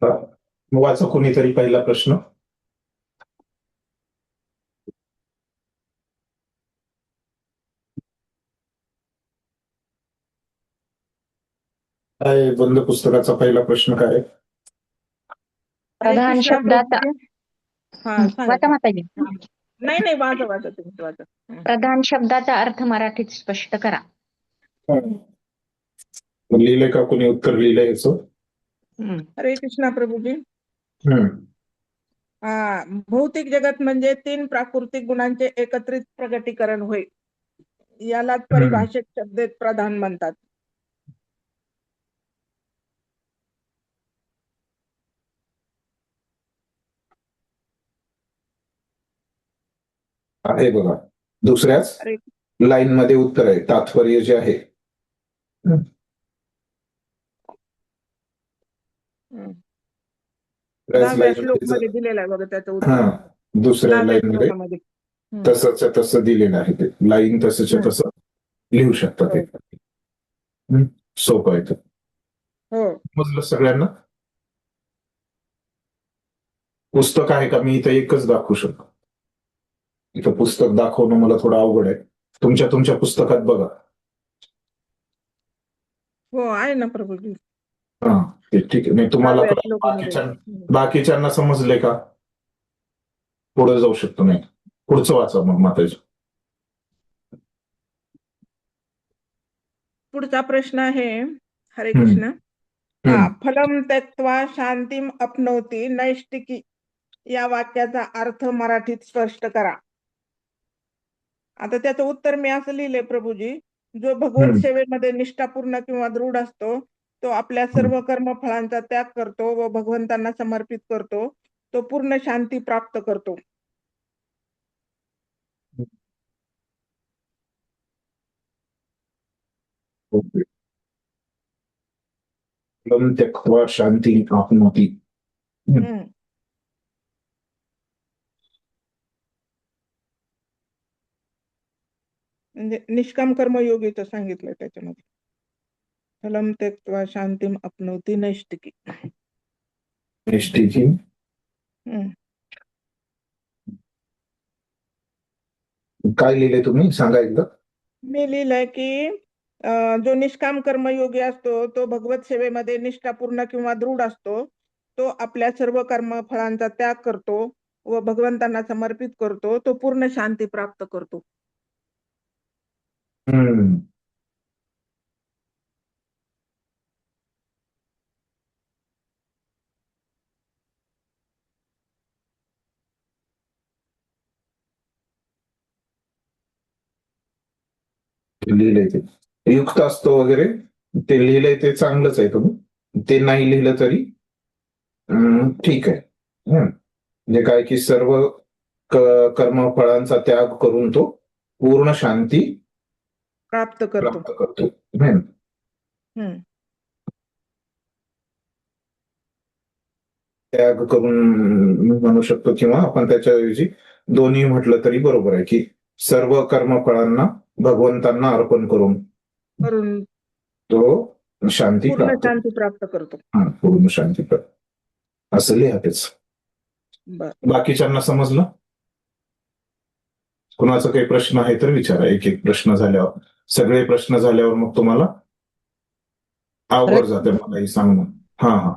वाचा कुणीतरी पहिला प्रश्न. काय बंद पुस्तकाचा पहिला प्रश्न काय आहे? हरे प्रधान कृष्णा शब्दाचा प्रभुजी. हा सांगा वाचा सांगा. माताजी. नाही नाही वाचा वाचा तुम्ही वाचा. प्रधान शब्दाचा अर्थ मराठीत स्पष्ट करा. लिहिलंय का कोणी उत्तर लिहिलंय याचं? हरे कृष्णा प्रभुजी. हम्म. भौतिक जगत म्हणजे 3 प्राकृतिक गुणांचे एकत्रित प्रगटीकरण होय. यालाच परिभाषित शब्देत प्रधान म्हणतात. आहे बघा दुसऱ्याच अरे लाईन मध्ये उत्तर आहे. तात्पर्य जे आहे दुसऱ्याच 10व्या लाईन श्लोक मध्ये मध्ये दिलेलं आहे बघा त्याचं उत्तर. हा दुसऱ्या 10व्या लाईन मध्ये श्लोकामध्ये. तसंच तसं दिलेलं आहे. ते लाईन तसंच्या तसं लिहू शकतात. ते सोपं आहे. हो समजलं सगळ्यांना? पुस्तक आहे का? मी इथं एकच दाखवू शकतो. इथं पुस्तक दाखवणं मला थोडं अवघड आहे. तुमच्या पुस्तकात बघा. हो आहे ना प्रभुजी. हा ते ठीक आहे. नाही तुम्हाला 10व्या श्लोकामध्ये. बाकीच्यांना समजले का? पुढे जाऊ शकतो. नाही पुढचं वाचा मग माताजी. पुढचा प्रश्न आहे. हरे कृष्ण. फलम त्यक्त्वा शांतीम अपनोती नैष्टिकी या वाक्याचा अर्थ मराठीत स्पष्ट करा. आता त्याचं उत्तर मी असं लिहिलंय प्रभुजी. जो भगवत सेवेमध्ये निष्ठापूर्ण किंवा दृढ असतो तो आपल्या सर्व कर्मफळांचा त्याग करतो व भगवंतांना समर्पित करतो. तो पूर्ण शांती प्राप्त करतो. फलम त्यक्त्वा शांती प्राप्नोति. म्हणजे निष्काम कर्मयोगीचं सांगितलंय त्याच्यामध्ये. फलम त्यक्त्वा शांतीम अपनोति नैष्टिकी. निष्ठेची काय लिहिलंय तुम्ही? सांगा एकदा. मी लिहिलंय की जो निष्काम कर्मयोगी असतो तो भगवत सेवेमध्ये निष्ठापूर्ण किंवा दृढ असतो. तो आपल्या सर्व कर्मफळांचा त्याग करतो व भगवंतांना समर्पित करतो. तो पूर्ण शांती प्राप्त करतो. लिहिलंय ते युक्त असतो वगैरे ते लिहिलंय ते चांगलंच आहे. तुम्ही ते नाही लिहिलं तरी ठीक आहे. म्हणजे काय की सर्व कर्मफळांचा त्याग करून तो पूर्ण शांती प्राप्त करतो. त्याग करून म्हणू शकतो किंवा आपण त्याच्याऐवजी दोन्ही म्हटलं तरी बरोबर आहे की सर्व कर्मफळांना भगवंतांना अर्पण करून तो शांती प्राप्त करतो. पूर्ण शांती प्राप्त असं लिहातेच. बाकीच्यांना समजलं? कुणाचा काही प्रश्न आहे तर विचारा. एक एक प्रश्न झाल्यावर सगळे प्रश्न झाल्यावर मग तुम्हाला अवघड जाते मलाही सांगणं. हा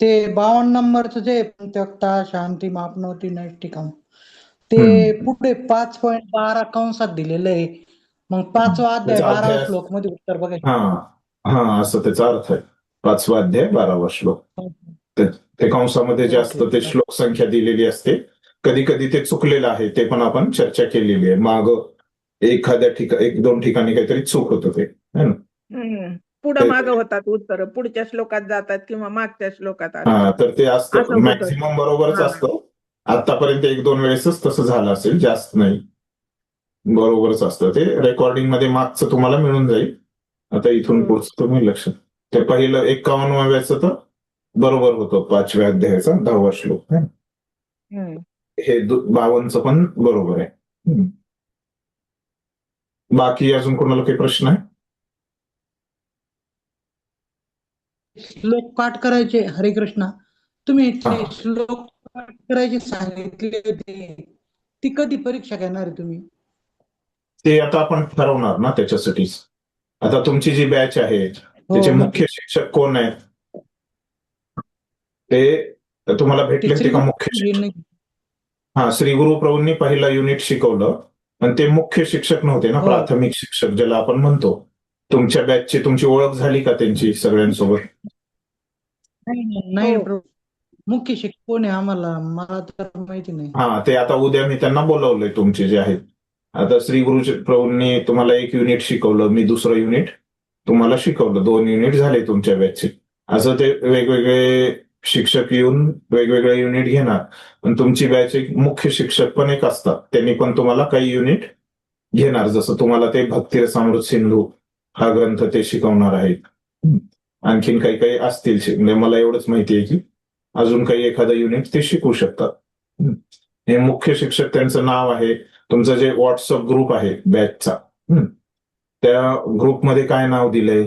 ते 52 नंबरचं जे त्यक्ता शांती मापनोती नैष्टिकम ते पुढे 5.12 कंसात दिलेलं आहे. मग 5वा अध्याय 12 श्लोक मध्ये उत्तर बघायचं. हा असं त्याचा अर्थ आहे. 5वा अध्याय 12वा श्लोक. ते कंसामध्ये जे असतं ते श्लोक संख्या दिलेली असते. कधी कधी ते चुकलेलं आहे. ते पण आपण चर्चा केलेली आहे. माग एखाद्या ठिकाणी 1-2 ठिकाणी काहीतरी चूक होतं ते है ना. पुढं माग होतात उत्तर. पुढच्या श्लोकात जातात किंवा मागच्या श्लोकात. तर ते असतं मॅक्झिमम बरोबरच असतं. आतापर्यंत 1-2 वेळेसच तसं झालं असेल. जास्त नाही. बरोबरच असतं ते. रेकॉर्डिंग मध्ये मागचं तुम्हाला मिळून जाईल. आता इथून पुढचं तुम्ही लक्ष. ते पहिलं 51व्याचं तर बरोबर होतं. 5व्या अध्यायाचा 10वा श्लोक. हे 52चं पण बरोबर आहे. बाकी अजून कोणाला काही प्रश्न आहे? श्लोक पाठ करायचे, हरे कृष्णा, तुम्ही हा. ते श्लोक पाठ करायचे सांगितले होते, ती कधी परीक्षा घेणार आहे तुम्ही? ते आता आपण ठरवणार ना त्याच्यासाठीच. आता तुमची जी बॅच आहे त्याचे हो, मुख्य शिक्षक कोण आहेत ते तुम्हाला ते भेटले होते श्री का मुख्य शिक्षक? गुरु हा, श्री गुरु प्रभूंनी पहिला युनिट शिकवलं, पण ते मुख्य शिक्षक नव्हते ना, हो. प्राथमिक शिक्षक ज्याला आपण म्हणतो. तुमच्या बॅचची तुमची ओळख झाली का त्यांची सगळ्यांसोबत? नाही हो. प्रभू, मुख्य शिक्षक कोण आहे आम्हाला, मला तर माहिती नाही. हा, ते आता उद्या मी त्यांना बोलवलंय तुमचे जे आहेत. आता श्री गुरु प्रभूंनी तुम्हाला एक युनिट शिकवलं, मी दुसरं युनिट तुम्हाला शिकवलं, 2 युनिट झाले तुमच्या बॅचचे. असं ते वेगवेगळे शिक्षक येऊन वेगवेगळे युनिट घेणार. पण तुमची बॅच एक मुख्य शिक्षक पण एक असतात, त्यांनी पण तुम्हाला काही युनिट घेणार. जसं तुम्हाला ते भक्तिरसामृत सिंधू हा ग्रंथ ते शिकवणार आहेत. आणखीन काही काही असतील म्हणजे मला एवढंच माहिती आहे की अजून काही एखादं युनिट ते शिकू शकतात. हे मुख्य शिक्षक, त्यांचं नाव आहे. तुमचं जे व्हॉट्सअप ग्रुप आहे बॅचचा, त्या ग्रुपमध्ये काय नाव दिलंय?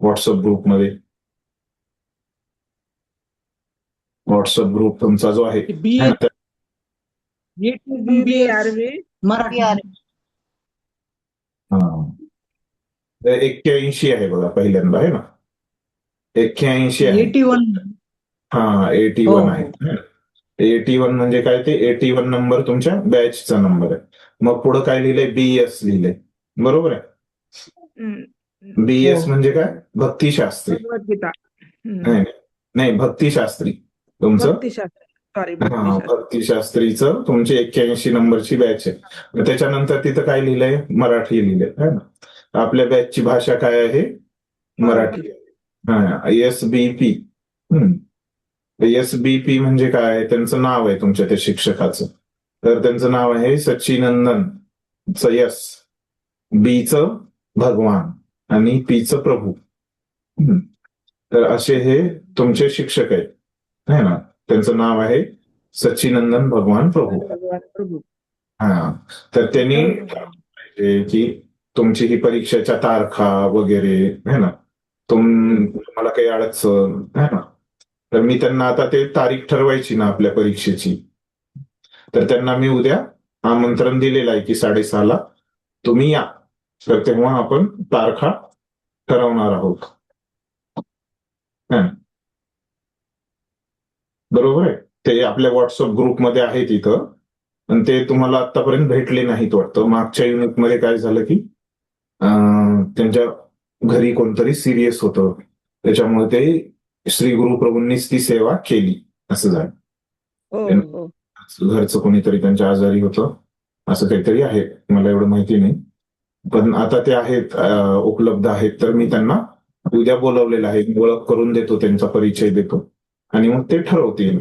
व्हॉट्सअप ग्रुपमध्ये व्हॉट्सअप ग्रुप तुमचा जो आहे बी है ना, त्या- BBRV मराठी. हा. 81 आहे बघा पहिल्यांदा, आहे ना? 81 आहे. 81. हा, 81 हो, आहे. हो. 81 म्हणजे काय? ते 81 नंबर तुमच्या बॅचचा नंबर आहे. मग पुढे काय लिहिलंय? BS लिहिलंय, बरोबर आहे? BS हो. म्हणजे काय? भक्तिशास्त्री. भगवद्गीता. नाही नाही, भक्तिशास्त्री तुमचं. भक्तिशास्त्र, सॉरी, हा, भक्तिशास्त्र. भक्तिशास्त्रीचं तुमची 81 नंबरची बॅच आहे. मग त्याच्यानंतर तिथं काय लिहिलंय? मराठी लिहिलंय, है ना? आपल्या बॅचची भाषा काय आहे? मराठी. हा, SBP. SBP म्हणजे काय? त्यांचं नाव आहे तुमच्या त्या शिक्षकाचं. तर त्यांचं नाव आहे सच्चिनंदन. यस, बीचं भगवान आणि पीचं प्रभू. तर असे हे तुमचे शिक्षक आहेत, है ना? त्यांचं नाव आहे सच्चिनंदन भगवान प्रभू. भगवान प्रभू. हा, तर त्यांनी पाहिजे की तुमची ही परीक्षेच्या तारखा वगैरे, है ना, तुम्हाला काही अडचण, है ना, तर मी त्यांना आता ते तारीख ठरवायची ना आपल्या परीक्षेची, तर त्यांना मी उद्या आमंत्रण दिलेलं आहे की 6:30ला तुम्ही या. तर तेव्हा आपण तारखा ठरवणार आहोत. बरोबर आहे? ते आपल्या व्हॉट्सअप ग्रुपमध्ये आहे तिथं, आणि ते तुम्हाला आतापर्यंत भेटले नाहीत वाटतं. मागच्या युनिटमध्ये काय झालं की त्यांच्या घरी कोणतरी सिरियस होतं, त्याच्यामुळे ते श्री गुरु प्रभूंनीच ती सेवा केली, असं झालं. हो. घरचं कोणीतरी त्यांच्या आजारी होतं, असं काहीतरी आहे, मला एवढं माहिती नाही. पण आता ते आहेत, उपलब्ध आहेत, तर मी त्यांना उद्या बोलवलेलं आहे. ओळख करून देतो, त्यांचा परिचय देतो आणि मग ते ठरवतील.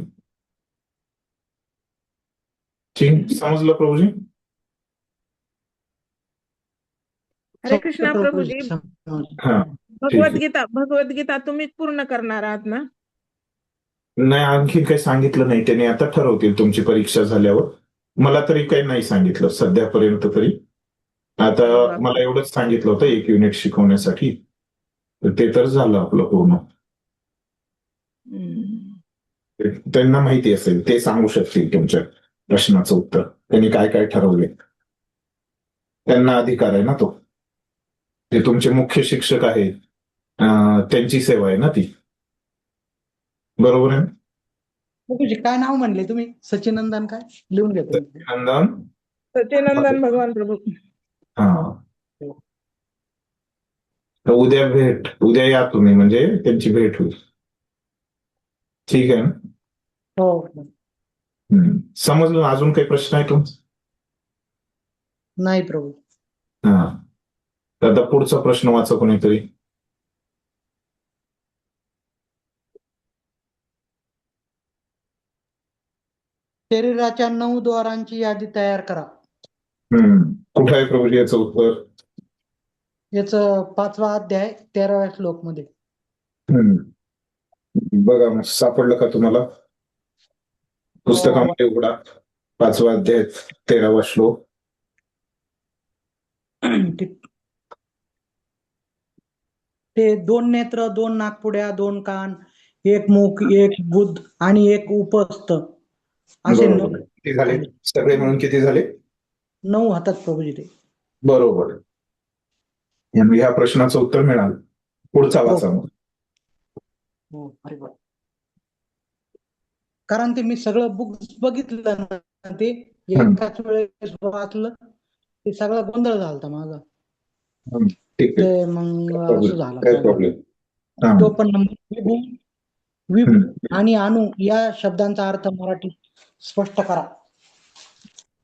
ठीक, समजलं प्रभूजी? हरे कृष्णा प्रभूजी. हा, भगवद्गीता तुम्ही पूर्ण करणार आहात ना? नाही, आणखी काही सांगितलं नाही त्यांनी. आता ठरवतील तुमची परीक्षा झाल्यावर. मला तरी काही नाही सांगितलं सध्यापर्यंत तरी. आता मला एवढंच सांगितलं होतं एक युनिट शिकवण्यासाठी, तर ते तर झालं आपलं पूर्ण. त्यांना माहिती असेल, ते सांगू शकतील तुमच्या प्रश्नाचं उत्तर, त्यांनी काय काय ठरवले. त्यांना अधिकार आहे ना तो. ते तुमचे मुख्य शिक्षक आहेत, त्यांची सेवा आहे ना ती, बरोबर आहे? काय नाव म्हणले तुम्ही? सचिनंदन काय? लिहून घेतो. सच्चिनंदन. सच्चिनंदन भगवान प्रभू. हा, तर उद्या या तुम्ही, म्हणजे त्यांची भेट होईल. ठीक आहे ना? हो. समजलं? अजून काही प्रश्न आहे तुमचा? नाही प्रभू. हा, तर आता पुढचा प्रश्न वाचा कोणीतरी. शरीराच्या 9 द्वारांची यादी तयार करा. कुठं आहे प्रभूजी याचं उत्तर? याचं 5वा अध्याय 13व्या श्लोक मध्ये. बघा, मग सापडलं का तुम्हाला? पुस्तकामध्ये उघडा, 5वा अध्याय 13वा श्लोक. ते 2 नेत्र, 2 नाकपुड्या, 2 कान, 1 मुख, 1 बुध आणि 1 उपस्थ असे बरोबर आहे. किती झाले सगळे मिळून किती झाले? 9 हातात प्रभूजी ते. बरोबर. ह्या प्रश्नाचं उत्तर मिळालं. पुढचा वाचा मग. हो, अरे वा. कारण ते मी सगळं बुक बघितलं ना, ते एकाच वेळेस वाचलं, ते सगळा गोंधळ झालता माझा. ठीक आहे. ते मग असं झालं. काय प्रॉब्लेम? तो पण नंबर विभू आणि अणु या शब्दांचा अर्थ मराठीत स्पष्ट करा.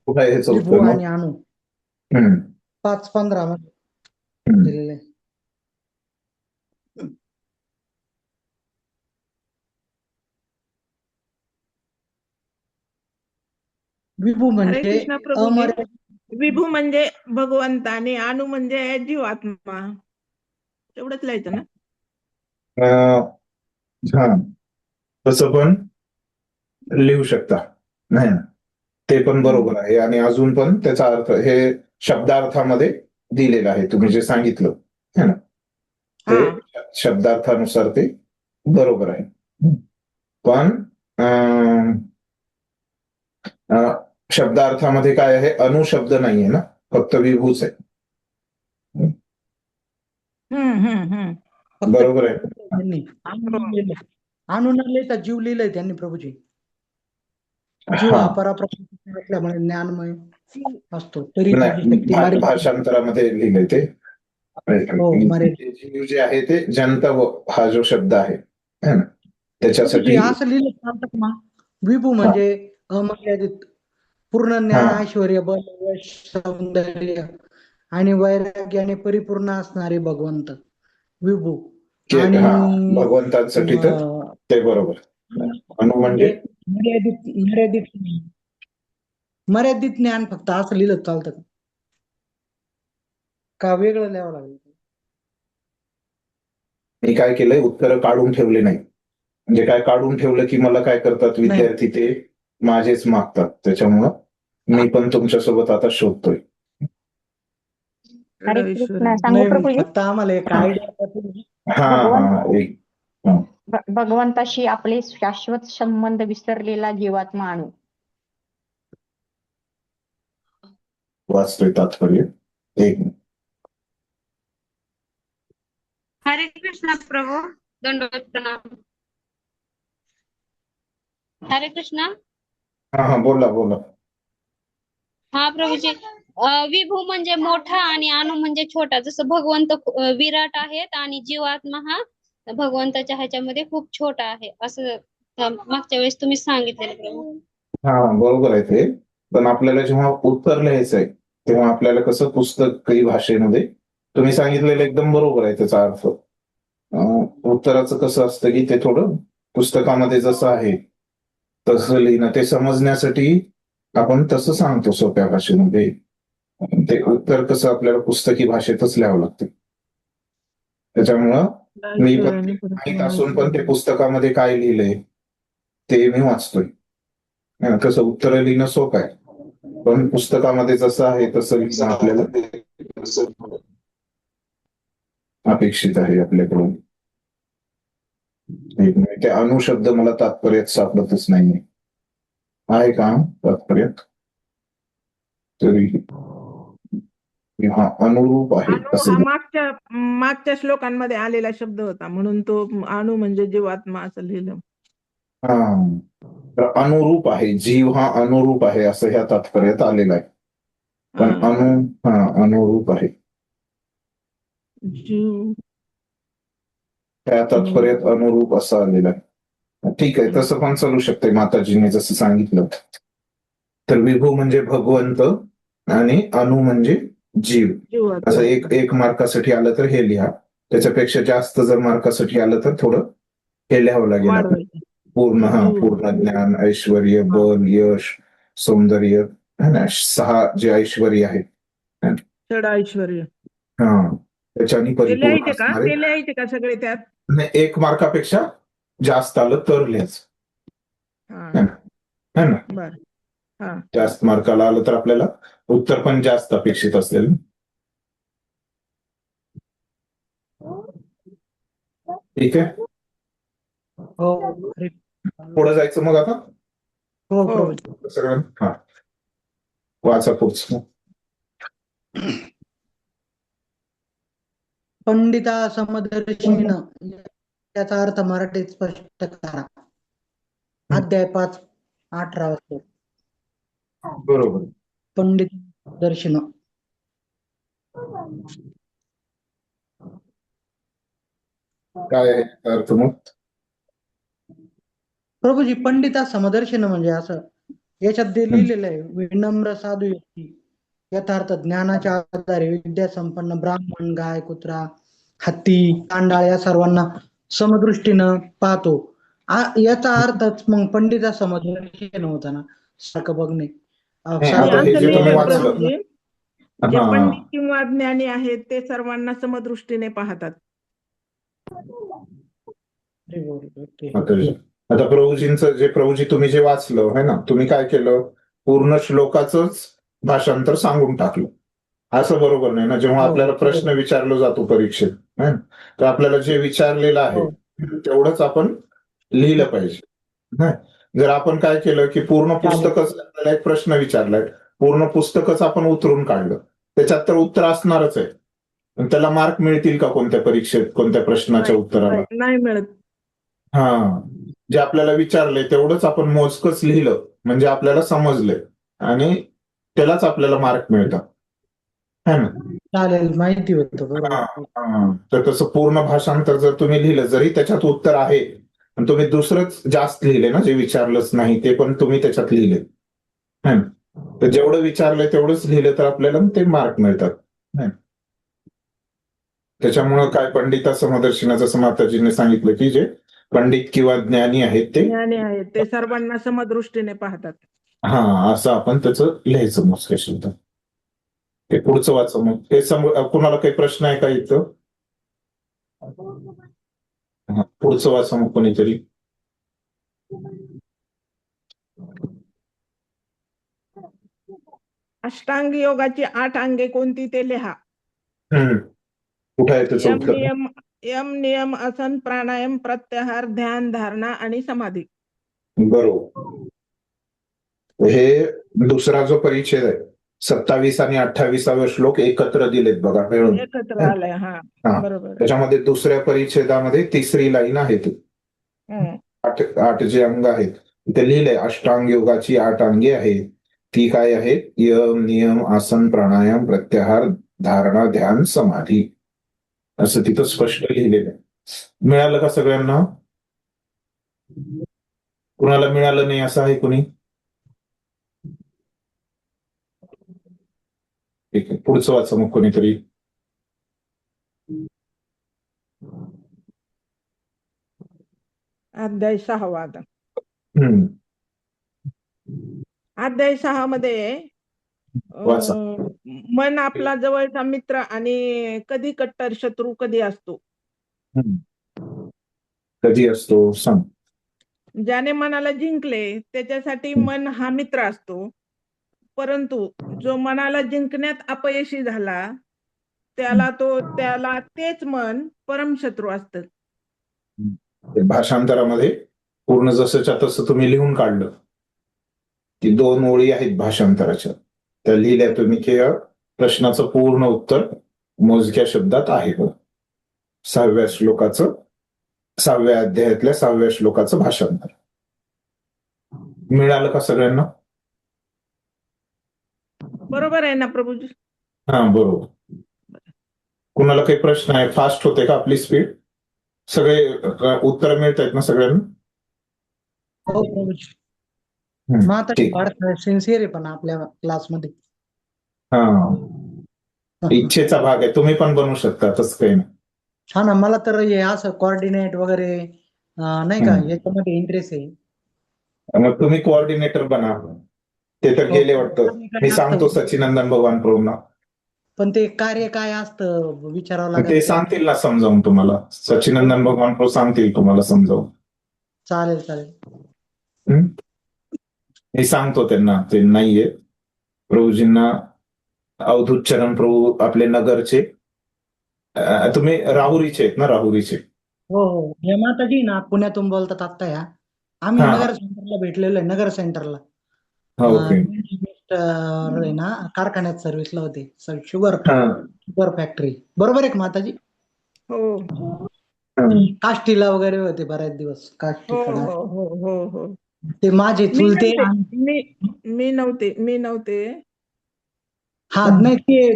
कुठं आहे ह्याचं विभू उत्तर मग? आणि अणु 5-15 मध्ये दिलेले आहे. विभू हरे म्हणजे कृष्ण प्रभूजी. अमर्यादित. विभू म्हणजे भगवंत आणि अणु म्हणजे जीवात्मा. एवढंच लिहायचं ना? हा, तसं पण लिहू शकता. नाही ना, ते पण बरोबर आहे. आणि अजून पण त्याचा अर्थ हे शब्दार्थामध्ये दिलेलं आहे. तुम्ही जे सांगितलं है ना, ते शब्दार्थानुसार ते बरोबर आहे. पण शब्दार्थामध्ये काय आहे? अनुशब्द नाहीये ना, फक्त विभूच आहे. बरोबर आहे. त्यांनी अणु न लिहिता जीव लिहिलंय त्यांनी प्रभूजी. जीव हा पराप्रकृती असल्यामुळे ज्ञानमय असतो. तरी त्याची शक्ती नाही, भाषांतरामध्ये लिहिलंय ते. जीव जे आहे ते जंतव हा जो शब्द आहे है ना, त्याच्यासाठी असं लिहिलं चालतं ना. विभू म्हणजे अमर्यादित, पूर्ण ज्ञान, ऐश्वर्य, बल, यश, सौंदर्य आणि वैराग्याने परिपूर्ण असणारे भगवंत विभू. आणि भगवंतांसाठी तर ते बरोबर. अणु म्हणजे मर्यादित ज्ञान फक्त असं लिहिलं चालतं का वेगळं लिहावं लागेल? मी काय केलंय, उत्तर काढून ठेवले नाही. म्हणजे काय काढून ठेवलं की मला काय करतात विद्यार्थी, ते माझेच मागतात. त्याच्यामुळं मी पण तुमच्यासोबत आता शोधतोय. हरे कृष्ण. सांगू प्रभूजी? फक्त आम्हाला एक आयडिया. भगवंताशी आपले शाश्वत संबंध विसरलेला जीवात्मा अणु. वाचतोय तात्पर्य. एक हरे कृष्ण प्रभू. दंडवत प्रणाम. हरे कृष्ण. हा, बोला. हा प्रभूजी. विभू म्हणजे मोठा आणि अणु म्हणजे छोटा. जसं भगवंत विराट आहेत आणि जीवात्मा हा भगवंताच्या ह्याच्यामध्ये खूप छोटा आहे, असं मागच्या वेळेस तुम्ही सांगितलेलं प्रभू. हा, बरोबर आहे ते. पण आपल्याला जेव्हा उत्तर लिहायचं आहे तेव्हा आपल्याला कसं पुस्तकी भाषेमध्ये तुम्ही सांगितलेलं एकदम बरोबर आहे त्याचा अर्थ. उत्तराचं कसं असतं की ते थोडं पुस्तकामध्ये जसं आहे तसं लिहिणं, ते समजण्यासाठी आपण तसं सांगतो सोप्या भाषेमध्ये. ते उत्तर कसं आपल्याला पुस्तकी भाषेतच लिहावं लागतं. त्याच्यामुळं मी पण माहीत असून पण ते पुस्तकामध्ये काय लिहिलंय ते मी वाचतोय. कसं उत्तर लिहिणं सोपं आहे, पण पुस्तकामध्ये जसं आहे तसं लिहिणं आपल्याला अपेक्षित आहे आपल्याकडून. ते अनुशब्द मला तात्पर्यात सापडतच नाहीये. आहे का तात्पर्यात? तरी हा अनुरूप आहे असं. मागच्या श्लोकांमध्ये आलेला शब्द होता म्हणून तो अणु म्हणजे जीवात्मा असं लिहिलं. तर अनुरूप आहे, जीव हा अनुरूप आहे असं ह्या तात्पर्यात आलेला आहे. पण अनुरूप आहे जीव, त्या तात्पर्यात अनुरूप असं आलेलं आहे. ठीक आहे, तसं पण चालू शकते माताजीने जसं सांगितलं. तर विभू म्हणजे भगवंत आणि अणु म्हणजे जीव. असं एक मार्कासाठी आलं तर हे लिहा. त्याच्यापेक्षा जास्त जर मार्कासाठी आलं तर थोडं हे लिहावं लागेल. पूर्ण ज्ञान, ऐश्वर्य, बल, यश, सौंदर्य, 6 जे ऐश्वर्य आहेत, ऐश्वर्य, त्याच्यानी परिपूर्ण असणारे. ते लिहायचे का सगळे त्यात? 1 मार्कापेक्षा जास्त आलं तर लिहायचं है ना. जास्त मार्काला आलं तर आपल्याला उत्तर पण जास्त अपेक्षित असेल. ठीक आहे, हो हरे पुढे जायचं मग आता हो हो. प्रभूजी. सगळ्यांना. हा, वाचा पुढचं. पंडिता समदर्शिन त्याचा अर्थ मराठीत स्पष्ट करा. अध्याय 5 18 वाजता. बरोबर. पंडित दर्शन. काय आहे अर्थ मग? प्रभूजी पंडिता समदर्शन म्हणजे असं याच्यात ते लिहिलेलं आहे, विनम्र साधू व्यक्ती यथार्थ ज्ञानाच्या आधारे विद्या संपन्न ब्राह्मण, गाय, कुत्रा, हत्ती, कांडाळ या सर्वांना समदृष्टीनं पाहतो. याचा अर्थच मग पंडिता समदर्शन होता ना, सारखं बघणे. नाही, आणि आता हे असं जे तुम्ही लिहिलंय वाचलं. प्रभूजी, जे हा, पंडित किंवा ज्ञानी आहेत ते सर्वांना समदृष्टीने पाहतात. आता प्रभूजींचं जे प्रभूजी तुम्ही जे वाचलं है ना, तुम्ही काय केलं, पूर्ण श्लोकाचंच भाषांतर सांगून टाकलं. असं बरोबर नाही ना. जेव्हा हो, आपल्याला प्रश्न विचारला जातो परीक्षेत, है ना, तर आपल्याला जे विचारलेलं आहे हो. तेवढंच आपण लिहिलं पाहिजे. नाही, जर आपण काय केलं की पूर्ण पुस्तकच आपल्याला एक प्रश्न विचारलाय, पूर्ण पुस्तकच आपण उतरून काढलं, त्याच्यात तर उत्तर असणारच आहे. पण त्याला मार्क मिळतील का कोणत्या परीक्षेत, कोणत्या प्रश्नाच्या उत्तराला? नाही मिळत. हा, जे आपल्याला विचारलंय तेवढंच आपण मोजकच लिहिलं म्हणजे आपल्याला समजलंय आणि त्यालाच आपल्याला मार्क मिळतात, है ना. चालेल, माहिती होतं हा, बरोबर. हा. तर तसं पूर्ण भाषांतर जर तुम्ही लिहिलं, जरी त्याच्यात उत्तर आहे पण तुम्ही दुसरंच जास्त लिहिले ना, जे विचारलंच नाही ते पण तुम्ही त्याच्यात लिहिले, है ना. तर जेवढं विचारलंय तेवढंच लिहिलं तर आपल्याला ते मार्क मिळतात, है ना. त्याच्यामुळं काय पंडिता समदर्शनाचं असं माताजीने सांगितलं की जे पंडित किंवा ज्ञानी आहेत ते, ज्ञानी आहेत ते सर्वांना समदृष्टीने पाहतात. हा, असं आपण त्याचं लिहायचं मोजक्या शब्द. ते पुढचं वाचा मग. ते कुणाला काही प्रश्न आहे का इथं? हा, पुढचं वाचा मग कोणीतरी. अष्टांग योगाची 8 अंगे कोणती ते लिहा. कुठं आहे त्याचं यम उत्तर? नियम नियम आसन प्राणायाम प्रत्याहार ध्यान धारणा आणि समाधी. बरोबर. हे दुसरा जो परिच्छेद आहे, 27 आणि 28 श्लोक एकत्र दिलेत बघा मिळून. एकत्र आलंय. हा, हा, बरोबर. त्याच्यामध्ये दुसऱ्या परिच्छेदामध्ये तिसरी लाईन आहे ती. हम्म. 8 जे अंग आहेत ते लिहिलंय, अष्टांग योगाची 8 अंगे आहेत. ती काय आहेत? यम नियम आसन प्राणायाम प्रत्याहार धारणा ध्यान समाधी, असं तिथं स्पष्ट लिहिलेलं आहे. मिळालं का सगळ्यांना? कुणाला मिळालं नाही असं आहे कुणी? ठीक आहे, पुढचं वाचा मग कोणीतरी. अध्याय 6. हम्म, अध्याय 6 मध्ये वाचा. मन आपला जवळचा मित्र आणि कधी कट्टर शत्रू कधी असतो. कधी असतो सांग. ज्याने मनाला जिंकले त्याच्यासाठी मन हा मित्र असतो, परंतु जो मनाला जिंकण्यात अपयशी झाला त्याला तेच मन परमशत्रू असतं. भाषांतरामध्ये पूर्ण जसंच्या तसं तुम्ही लिहून काढलं. ती 2 ओळी आहेत भाषांतराच्या, त्या लिहिल्या तुम्ही की प्रश्नाचं पूर्ण उत्तर मोजक्या शब्दात आहे. 6व्या श्लोकाचं, 6व्या अध्यायातल्या 6व्या श्लोकाचं भाषांतर मिळालं का सगळ्यांना? बरोबर आहे ना प्रभूजी? हा, बरोबर. कुणाला काही प्रश्न आहे? फास्ट होते का आपली स्पीड? सगळे उत्तर मिळत आहेत ना सगळ्यांना? हो प्रभूजी. माता ठीक. सिन्सिअर आहे पण आपल्या क्लासमध्ये. हा, इच्छेचा भाग आहे, तुम्ही पण बनवू शकता, तसं काही नाही. हा ना, मला तर हे असं कोऑर्डिनेट वगैरे नाही का याच्यामध्ये इंटरेस्ट आहे. मग तुम्ही कोऑर्डिनेटर बना. ते तर गेले वाटतं. मी सांगतो सचिनंदन भगवान प्रभूंना. पण ते कार्य काय असतं विचारावं लागेल. ते सांगतील ना समजावून तुम्हाला. सचिनंदन भगवान प्रभू सांगतील तुम्हाला समजावून. चालेल चालेल. मी सांगतो त्यांना, ते नाहीये प्रभूजींना. अवधूत चरण प्रभू आपले नगरचे, तुम्ही राहुरीचे आहेत ना? राहुरीचे हो हो हे माताजी ना पुण्यातून बोलतात आता या आम्ही हा नगर सेंटरला भेटलेलो आहे नगर सेंटरला हा ओके मिस्टर आहे ना कारखान्यात सर्व्हिसला होते शुगर हा शुगर फॅक्टरी बरोबर आहे का माताजी हो हा. काष्टीला वगैरे होते बऱ्याच दिवस हो काष्टीकडे हो हो हो हो ते माझे मी चुलते नव्हते आणि मी नव्हते हा नाही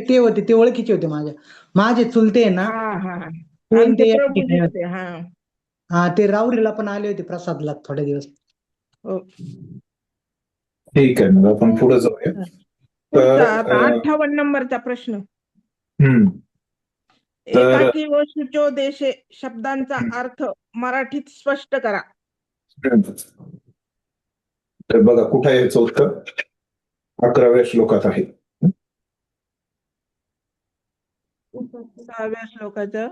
ते होते ते ओळखीचे होते माझे चुलते आहे ना हा हा हा. ते आमचे ते या प्रभूजी ठिकाणी होते. होते हा हा ते राहुरीला पण आले होते प्रसादला थोडे दिवस हो ठीक आहे मग आपण पुढे जाऊया पुढचा तर आता 58 नंबरचा प्रश्न हम्म, तर एकाकी व शुचोदेशे शब्दांचा अर्थ मराठीत स्पष्ट करा. तर बघा कुठं आहे याचं उत्तर 11व्या श्लोकात आहे 6व्या श्लोकाचं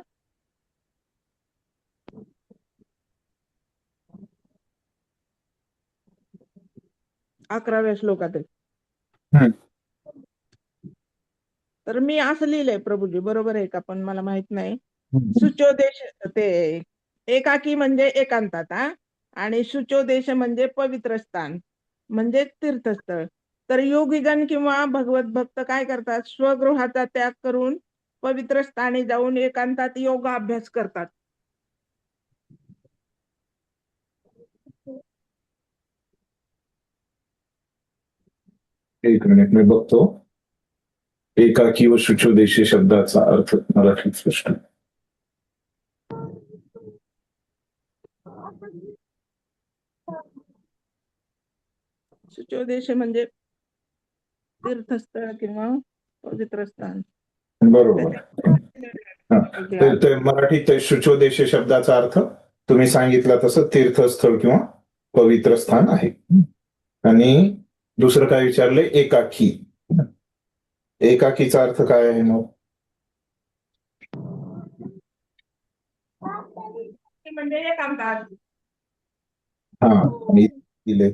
11व्या श्लोकात आहे. हम्म. तर मी असं लिहिलंय प्रभूजी बरोबर आहे का पण मला माहित नाही. शुचोदेश ते एकाकी म्हणजे एकांतात आणि शुचोदेश म्हणजे पवित्र स्थान म्हणजे तीर्थस्थळ. तर योगीगण किंवा भगवत भक्त काय करतात स्वगृहाचा त्याग करून पवित्र स्थानी जाऊन एकांतात योगा अभ्यास करतात. एक मिनिट मी बघतो एकाकी व शुचोदेशी शब्दाचा अर्थ मराठीत स्पष्ट शुचोदेश म्हणजे तीर्थस्थळ किंवा पवित्र स्थान. बरोबर हा. ते मराठीत शुचोदेश शब्दाचा अर्थ तुम्ही सांगितला तसं तीर्थस्थळ किंवा पवित्र स्थान आहे आणि दुसरं काय विचारलंय एकाकी एकाकीचा अर्थ काय आहे मग म्हणजे एकांतात हा मी दिले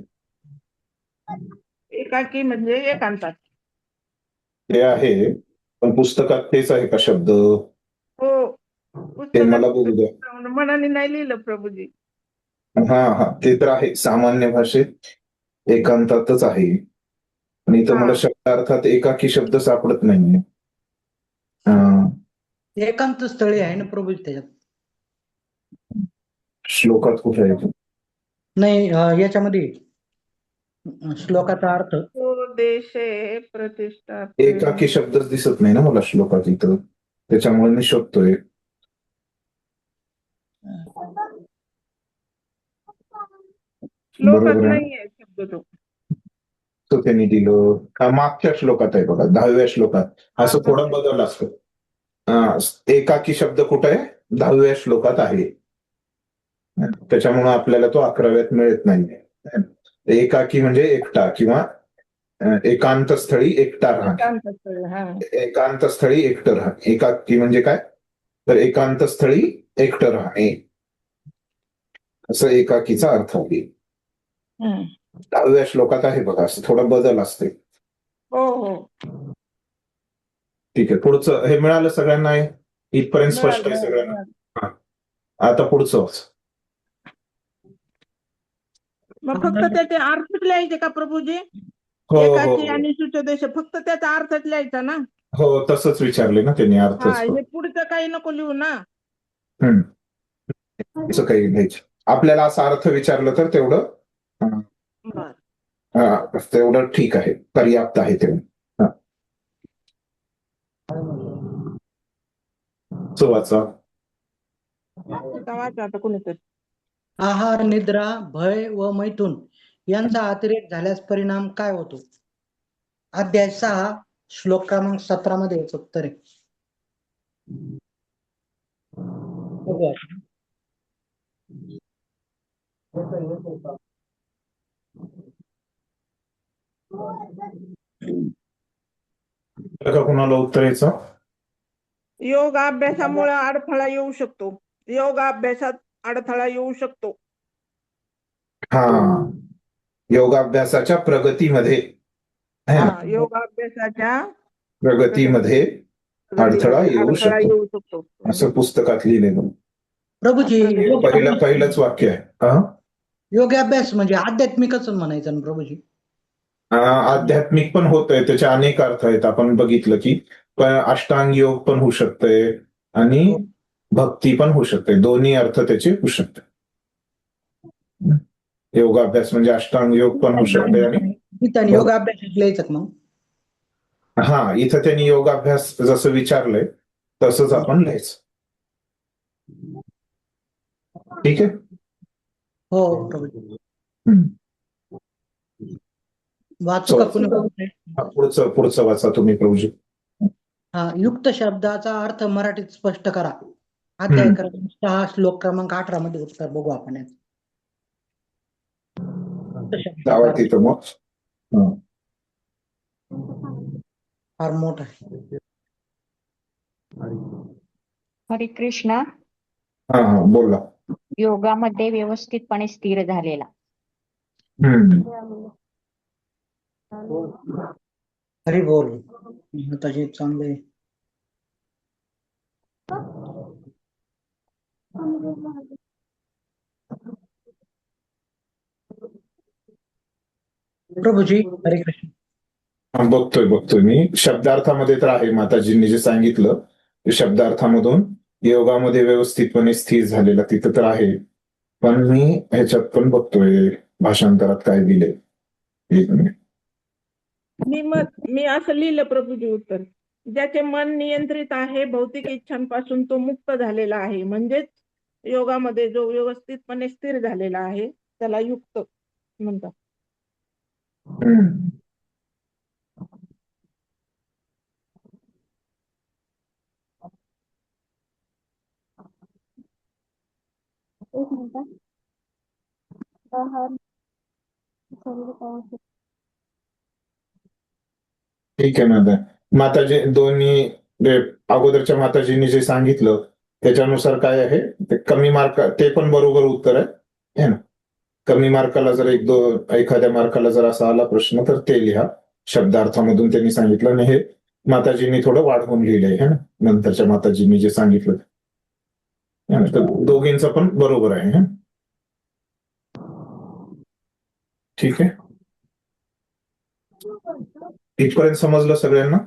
एकाकी म्हणजे एकांतात. ते आहे पण पुस्तकात तेच आहे का शब्द हो ते मला बघू द्या पुस्तकात मनाने नाही लिहिलं प्रभूजी. हा हा ते तर आहे सामान्य भाषेत एकांतातच आहे आणि इथं मला शब्दार्थात एकाकी शब्द सापडत नाहीये एकांत स्थळी आहे ना प्रभू त्याच्यात श्लोकात कुठे आहे तो? नाही याच्यामध्ये श्लोकाचा अर्थ देशे प्रतिष्ठा एकाकी शब्दच दिसत नाही ना मला श्लोकात इथं त्याच्यामुळे मी शोधतोय श्लोकात बरोबर आहे नाहीये शब्द तो. तो त्यांनी दिलं मागच्या श्लोकात आहे बघा 10व्या श्लोकात असं थोडं बदल असतं एकाकी शब्द कुठे आहे 10व्या श्लोकात आहे त्याच्यामुळे आपल्याला तो 11व्यात मिळत नाही एकाकी म्हणजे एकटा किंवा एकांत स्थळी एकटा राहणे एकांत स्थळी एकटं राहणे एकाकी म्हणजे काय तर एकांत स्थळी एकटं राहणे असं एकाकीचा अर्थ आहे 10व्या श्लोकात आहे बघा असं थोडा बदल असते हो हो ठीक आहे पुढचं हे मिळालं सगळ्यांना आहे इथपर्यंत स्पष्ट आहे सगळ्यांना आता पुढचं मग फक्त त्याचे अर्थ लिहायचे का प्रभूजी हो एकाकी आणि शुचोदेश फक्त त्याचा अर्थच लिहायचा ना हो तसंच विचारले ना त्यांनी हा अर्थच हे पुढचं काही नको लिहू ना. असं काही घ्यायचं आपल्याला असा अर्थ विचारलं तर तेवढं तेवढं ठीक आहे पर्याप्त आहे तेवढं वाचा आता कोणीतरी आहार निद्रा भय व मैथून यांचा अतिरेक झाल्यास परिणाम काय होतो अध्याय 6 श्लोक क्रमांक 17 मध्ये याचं उत्तर आहे का कुणाला उत्तर यायचं योग अभ्यासामुळे अडथळा येऊ शकतो योग अभ्यासात अडथळा येऊ शकतो. हा योगाभ्यासाच्या प्रगतीमध्ये योगाभ्यासाच्या प्रगतीमध्ये अडथळा येऊ अडथळा शकतो येऊ शकतो असं पुस्तकात लिहिलेलं प्रभूजी हे पहिलंच वाक्य आहे. योगाभ्यास म्हणजे आध्यात्मिकच म्हणायचं ना प्रभूजी. आध्यात्मिक पण होतंय, त्याचे अनेक अर्थ आहेत. आपण बघितलं की अष्टांग योग पण होऊ शकतंय आणि हो. भक्ती पण होऊ शकते. दोन्ही अर्थ त्याचे होऊ शकते. योगाभ्यास म्हणजे अष्टांग योग पण होऊ शकते आणि इथं योगाभ्यास लिहायचं का मग? इथं त्यांनी योगाभ्यास जसं विचारलंय तसंच आपण लिहायचं. ठीक आहे. हो प्रभूजी. वाचू का पुन्हा? पुढचं वाचा तुम्ही प्रभूजी. युक्त शब्दाचा अर्थ मराठीत स्पष्ट करा. अध्याय क्रमांक 6 श्लोक क्रमांक 18 मध्ये उत्तर बघू आपण. लावा तिथं मग. फार मोठा आहे. हरे कृष्ण. बोला. योगामध्ये व्यवस्थितपणे स्थिर झालेला. हरी बोल. माताजी चांगले. प्रभूजी हरे कृष्ण. बघतोय मी. शब्दार्थामध्ये तर आहे माताजींनी जे सांगितलं ते शब्दार्थामधून योगामध्ये व्यवस्थितपणे स्थिर झालेला तिथं तर आहे. पण मी ह्याच्यात पण बघतोय भाषांतरात काय दिले. मी असं लिहिलं प्रभूजी उत्तर. ज्याचे मन नियंत्रित आहे, भौतिक इच्छांपासून तो मुक्त झालेला आहे, म्हणजेच योगामध्ये जो व्यवस्थितपणे स्थिर झालेला आहे त्याला युक्त म्हणतात. ठीक आहे ना. माताजी दोन्ही अगोदरच्या माताजींनी जे सांगितलं त्याच्यानुसार काय आहे ते कमी मार्क, ते पण बरोबर उत्तर आहे ना. कमी मार्काला जर एखाद्या मार्काला जर असा आला प्रश्न तर ते लिहा. शब्दार्थामधून त्यांनी सांगितलं आणि हे माताजींनी थोडं वाढवून लिहिलंय है ना, नंतरच्या माताजींनी जे सांगितलं तर दोघींचं पण बरोबर आहे. ठीक आहे. इथपर्यंत समजलं सगळ्यांना?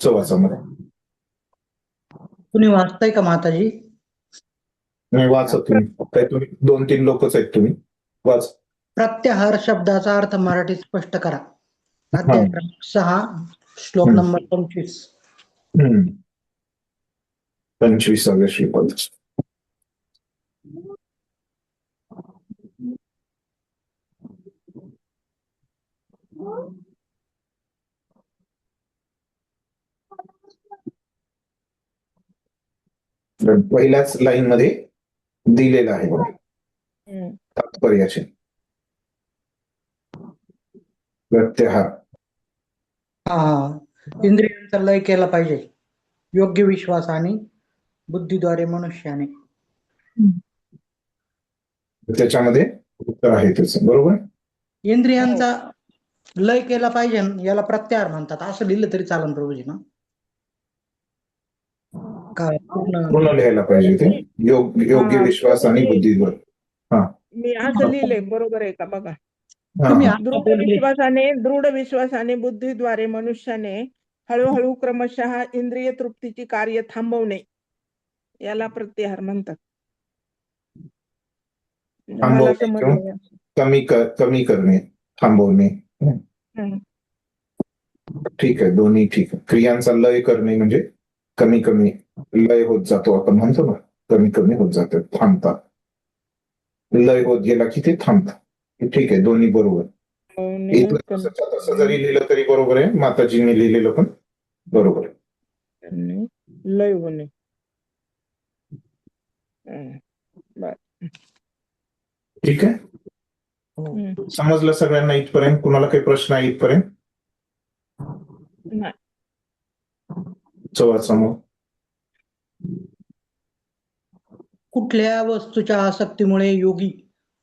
वाचा मला. तुम्ही वाचताय का माताजी? नाही, वाचा तुम्ही. काय तुम्ही 2-3 लोकच आहेत, तुम्ही वाच. प्रत्याहार शब्दाचा अर्थ मराठीत स्पष्ट करा. अध्याय क्रमांक 6 श्लोक नंबर 25. 25व्या श्लोकात. पहिल्याच लाईन मध्ये दिलेलं आहे बघा तात्पर्याचे. प्रत्याहार. इंद्रियांचा लय केला पाहिजे योग्य विश्वासाने, बुद्धीद्वारे मनुष्याने. त्याच्यामध्ये उत्तर आहे त्याचं, बरोबर. इंद्रियांचा लय केला पाहिजे याला प्रत्याहार म्हणतात असं लिहिलं तरी चालेल प्रभूजी ना? काय पूर्ण लिहायला पाहिजे ते. योग्य विश्वास आणि बुद्धीद्वारे. मी असं लिहिलंय, बरोबर आहे का बघा. दृढ विश्वासाने बुद्धीद्वारे मनुष्याने हळूहळू क्रमशः इंद्रिय तृप्तीची कार्य थांबवणे याला प्रत्याहार म्हणतात. कमी करणे, थांबवणे. ठीक आहे, दोन्ही ठीक आहे. क्रियांचा लय करणे म्हणजे कमी लय होत जातो, आपण म्हणतो ना, कमी होत जातं, थांबतात. लय होत गेला की ते थांबतात. ठीक आहे, दोन्ही बरोबर. तसं जरी लिहिलं तरी बरोबर आहे. माताजींनी लिहिलेलं पण बरोबर आहे. लय होणे. ठीक आहे. समजलं सगळ्यांना इथपर्यंत? कुणाला काही प्रश्न आहे इथपर्यंत? समोर कुठल्या वस्तूच्या आसक्तीमुळे योगी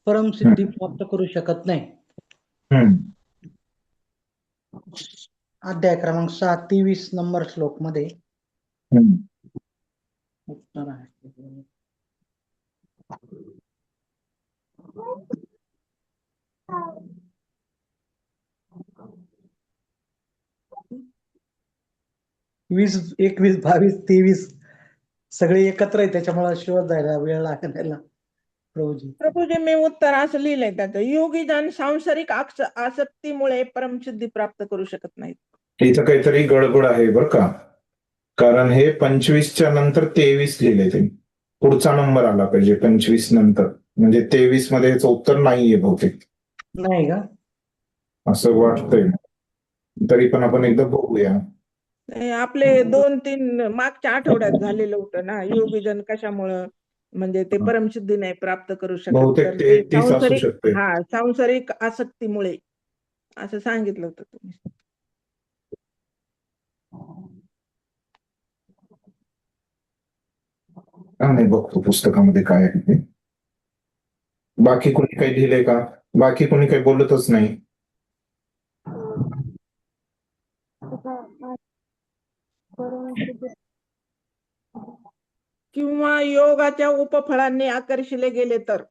परमसिद्धी प्राप्त करू शकत नाही. अध्याय क्रमांक 7 23 नंबर श्लोक मध्ये उत्तर आहे. वीस 21 22 23 सगळे एकत्र आहे त्याच्यामुळे शोध जायला वेळ लागेल प्रभूजी. प्रभूजी मी उत्तर असं लिहिलंय त्याचं, योगी जन सांसारिक आसक्तीमुळे परमसिद्धी प्राप्त करू शकत नाहीत. इथं काहीतरी गडबड आहे बरं का, कारण हे 25च्या नंतर 23 लिहिलंय ते. पुढचा नंबर आला पाहिजे 25 नंतर, म्हणजे 23 मध्ये याचं उत्तर नाहीये बहुतेक, नाही का? असं वाटतंय. तरी पण आपण एकदा बघूया. आपले 2-3 मागच्या आठवड्यात झालेलं होतं ना, योगीजन कशामुळं म्हणजे ते परमसिद्धी नाही प्राप्त करू शकत, बहुतेक तर ते ते 30 असू सांसारिक शकते. सांसारिक आसक्तीमुळे असं सांगितलं होतं तुम्ही. नाही, बघतो पुस्तकामध्ये काय आहे ते. बाकी कोणी काही लिहिलंय का? बाकी कोणी काही बोलतच नाही. किंवा योगाच्या उपफळांनी आकर्षिले गेले तर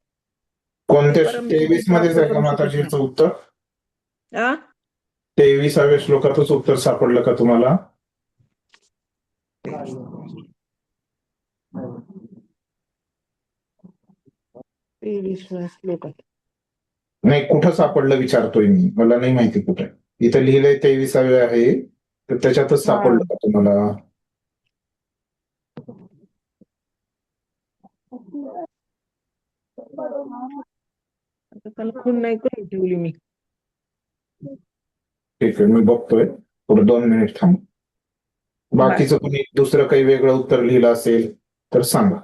कोणत्या परमसिद्धी 23 मध्येच प्राप्त आहे का करू शकत माताजीचं उत्तर? आ? 23व्या श्लोकातच उत्तर सापडलं का तुम्हाला? श्लोकात नाही, कुठं सापडलं विचारतोय मी, मला नाही माहिती कुठे. इथं लिहिलंय 23वे आहे, तर त्याच्यातच सापडलं का तुम्हाला? त्याला खून नाही करून ठेवली मी. ठीक आहे, मी बघतोय. पुढे 2 मिनिट थांब. बाकीचं कोणी दुसरं काही वेगळं उत्तर लिहिलं असेल तर सांगा.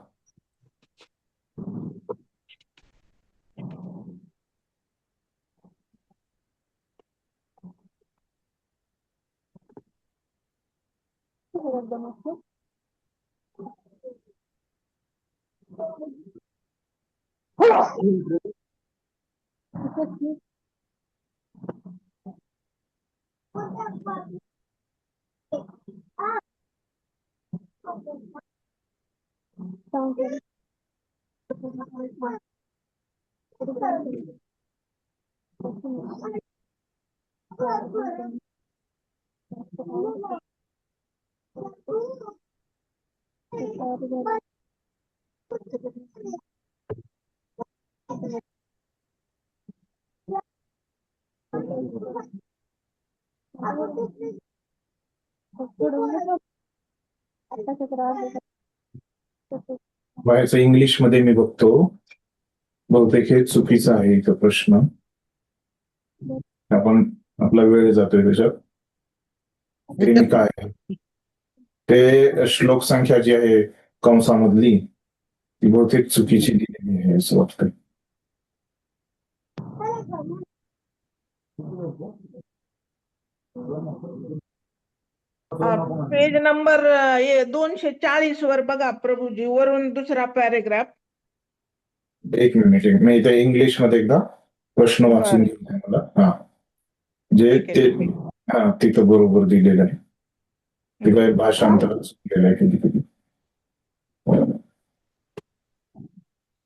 बाहेरचं इंग्लिश मध्ये मी बघतो. बहुतेक हे चुकीचं आहे इथं प्रश्न. आपण आपला वेळ जातोय त्याच्यात. ते काय ते श्लोक संख्या जी आहे कंसामधली ती बहुतेक चुकीची दिलेली आहे असं वाटतंय. पेज नंबर 240 वर बघा प्रभूजी, वरून दुसरा पॅरेग्राफ. एक मिनिट मी इथे इंग्लिश मध्ये एकदा प्रश्न वाचून घेतलाय मला. हा, जे ठीक ते आहे. हा तिथं बरोबर दिलेलं आहे. ते काय भाषांतरच केलेलं आहे कधी कधी.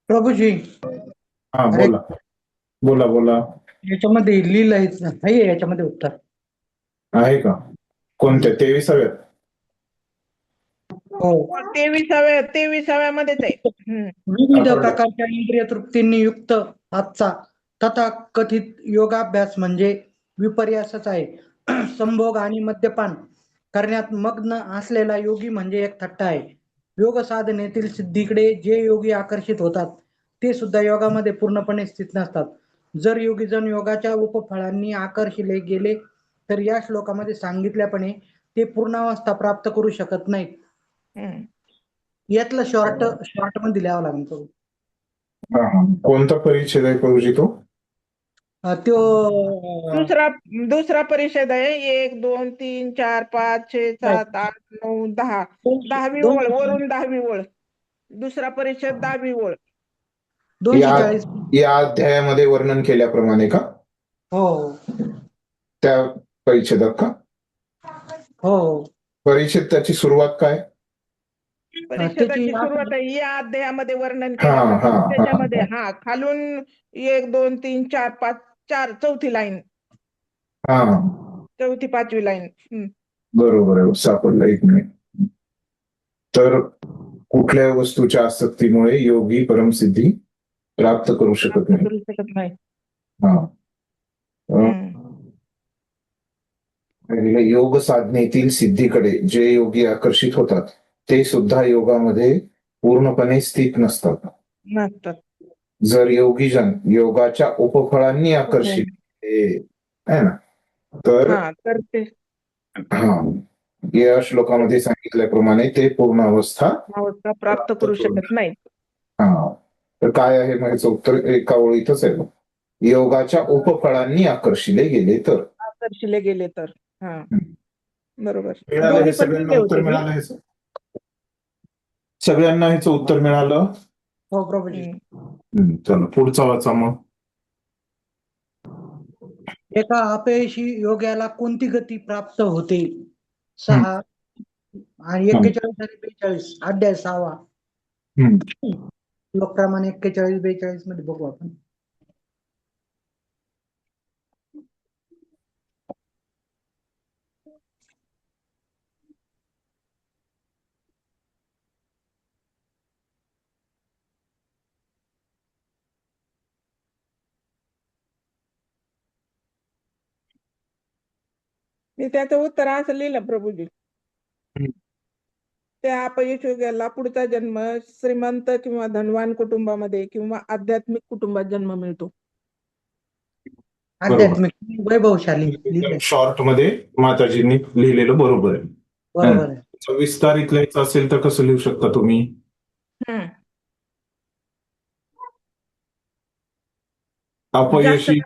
प्रभूजी हा, बोला बोला बोला. याच्यामध्ये लिहिलंयच नाहीये याच्यामध्ये उत्तर. आहे का? कोणत्या 23व्यात? हो. 23व्या मध्येच आहे. विविध सापडलं. प्रकारच्या इंद्रिय तृप्तींनी युक्त आजचा तथा कथित योगाभ्यास म्हणजे विपर्यासच आहे. संभोग आणि मद्यपान करण्यात मग्न असलेला योगी म्हणजे एक थट्टा आहे. योग साधनेतील सिद्धीकडे जे योगी आकर्षित होतात ते सुद्धा योगामध्ये पूर्णपणे स्थित नसतात. जर योगीजन योगाच्या उपफळांनी आकर्षिले गेले तर या श्लोकामध्ये सांगितल्याप्रमाणे ते पूर्णावस्था प्राप्त करू शकत नाहीत. यातलं शॉर्ट मध्ये लिहावं लागेल तो. कोणता परिच्छेद आहे प्रभूजी तो? दुसरा परिच्छेद आहे. 1 2 3 4 5 6 7 8 9 10. 10वी ओळ, वरून 10वी ओळ. दुसरा परिच्छेद 10वी ओळ. 240. या अध्यायामध्ये वर्णन केल्याप्रमाणे का? हो त्या परिच्छेदात का? हो. परिच्छेद त्याची सुरुवात काय? परिच्छेदाची त्याची सुरुवात आहे या अध्यायामध्ये वर्णन हा केल्याप्रमाणे हा हा त्याच्यामध्ये खालून 1 2 3 4 5 4 चौथी लाईन हा चौथी 5वी लाईन बरोबर आहे, सापडलं. एक मिनिट. तर कुठल्या वस्तूच्या आसक्तीमुळे योगी परमसिद्धी प्राप्त करू शकत नाही. करू शकत नाही. हा हम्म. योग साधनेतील सिद्धीकडे जे योगी आकर्षित होतात ते सुद्धा योगामध्ये पूर्णपणे स्थित नसतात. नसतात. जर योगीजन योगाच्या उपफळांनी आकर्षित आहे ना, तर तर ते हा या श्लोकामध्ये सांगितल्याप्रमाणे ते पूर्ण अवस्था अवस्था प्राप्त करू शकत नाही. हा. तर काय आहे मग याचं उत्तर एका ओळीतच आहे. योगाच्या उपफळांनी आकर्षिले गेले तर. आकर्षिले गेले तर. बरोबर. मिळालं दोन्ही हे पण सगळ्यांना लिहिले उत्तर होते मी. मिळालं ह्याचं? सगळ्यांना ह्याचं उत्तर मिळालं? हो प्रभूजी. चला पुढचा वाचा मग. एका अपयशी योग्याला कोणती गती प्राप्त होते? 6 आणि 41 आणि 42 अध्याय 6वा. श्लोकक्रमाने 41 42 मध्ये बघू आपण. मी त्याचं उत्तर असं लिहिलं प्रभूजी. त्या अपयश योग्याला पुढचा जन्म श्रीमंत किंवा धनवान कुटुंबामध्ये किंवा आध्यात्मिक कुटुंबात जन्म मिळतो. आध्यात्मिक वैभवशाली लिहिलंय. शॉर्ट मध्ये माताजींनी लिहिलेलं बरोबर आहे. बरोबर आहे. विस्तारित लिहायचं असेल तर कसं लिहू शकता तुम्ही? अपयशी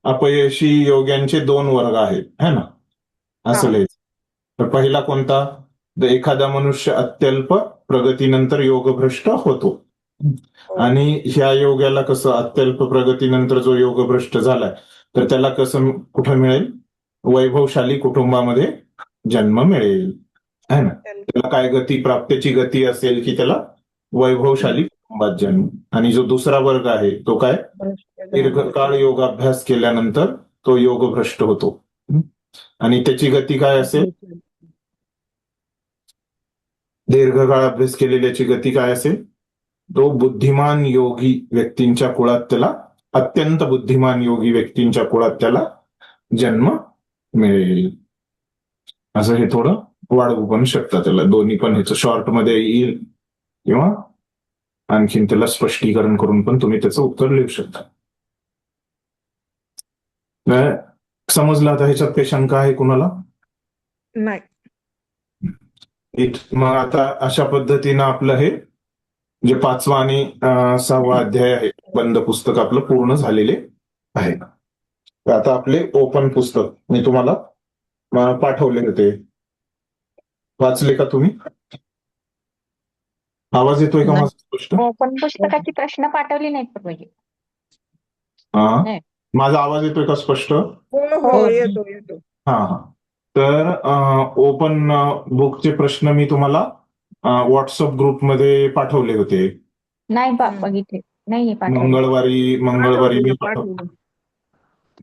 अपयशी योग्यांचे 2 वर्ग आहेत, है ना, असं लिहायचं. तर पहिला कोणता? तर एखादा मनुष्य अत्यल्प प्रगतीनंतर योगभ्रष्ट होतो. आणि ह्या योग्याला कसं अत्यल्प प्रगतीनंतर जो योगभ्रष्ट झालाय तर त्याला कसं कुठं मिळेल? वैभवशाली कुटुंबामध्ये जन्म मिळेल, है ना. त्याला काय गती प्राप्तीची गती असेल की त्याला वैभवशाली कुटुंबात जन्म. आणि जो दुसरा वर्ग आहे तो काय? दीर्घकाळ योगाभ्यास केल्यानंतर तो योगभ्रष्ट होतो. आणि त्याची गती काय असेल? दीर्घकाळ अभ्यास केलेल्याची गती काय असेल? तो बुद्धिमान योगी व्यक्तींच्या कुळात त्याला अत्यंत बुद्धिमान योगी व्यक्तींच्या कुळात त्याला जन्म मिळेल. असं हे थोडं वाढवू पण शकता त्याला. दोन्ही पण ह्याचं शॉर्ट मध्ये येईल किंवा आणखीन त्याला स्पष्टीकरण करून पण तुम्ही त्याचं उत्तर लिहू शकता. समजलं आता? ह्याच्यात काही शंका आहे कुणाला? नाही. मग आता अशा पद्धतीनं आपलं हे जे 5वा आणि 6वा अध्याय आहे बंद पुस्तक आपलं पूर्ण झालेले आहे. आता आपले ओपन पुस्तक मी तुम्हाला पाठवले होते, वाचले का तुम्ही? आवाज येतोय का माझा स्पष्ट? ओपन पुस्तकाची प्रश्न पाठवली नाहीत प्रभूजी. माझा आवाज येतोय का स्पष्ट? हो येतो येतो. हा. तर ओपन बुकचे प्रश्न मी तुम्हाला व्हॉट्सअप ग्रुपमध्ये पाठवले होते. नाही बघितले. नाही मंगळवारी मी पाठवले.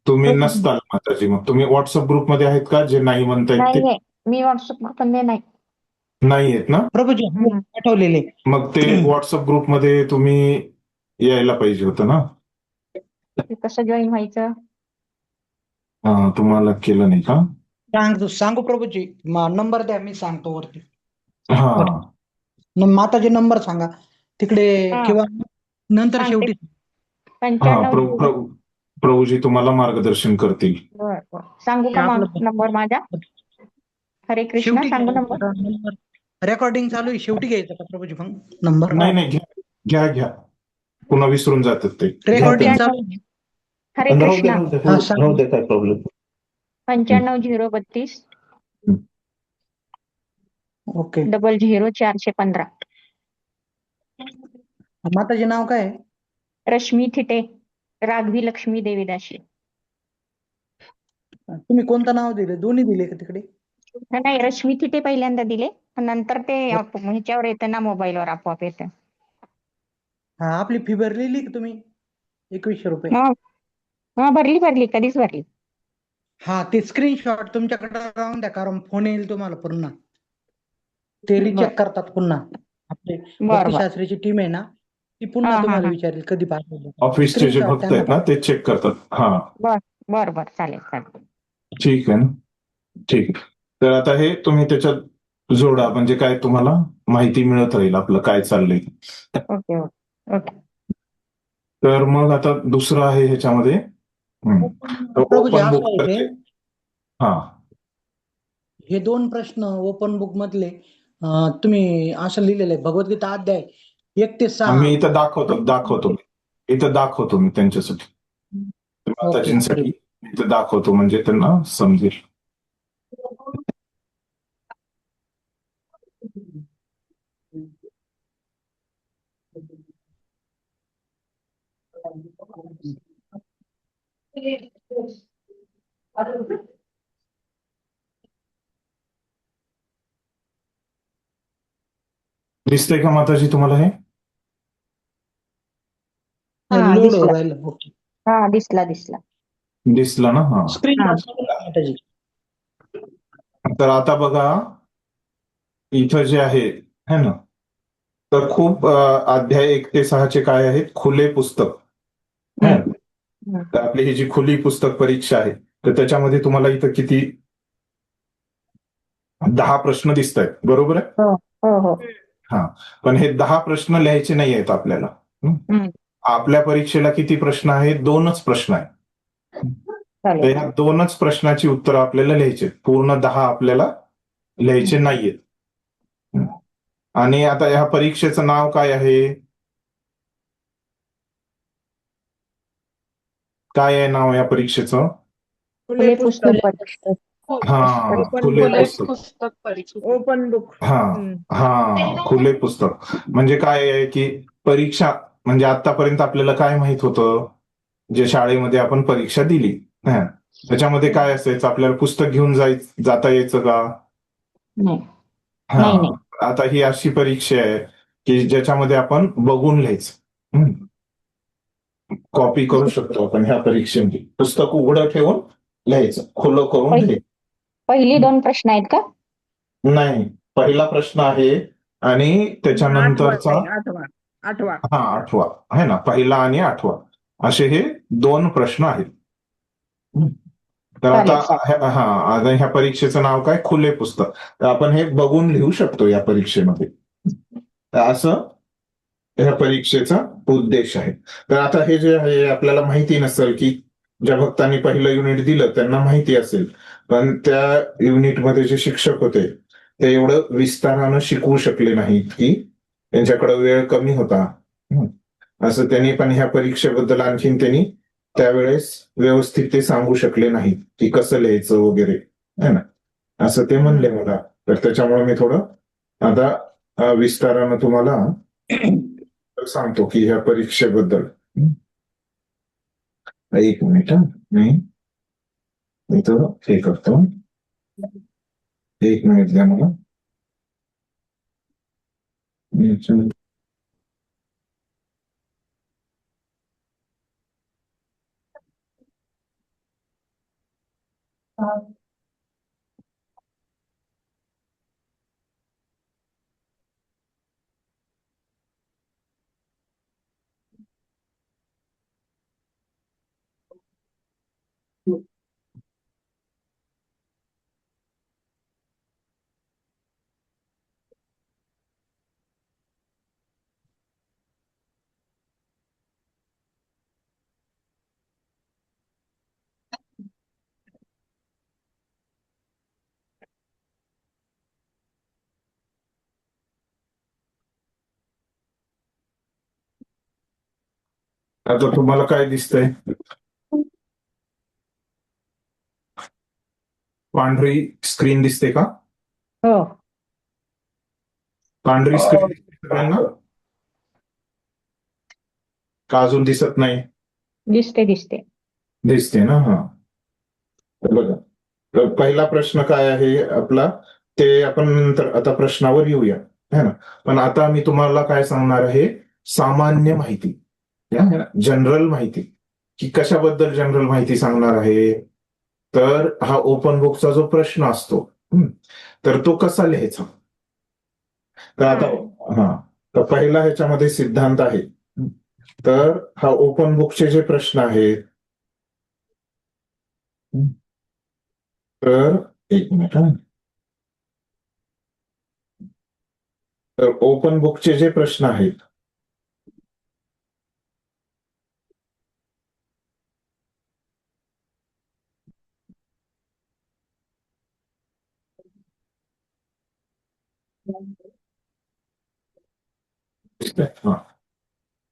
तुम्ही नसताल माताजी. मग तुम्ही व्हॉट्सअप ग्रुपमध्ये आहेत का जे नाही म्हणता येत ते? मी व्हॉट्सअप ग्रुपमध्ये नाही आहेत ना प्रभूजी पाठवलेले. मग ते व्हॉट्सअप ग्रुपमध्ये तुम्ही यायला पाहिजे होतं ना. कसं जॉईन व्हायचं? तुम्हाला केलं नाही का? सांगू प्रभूजी. नंबर द्या, मी सांगतो वरती. हा माताजी नंबर सांगा तिकडे किंवा नंतर शेवटी. 95 प्रभूजी तुम्हाला मार्गदर्शन करतील. सांगू का नंबर माझा? हरे कृष्ण. सांगू नंबर? रेकॉर्डिंग चालू आहे, शेवटी घ्यायचं का प्रभूजी मग नंबर? नाही घ्या. पुन्हा विसरून जातात ते. रेकॉर्डिंग चालू. हरे कृष्ण. राहू दे, काय प्रॉब्लेम. 95 032 ओके. 00 415. माताजी नाव काय आहे? रश्मी थिटे, राघवी लक्ष्मी देवीदाशी. तुम्ही कोणतं नाव दिले? दोन्ही दिले का तिकडे? नाही, रश्मी थिटे पहिल्यांदा दिले. नंतर ते ह्याच्यावर येतं ना, मोबाईलवर आपोआप येतं. हा, आपली फी भरलेली का तुम्ही? 2100 रुपये. हा भरली कधीच भरली. हा, ते स्क्रीनशॉट तुमच्याकडे राहून द्या, कारण फोन येईल तुम्हाला पुन्हा. ते रिचेक करतात पुन्हा. आपले बर भक्ती बर. शास्त्रीची टीम आहे ना, ती पुन्हा हा हा तुम्हाला हा. विचारेल कधी पाठवलं. ऑफिसचे जे स्क्रीनशॉट भक्त त्यांना आहेत ना ते चेक करतात. हा, बर बर बर, चालेल. ठीक आहे ना, ठीक आहे. तर आता हे तुम्ही त्याच्यात जोडा, म्हणजे काय तुम्हाला माहिती मिळत राहील आपलं काय चाललंय. Okay okay okay. तर मग आता दुसरं आहे ह्याच्यामध्ये प्रभूजी ओपन असं बुक. आहे ते, हा, हे 2 प्रश्न ओपन बुक मधले तुम्ही असं लिहिलेलं आहे, भगवद्गीता अध्याय 1 ते 6. मी इथं दाखवतो मी त्यांच्यासाठी, ओके, माताजींसाठी इथं दाखवतो, म्हणजे त्यांना समजेल. दिसतंय का माताजी तुम्हाला हे? हा, लोड दिसला. राहिलं. ओके, हा, दिसला. दिसला ना? हा. स्क्रीन. तर आता बघा, इथं जे आहे है ना, तर खूप अध्याय 1 ते 6 काय आहेत, खुले पुस्तक. है ना? तर आपली ही जी खुली पुस्तक परीक्षा आहे, तर त्याच्यामध्ये तुम्हाला इथं किती 10 प्रश्न दिसत आहेत, बरोबर आहे? हो. हा, पण हे 10 प्रश्न लिहायचे नाही आहेत आपल्याला. आपल्या परीक्षेला किती प्रश्न आहेत? 2च प्रश्न आहेत. तर ह्या 2च प्रश्नाची उत्तरं आपल्याला लिहायची, पूर्ण 10 आपल्याला लिहायचे नाहीयेत. आणि आता ह्या परीक्षेचं नाव काय आहे? काय आहे नाव या परीक्षेचं? खुले पुस्तक. हा, खुले पुस्तक. Open book. खुले पुस्तक. म्हणजे काय आहे की परीक्षा, म्हणजे आतापर्यंत आपल्याला काय माहित होतं, जे शाळेमध्ये आपण परीक्षा दिली त्याच्यामध्ये काय असायचं, आपल्याला पुस्तक घेऊन जाता यायचं का? नाही. आता ही अशी परीक्षा आहे की ज्याच्यामध्ये आपण बघून लिहायचं. कॉपी करू शकतो आपण ह्या परीक्षेमध्ये, पुस्तक उघडं ठेवून लिहायचं, खुलं करून लिहायचं. पहिली 2 प्रश्न आहेत का? नाही, पहिला प्रश्न आहे आणि त्याच्यानंतरचा 8वा. 8वा आहे ना, पहिला आणि 8वा असे हे 2 प्रश्न आहेत. तर आता ह्या परीक्षेचं नाव काय? खुले पुस्तक. तर आपण हे बघून लिहू शकतो या परीक्षेमध्ये, असं ह्या परीक्षेचा उद्देश आहे. तर आता हे जे आहे आपल्याला माहिती नसेल, की ज्या भक्तांनी पहिलं युनिट दिलं त्यांना माहिती असेल, पण त्या युनिटमध्ये जे शिक्षक होते ते एवढं विस्तारानं शिकवू शकले नाहीत, की त्यांच्याकडे वेळ कमी होता. असं त्यांनी पण ह्या परीक्षेबद्दल आणखीन त्यांनी त्यावेळेस व्यवस्थित ते सांगू शकले नाहीत, की कसं लिहायचं वगैरे, है ना, असं ते म्हणले मला. तर त्याच्यामुळे मी थोडं आता विस्तारानं तुम्हाला सांगतो की ह्या परीक्षेबद्दल. 1 मिनिट, मी इथं हे करतो, 1 मिनिट द्या मला. आता तुम्हाला काय दिसतंय? पांढरी स्क्रीन दिसते का? हो. पांढरी स्क्रीन दिसते सगळ्यांना का अजून दिसत नाही? दिसते ना. हा, तर बघा, तर पहिला प्रश्न काय आहे आपला? ते आपण नंतर आता प्रश्नावर येऊया है ना. पण आता मी तुम्हाला काय सांगणार आहे, सामान्य माहिती, जनरल माहिती. की कशाबद्दल जनरल माहिती सांगणार आहे, तर हा ओपन बुकचा जो प्रश्न असतो तर तो कसा लिहायचा. तर आता तर पहिला ह्याच्यामध्ये सिद्धांत आहे. तर हा ओपन बुकचे जे प्रश्न आहेत, तर एक मिनिट. तर ओपन बुकचे जे प्रश्न आहेत,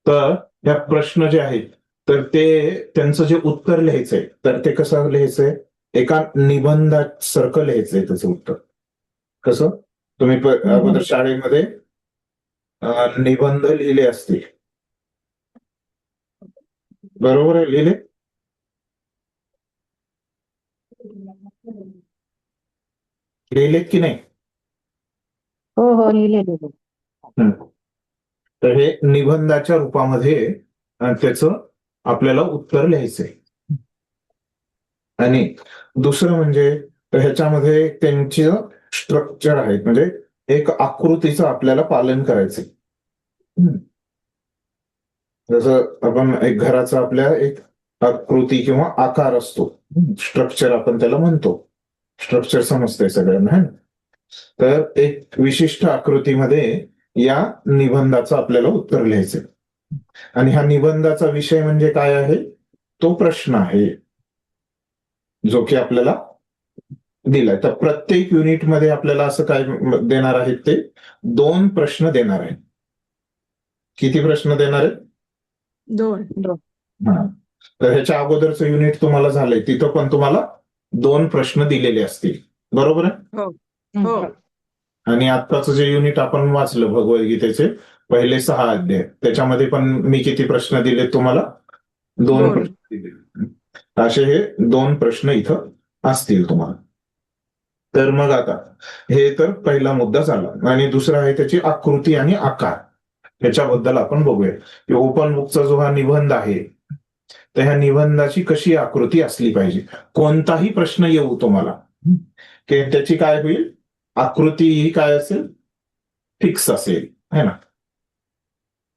तर ह्या प्रश्न जे आहेत तर ते त्यांचं जे उत्तर लिहायचंय तर ते कसं लिहायचंय, एका निबंधासारखं लिहायचंय त्याचं उत्तर. कसं, तुम्ही अगोदर शाळेमध्ये निबंध लिहिले असतील, बरोबर आहे, लिहिले की नाही. हो लिहिलेले. तर हे निबंधाच्या रूपामध्ये त्याचं आपल्याला उत्तर लिहायचंय. आणि दुसरं म्हणजे तर ह्याच्यामध्ये त्यांची स्ट्रक्चर आहे, म्हणजे एक आकृतीचं आपल्याला पालन करायचंय. जसं आपण एक घराचा आपल्या एक आकृती किंवा आकार असतो, स्ट्रक्चर आपण त्याला म्हणतो. स्ट्रक्चर समजतंय सगळ्यांना. तर एक विशिष्ट आकृतीमध्ये या निबंधाचं आपल्याला उत्तर लिहायचंय. आणि हा निबंधाचा विषय म्हणजे काय आहे, तो प्रश्न आहे जो की आपल्याला दिलाय. तर प्रत्येक युनिटमध्ये आपल्याला असं काय देणार आहेत, ते 2 प्रश्न देणार आहेत. किती प्रश्न देणार आहेत, 2. तर ह्याच्या अगोदरचं युनिट तुम्हाला झालंय, तिथं पण तुम्हाला 2 प्रश्न दिलेले असतील, बरोबर आहे. हो. आणि आत्ताचं जे युनिट आपण वाचलं भगवद्गीतेचे पहिले 6 अध्याय, त्याच्यामध्ये पण मी किती प्रश्न दिले तुम्हाला, 2 प्रश्न दिले. असे हे 2 प्रश्न इथं असतील तुम्हाला. तर मग आता हे तर पहिला मुद्दा झाला. आणि दुसरा आहे त्याची आकृती आणि आकार. ह्याच्याबद्दल आपण बघूया. ओपन बुकचा जो हा निबंध आहे, तर ह्या निबंधाची कशी आकृती असली पाहिजे. कोणताही प्रश्न येऊ तुम्हाला, की त्याची काय होईल, आकृती ही काय असेल, फिक्स असेल, है ना,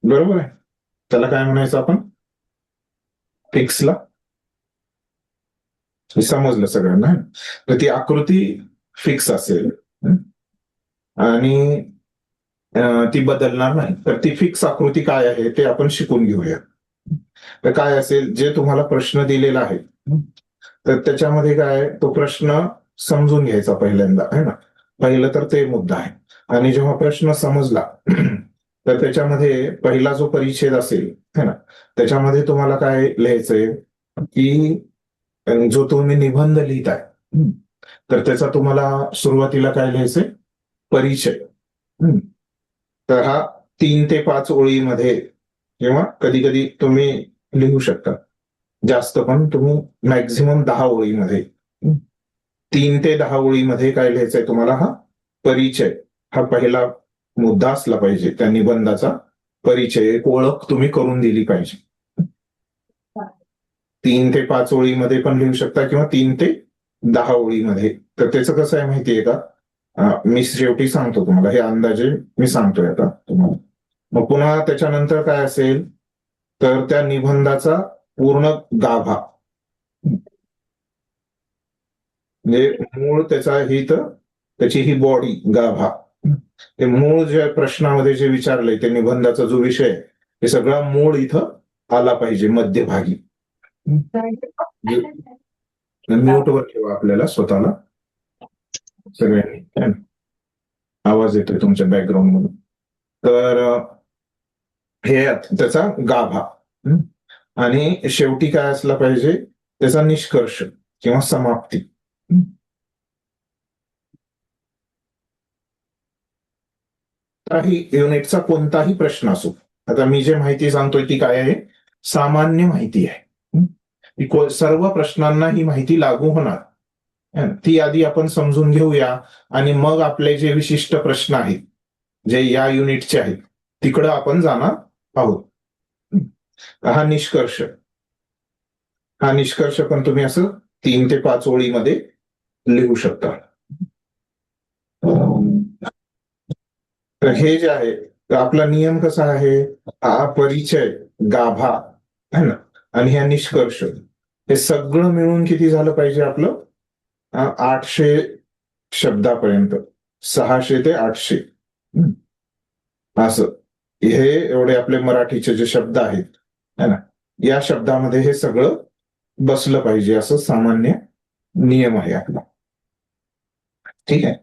बरोबर आहे. त्याला काय म्हणायचं आपण, फिक्सला. समजलं सगळ्यांना. तर ती आकृती फिक्स असेल आणि ती बदलणार नाही. तर ती फिक्स आकृती काय आहे ते आपण शिकून घेऊया. तर काय असेल, जे तुम्हाला प्रश्न दिलेला आहे तर त्याच्यामध्ये काय, तो प्रश्न समजून घ्यायचा पहिल्यांदा, है ना. पहिलं तर ते मुद्दा आहे. आणि जेव्हा प्रश्न समजला तर त्याच्यामध्ये पहिला जो परिच्छेद असेल, है ना, त्याच्यामध्ये तुम्हाला काय लिहायचंय, की जो तुम्ही निबंध लिहिताय तर त्याचा तुम्हाला सुरुवातीला काय लिहायचंय, परिचय. तर हा 3 ते 5 ओळीमध्ये किंवा कधी कधी तुम्ही लिहू शकता जास्त, पण तुम्ही मॅक्झिमम 10 ओळीमध्ये, 3 ते 10 ओळीमध्ये काय लिहायचंय तुम्हाला, हा परिचय हा पहिला मुद्दा असला पाहिजे. त्या निबंधाचा परिचय, एक ओळख तुम्ही करून दिली पाहिजे. 3 ते 5 ओळीमध्ये पण लिहू शकता किंवा 3 ते 10 ओळीमध्ये. तर त्याचं कसं आहे माहितीये का, मी शेवटी सांगतो तुम्हाला, हे अंदाजे मी सांगतोय आता तुम्हाला. मग पुन्हा त्याच्यानंतर काय असेल, तर त्या निबंधाचा पूर्ण गाभा, म्हणजे मूळ त्याचा ही, तर त्याची ही बॉडी, गाभा, ते मूळ जे प्रश्नामध्ये जे विचारलंय, ते निबंधाचा जो विषय आहे, हे सगळा मूळ इथं आला पाहिजे मध्यभागी. म्यूटवर ठेवा आपल्याला स्वतःला सगळ्यांनी, आवाज येतोय तुमच्या बॅकग्राऊंड मधून. तर हे त्याचा गाभा. आणि शेवटी काय असला पाहिजे, त्याचा निष्कर्ष किंवा समाप्ती. काही युनिटचा कोणताही प्रश्न असो, आता मी जे माहिती सांगतोय ती काय आहे, सामान्य माहिती आहे. सर्व प्रश्नांना ही माहिती लागू होणार. ती आधी आपण समजून घेऊया आणि मग आपले जे विशिष्ट प्रश्न आहेत जे या युनिटचे आहेत तिकडं आपण जाणार आहोत. हा निष्कर्ष पण तुम्ही असं 3 ते 5 ओळीमध्ये लिहू शकता. तर हे जे आहे तर आपला नियम कसा आहे, हा परिचय, गाभा है ना, आणि हा निष्कर्ष हे सगळं मिळून किती झालं पाहिजे आपलं 800 शब्दापर्यंत, 600 ते 800 असं. हे एवढे आपले मराठीचे जे शब्द आहेत है ना, या शब्दामध्ये हे सगळं बसलं पाहिजे असं सामान्य नियम आहे आपला. ठीक आहे.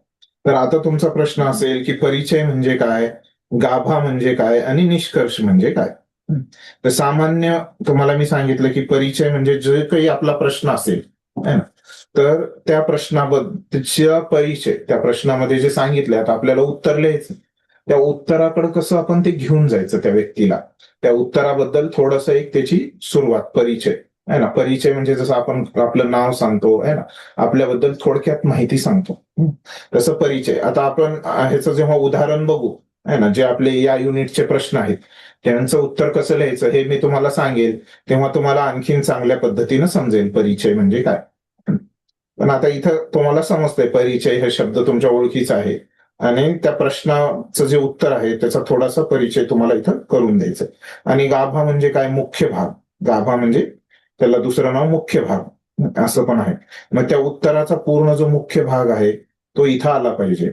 तर आता तुमचा प्रश्न असेल की परिचय म्हणजे काय, गाभा म्हणजे काय आणि निष्कर्ष म्हणजे काय. तर सामान्य तुम्हाला मी सांगितलं की परिचय म्हणजे जे काही आपला प्रश्न असेल है ना, तर त्या प्रश्नाबद्दलच्या परिचय, त्या प्रश्नामध्ये जे सांगितलं आता आपल्याला उत्तर लिहायचं, त्या उत्तराकडे कसं आपण ते घेऊन जायचं त्या व्यक्तीला, त्या उत्तराबद्दल थोडंसं एक त्याची सुरुवात, परिचय आहे ना. परिचय म्हणजे जसं आपण आपलं नाव सांगतो है ना, आपल्याबद्दल थोडक्यात माहिती सांगतो, तसं परिचय. आता आपण ह्याचं जेव्हा उदाहरण बघू है ना, जे आपले या युनिटचे प्रश्न आहेत त्यांचं उत्तर कसं लिहायचं हे मी तुम्हाला सांगेल, तेव्हा तुम्हाला आणखीन चांगल्या पद्धतीनं समजेल परिचय म्हणजे काय. पण आता इथं तुम्हाला समजतंय परिचय हे शब्द तुमच्या ओळखीचा आहे आणि त्या प्रश्नाचं जे उत्तर आहे त्याचा थोडासा परिचय तुम्हाला इथं करून द्यायचा. आणि गाभा म्हणजे काय, मुख्य भाग. गाभा म्हणजे त्याला दुसरं नाव मुख्य भाग असं पण आहे. मग त्या उत्तराचा पूर्ण जो मुख्य भाग आहे तो इथं आला पाहिजे.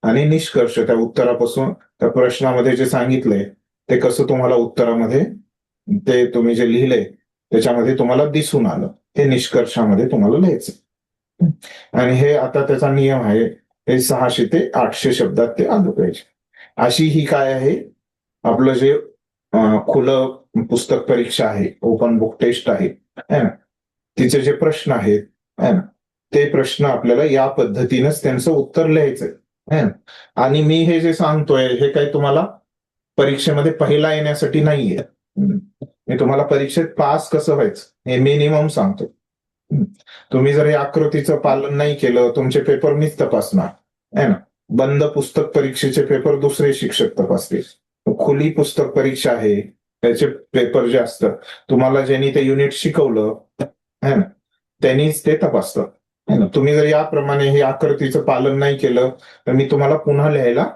आणि निष्कर्ष, त्या उत्तरापासून त्या प्रश्नामध्ये जे सांगितलंय ते कसं तुम्हाला उत्तरामध्ये ते तुम्ही जे लिहिलंय त्याच्यामध्ये तुम्हाला दिसून आलं, हे निष्कर्षामध्ये तुम्हाला लिहायचं. आणि हे आता त्याचा नियम आहे, हे 600 ते 800 शब्दात ते आलं पाहिजे. अशी ही काय आहे आपलं जे खुलं पुस्तक परीक्षा आहे, ओपन बुक टेस्ट आहे ना, तिचे जे प्रश्न आहेत है ना, ते प्रश्न आपल्याला या पद्धतीनंच त्यांचं उत्तर लिहायचंय है ना. आणि मी हे जे सांगतोय हे काही तुम्हाला परीक्षेमध्ये पहिला येण्यासाठी नाहीये, मी तुम्हाला परीक्षेत पास कसं व्हायचं हे मिनिमम सांगतो. तुम्ही जर या आकृतीचं पालन नाही केलं तुमचे पेपर मीच तपासणार है ना. बंद पुस्तक परीक्षेचे पेपर दुसरे शिक्षक तपासतील. खुली पुस्तक परीक्षा आहे त्याचे पेपर जे असतं तुम्हाला ज्यांनी ते युनिट शिकवलं है ना त्यांनीच ते तपासतं है ना. तुम्ही जर याप्रमाणे हे आकृतीचं पालन नाही केलं तर मी तुम्हाला पुन्हा लिहायला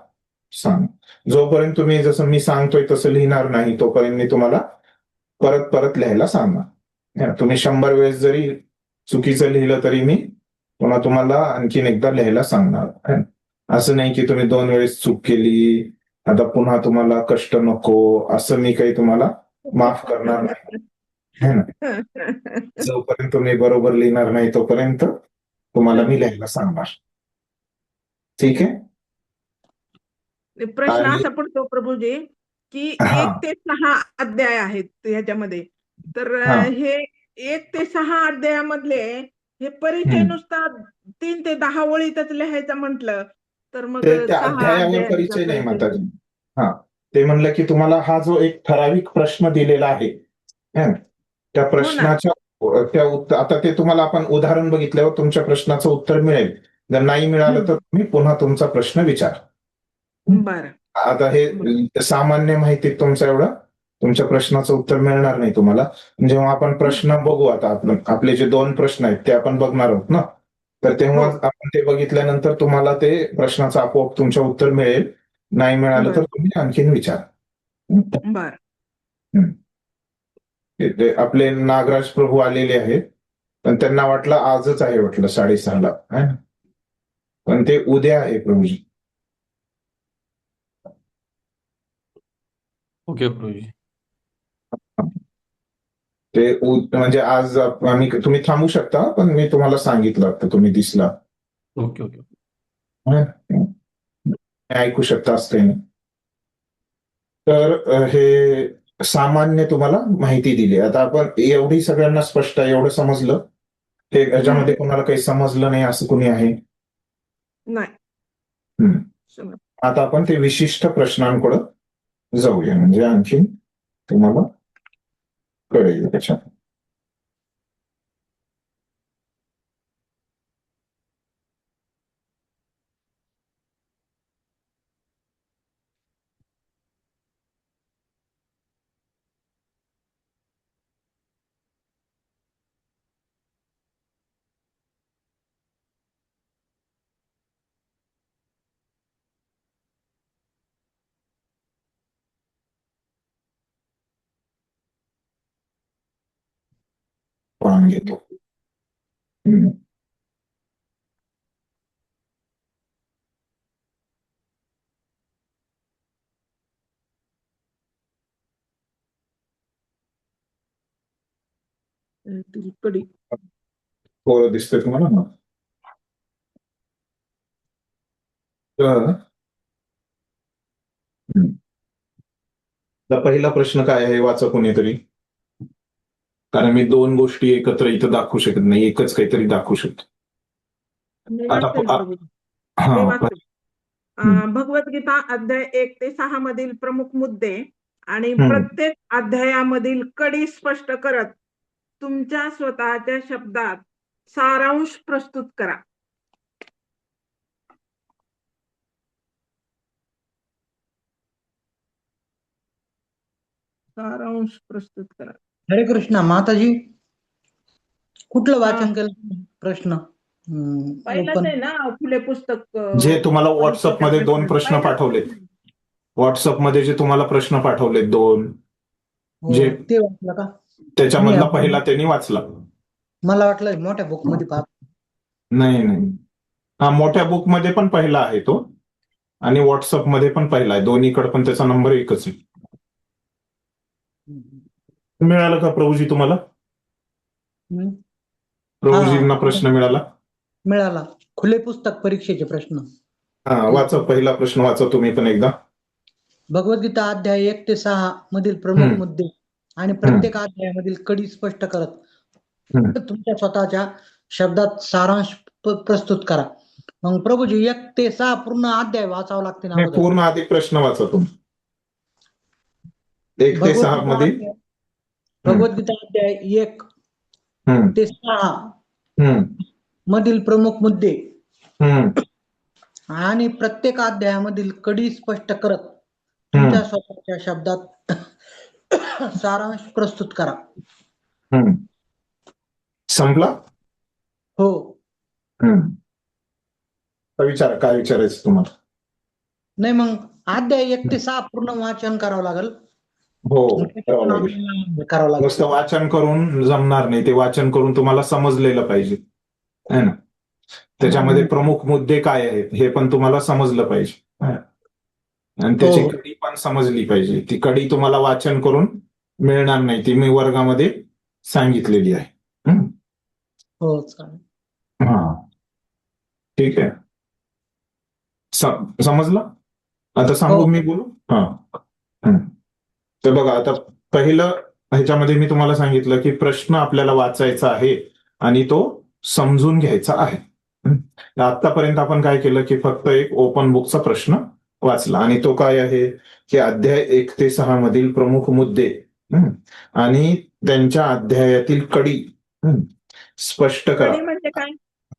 सांग. जोपर्यंत तुम्ही जसं मी सांगतोय तसं लिहिणार नाही तोपर्यंत मी तुम्हाला परत परत लिहायला सांगणार. तुम्ही 100 वेळेस जरी चुकीचं लिहिलं तरी मी पुन्हा तुम्हाला आणखीन एकदा लिहायला सांगणार. असं नाही की तुम्ही 2 वेळेस चूक केली आता पुन्हा तुम्हाला कष्ट नको, असं मी काही तुम्हाला माफ करणार नाही है ना. जोपर्यंत तुम्ही बरोबर लिहिणार नाही तोपर्यंत तुम्हाला मी लिहायला सांगणार. ठीक आहे. प्रश्न आणि- असा पडतो प्रभूजी की हा. 1 ते 6 अध्याय आहेत ह्याच्यामध्ये, तर हा. हे 1 ते 6 अध्यायामधले हे परिचय नुसता 3 ते 10 ओळीतच लिहायचं म्हटलं तर मग ते त्या 6 अध्यायावर अध्यायांचा परिचय नाही परिचय. माताजी. हा, ते म्हणलं की तुम्हाला हा जो एक ठराविक प्रश्न दिलेला आहे है ना, त्या प्रश्नाच्या आता ते तुम्हाला आपण उदाहरण बघितल्यावर तुमच्या प्रश्नाचं उत्तर मिळेल. जर नाही मिळालं तर तुम्ही पुन्हा तुमचा प्रश्न विचार. बरं. आता हे सामान्य माहितीत तुमचं एवढं तुमच्या प्रश्नाचं उत्तर मिळणार नाही तुम्हाला. जेव्हा आपण प्रश्न बघू आता आपले जे 2 प्रश्न आहेत ते आपण बघणार आहोत ना, तर तेव्हा आपण ते बघितल्यानंतर तुम्हाला ते प्रश्नाचं आपोआप तुमचं उत्तर मिळेल. नाही मिळालं तर तुम्ही आणखीन विचार. बरं. आपले नागराज प्रभू आलेले आहेत पण त्यांना वाटलं आजच आहे, वाटलं 6:30ला है ना, पण ते उद्या आहे प्रभूजी. ओके प्रभूजी. ते म्हणजे आज तुम्ही थांबू शकता पण मी तुम्हाला सांगितलं तर तुम्ही दिसला. Okay okay. ऐकू शकता असं काही नाही. तर हे सामान्य तुम्हाला माहिती दिली. आता आपण एवढी सगळ्यांना स्पष्ट आहे, एवढं समजलं. हे ह्याच्यामध्ये कोणाला काही समजलं नाही असं कोणी आहे? नाही. आता आपण ते विशिष्ट प्रश्नांकडे जाऊया म्हणजे आणखी तुम्हाला कळेल त्याच्यात. पान घेतो. हम्म. कडी. थोडं दिसतंय तुम्हाला? तर पहिला प्रश्न काय आहे, वाचा कोणीतरी. कारण मी दोन गोष्टी एकत्र इथं दाखवू शकत नाही, एकच काहीतरी दाखवू शकतो. मी आता वाचेल प्रभू. मी हा वाचेल. भगवद्गीता अध्याय 1 ते 6 मधील प्रमुख मुद्दे आणि प्रत्येक अध्यायामधील कडी स्पष्ट करत तुमच्या स्वतःच्या शब्दात सारांश प्रस्तुत करा. सारांश प्रस्तुत करा. हरे कृष्णा. माताजी कुठलं वाचन केलं प्रश्न? पहिलंच आहे ना फुले पुस्तक. जे तुम्हाला व्हॉट्सअप मध्ये 2 प्रश्न पाठवलेत, व्हॉट्सअप मध्ये जे तुम्हाला प्रश्न पाठवलेत 2, जे ते वाचलं का? त्याच्यामधला पहिला त्यांनी वाचला. मला वाटलं मोठ्या बुक मध्ये पाहत. नाही नाही, हा मोठ्या बुक मध्ये पण पहिला आहे तो आणि व्हॉट्सअप मध्ये पण पहिला आहे, दोन्हीकडे पण त्याचा नंबर एकच आहे. मिळालं का प्रभूजी तुम्हाला? प्रभूजींना प्रश्न मिळाला? मिळाला. खुले पुस्तक परीक्षेचे प्रश्न. हा वाचा, पहिला प्रश्न वाचा तुम्ही पण एकदा. भगवद्गीता अध्याय 1 ते 6 मधील प्रमुख मुद्दे आणि प्रत्येक अध्यायामधील कडी स्पष्ट करत तुमच्या स्वतःच्या शब्दात सारांश प्रस्तुत करा. मग प्रभूजी 1 ते 6 पूर्ण अध्याय वाचावं लागते ना? पूर्ण आधी प्रश्न वाचा तुम्ही. 1 ते 6 मध्ये भगवद्गीता अध्याय 1 ते 6 मधील प्रमुख मुद्दे आणि प्रत्येक अध्यायामधील कडी स्पष्ट करत तुमच्या स्वतःच्या शब्दात सारांश प्रस्तुत करा. संपला? हो. विचारा, काय विचारायचं तुम्हाला? नाही, मग अध्याय 1 ते 6 पूर्ण वाचन करावं लागेल. हो, करावं लागेल. करावं लागेल. नुसतं वाचन करून जमणार नाही, ते वाचन करून तुम्हाला समजलेलं पाहिजे, है ना. त्याच्यामध्ये प्रमुख मुद्दे काय आहेत हे पण तुम्हाला समजलं पाहिजे आणि त्याची कडी पण समजली पाहिजे. ती कडी तुम्हाला वाचन करून मिळणार नाही, ती मी वर्गामध्ये सांगितलेली आहे. हो, चालेल. हा, ठीक आहे. समजलं? आता सांगू मी बोलू? हा. तर बघा, आता पहिलं ह्याच्यामध्ये मी तुम्हाला सांगितलं की प्रश्न आपल्याला वाचायचा आहे आणि तो समजून घ्यायचा आहे. आतापर्यंत आपण काय केलं की फक्त एक ओपन बुकचा प्रश्न वाचला आणि तो काय आहे की अध्याय 1 ते 6 मधील प्रमुख मुद्दे आणि त्यांच्या अध्यायातील कडी स्पष्ट करा. म्हणजे काय?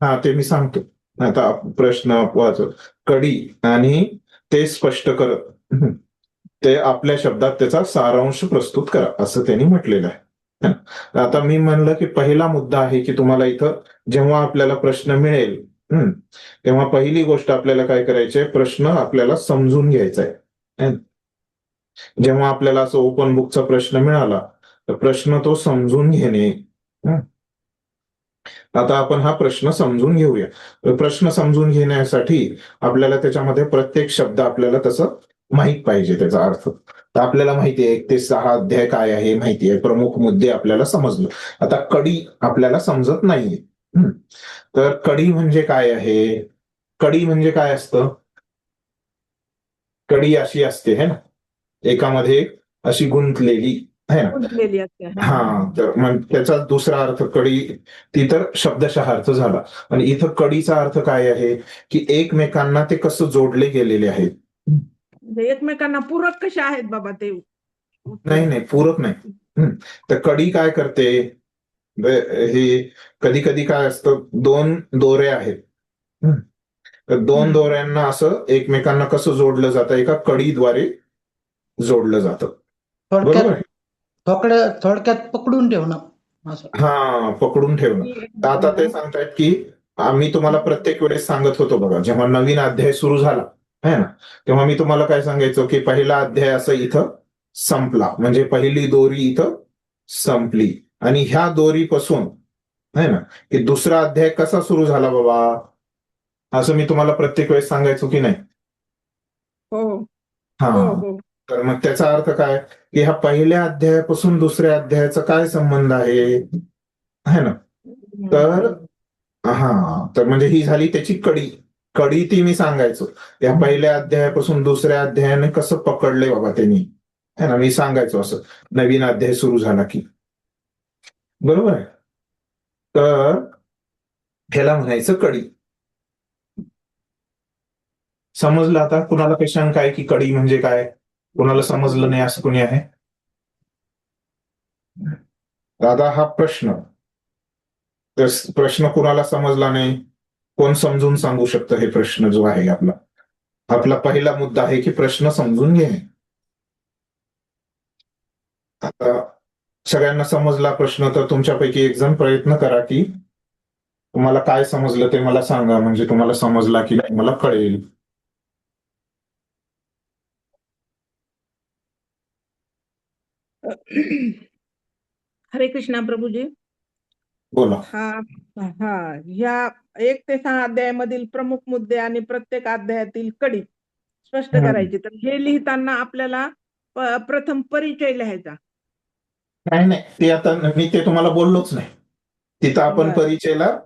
हा, ते मी सांगतो. आता प्रश्न वाच, कडी आणि ते स्पष्ट करत ते आपल्या शब्दात त्याचा सारांश प्रस्तुत करा, असं त्यांनी म्हटलेलं आहे. आता मी म्हणलं की पहिला मुद्दा आहे की तुम्हाला इथं जेव्हा आपल्याला प्रश्न मिळेल तेव्हा पहिली गोष्ट आपल्याला काय करायची, प्रश्न आपल्याला समजून घ्यायचा आहे. जेव्हा आपल्याला असं ओपन बुकचा प्रश्न मिळाला तर प्रश्न तो समजून घेणे. आता आपण हा प्रश्न समजून घेऊया. प्रश्न समजून घेण्यासाठी आपल्याला त्याच्यामध्ये प्रत्येक शब्द आपल्याला तसं माहित पाहिजे, त्याचा अर्थ. तर आपल्याला माहिती आहे 1 ते 6 अध्याय काय आहे माहिती आहे, प्रमुख मुद्दे आपल्याला समजलं. आता कडी आपल्याला समजत नाहीये. तर कडी म्हणजे काय आहे? कडी म्हणजे काय असतं? कडी अशी असते है ना, एकामध्ये अशी गुंतलेली आहे ना. हा, तर मग त्याचा दुसरा अर्थ कडी, ती तर शब्दशः अर्थ झाला. आणि इथं कडीचा अर्थ काय आहे की एकमेकांना ते कसं जोडले गेलेले आहेत. एकमेकांना पूरक कसे आहेत बाबा ते? नाही, पूरक नाही. तर कडी काय करते, हे कधी कधी काय असतं, 2 दोरे आहेत. तर 2 दोऱ्यांना असं एकमेकांना कसं जोडलं जातं, एका कडीद्वारे जोडलं जातं. बरोबर आहे. थोडक्यात पकडून ठेवणं. हा, पकडून ठेवणं. आता ते सांगतायत की आम्ही तुम्हाला प्रत्येक वेळेस सांगत होतो बघा, जेव्हा नवीन अध्याय सुरू झाला है ना, तेव्हा मी तुम्हाला काय सांगायचो की पहिला अध्याय असं इथं संपला, म्हणजे पहिली दोरी इथं संपली आणि ह्या दोरीपासून है ना, की दुसरा अध्याय कसा सुरू झाला बाबा, असं मी तुम्हाला प्रत्येक वेळेस सांगायचो की नाही? हो हा, हो हो तर मग त्याचा अर्थ काय, की ह्या पहिल्या अध्यायापासून दुसऱ्या अध्यायाचा काय संबंध आहे, है ना? तर तर म्हणजे ही झाली त्याची कडी. कडी ती मी सांगायचो, या पहिल्या अध्यायापासून दुसऱ्या अध्यायाने कसं पकडले बाबा त्यांनी, है ना, मी सांगायचो असं नवीन अध्याय सुरू झाला की. बरोबर आहे. तर ह्याला म्हणायचं कडी. समजलं आता? कुणाला काही शंका आहे की कडी म्हणजे काय? कुणाला समजलं नाही असं कुणी आहे? दादा हा प्रश्न, तर प्रश्न कुणाला समजला नाही, कोण समजून सांगू शकतं? हे प्रश्न जो आहे आपला, आपला पहिला मुद्दा आहे की प्रश्न समजून घेणे. आता सगळ्यांना समजला प्रश्न, तर तुमच्यापैकी एक जण प्रयत्न करा की तुम्हाला काय समजलं ते मला सांगा, म्हणजे तुम्हाला समजला की नाही मला कळेल. हरे कृष्णा प्रभूजी. बोला. हा हा ह्या 1 ते 6 अध्यायामधील प्रमुख मुद्दे आणि प्रत्येक अध्यायातील कडी स्पष्ट करायची. तर हे लिहिताना आपल्याला प्रथम परिचय लिहायचा. नाही नाही, ते आता मी ते तुम्हाला बोललोच नाही. तिथं आपण बरं. परिचयला